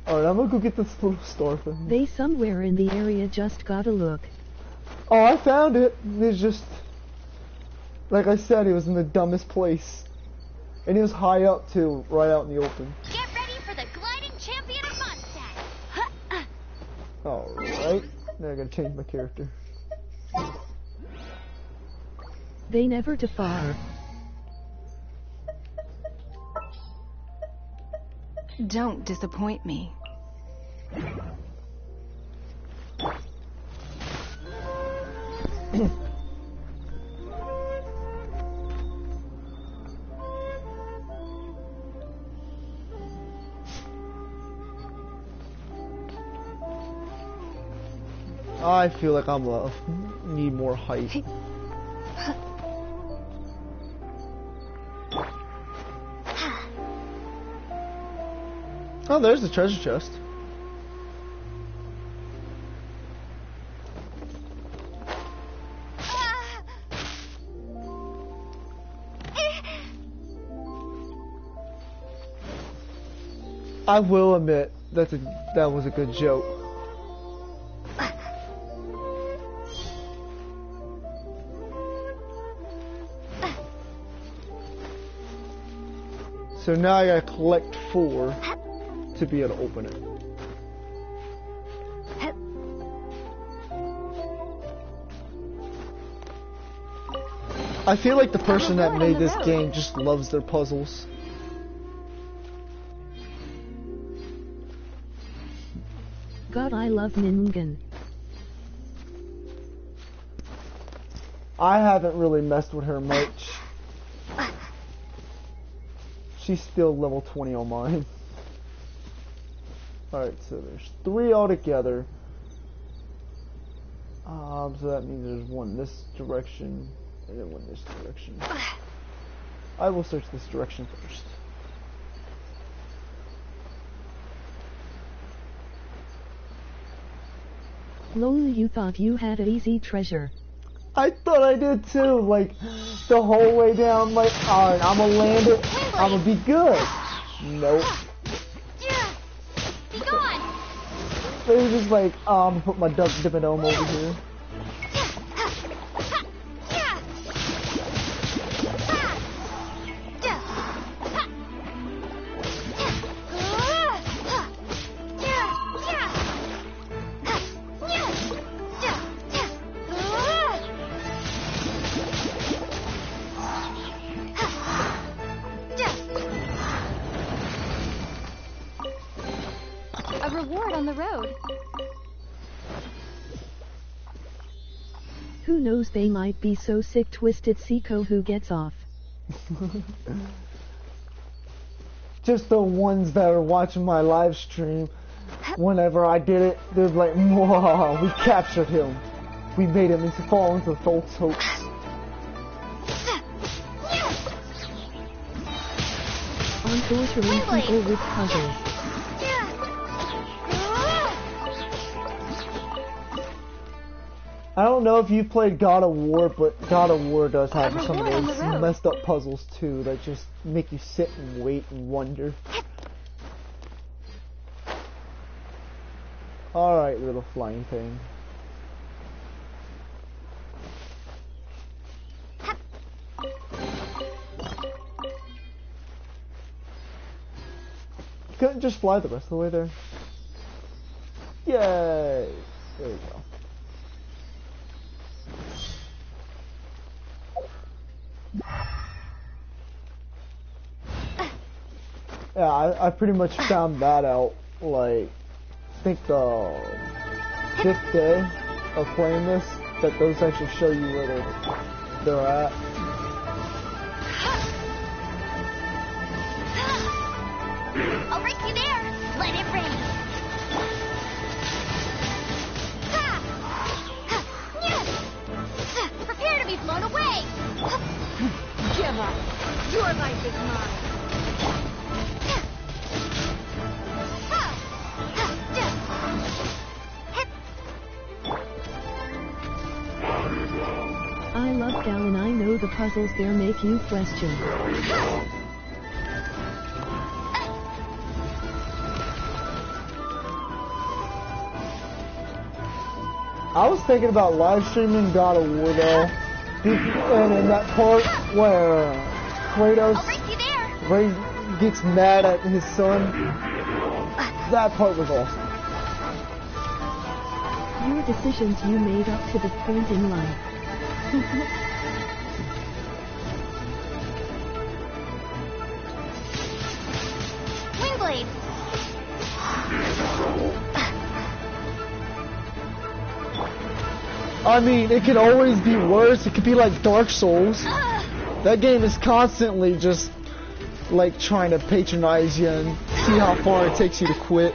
Alright, I'm gonna go get this little star thing. They somewhere in the area, just gotta look. Oh, I found it. It's just... Like I said, he was in the dumbest place. And he was high up too, right out in the open. Get ready for the gliding champion of Mondstadt. Alright. Now I gotta change my character. They never differ. Don't disappoint me. I feel like I'm need more height. Oh, there's the treasure chest. I will admit that was a good joke. So now I gotta collect 4 to be able to open it. I feel like the person that made this game just loves their puzzles. God, I love Ningen. I haven't really messed with her much. She's still level 20 on mine. Alright, so there's 3 altogether. So that means there's 1 this direction, and then 1 this direction. I will search this direction first. Lol, you thought you had an easy treasure. I thought I did too, like, the whole way down, like, alright, I'm gonna land it, I'm gonna be good. Nope. Be gone. They were just like, I'm gonna put my duck dipping-dome over here. A reward on the road. Who knows, they might be so sick twisted Seiko who gets off. Just the ones that are watching my live stream, whenever I did it, they're like, "Wow, we captured him. We made him fall into the false hopes." On torturing people with puzzles. I don't know if you've played God of War, but God of War does have some of those messed up puzzles too that just make you sit and wait and wonder. Alright, little flying thing. Couldn't just fly the rest of the way there. Yay! There we go. Yeah, I pretty much found that out, like, I think the 5th day of playing this, that those actually show you where they're at. I'll race you there. Let it rain. Prepare to be blown away. Give up. Your life is mine. I love Gal and I know the puzzles there make you question. I was thinking about live streaming God of War though, And in that part where Kratos gets mad at his son, that part was awesome. Your decisions you made up to this point in life. Windblade! I mean, it could always be worse. It could be like Dark Souls. That game is constantly just like trying to patronize you and see how far it takes you to quit.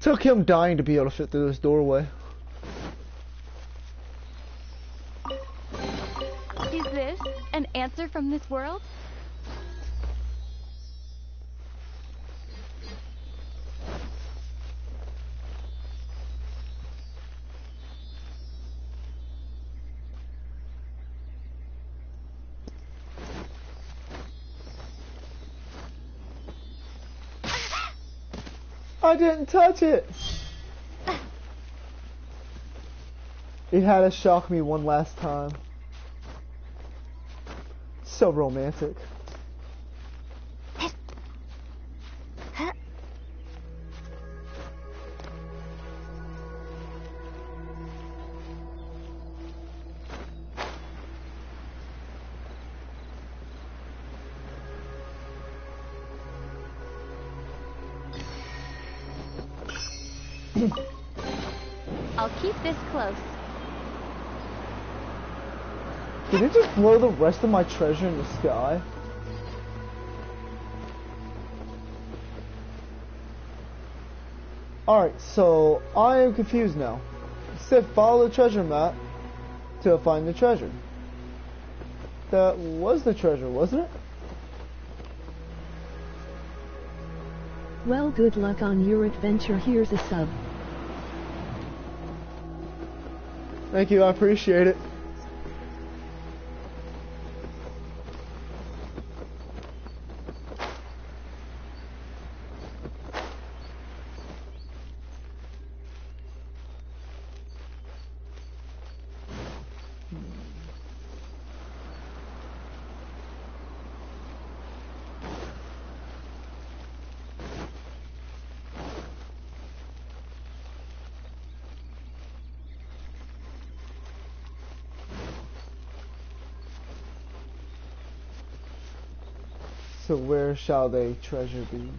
Took him dying to be able to fit through this doorway. Is this an answer from this world? I didn't touch it! It had to shock me one last time. So romantic. I'll keep this close. Did it just blow the rest of my treasure in the sky? Alright, so I am confused now. It said follow the treasure map to find the treasure. That was the treasure, wasn't it? Well, good luck on your adventure. Here's a sub. Thank you, I appreciate it. So where shall they treasure be?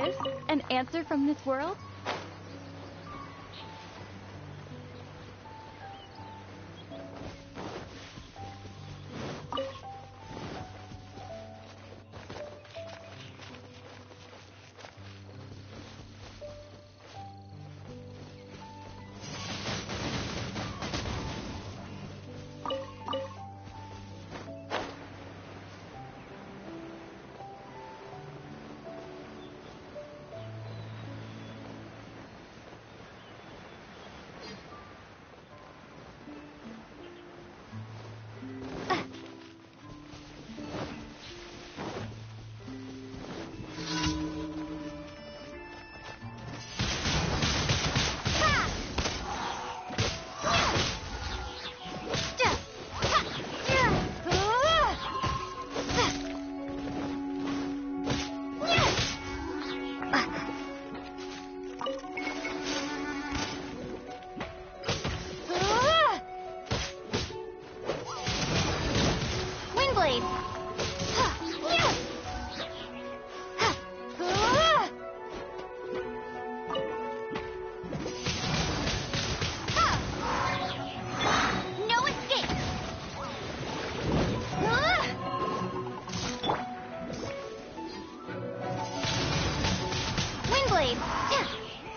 this an answer from this world?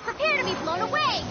Prepare to be blown away!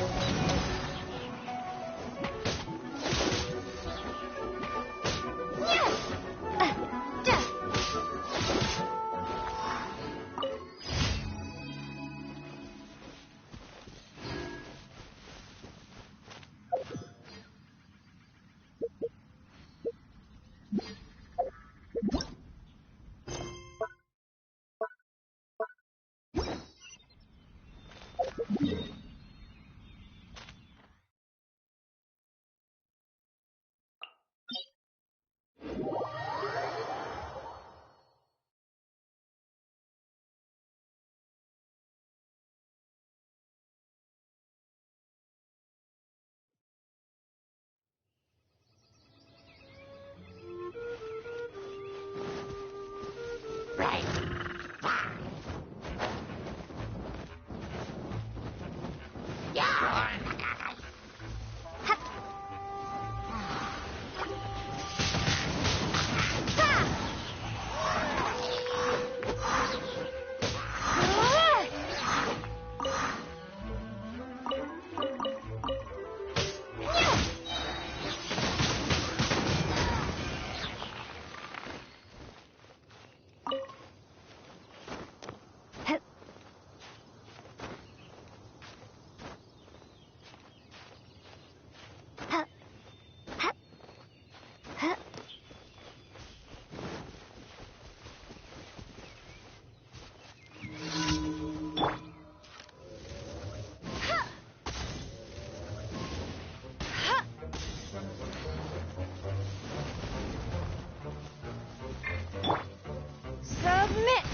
Submit!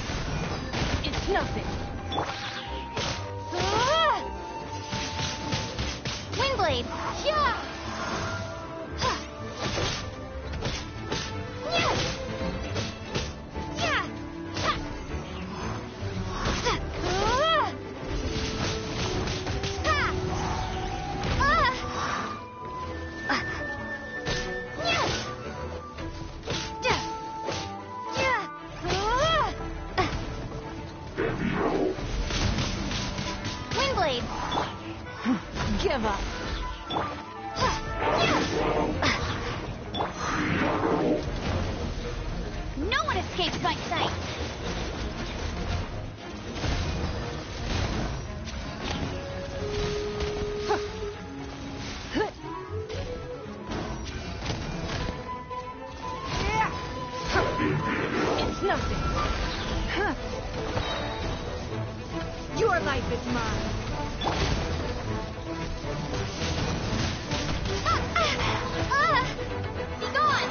It's nothing. Windblade! Yeah! Windblade! Give up. No one escapes my sight! It's nothing. Your life is mine. Be gone!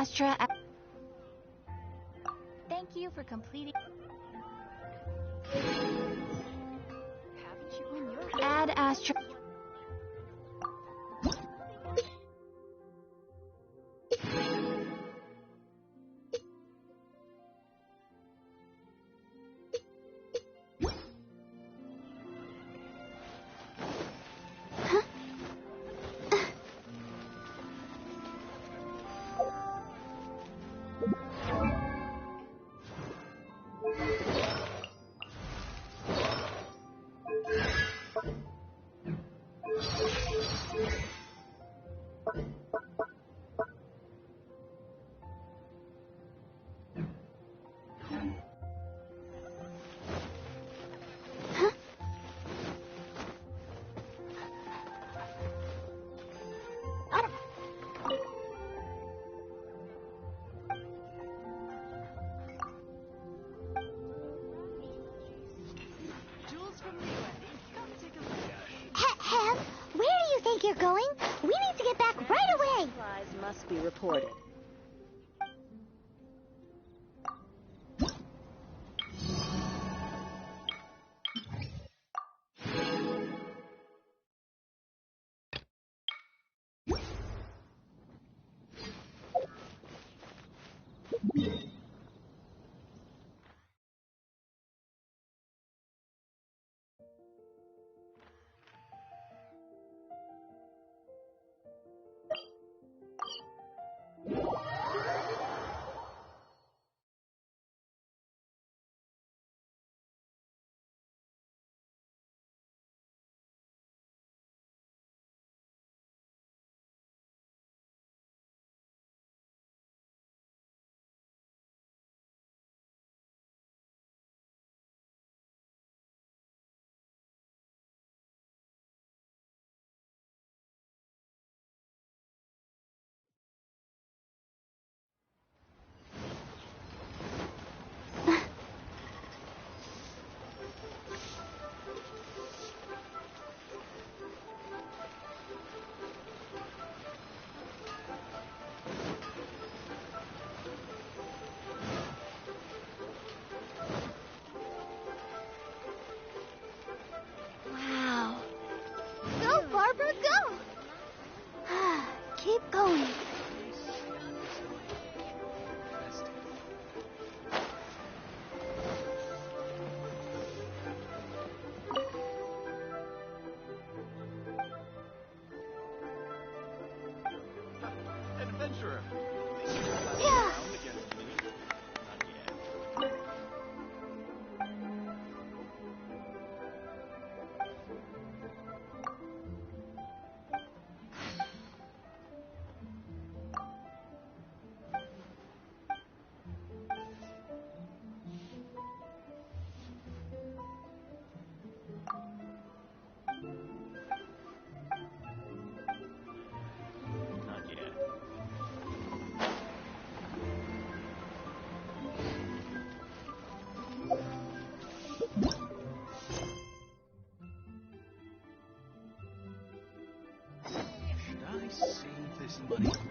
Astra. Thank you for completing. Haven't you won your Ad Astra? Hem, where do you think you're going? We need to get back right away. Supplies must be reported. Wow. Go, Barbara, go! Keep going. Adventurer. Yeah. Not yet. Should I save this money?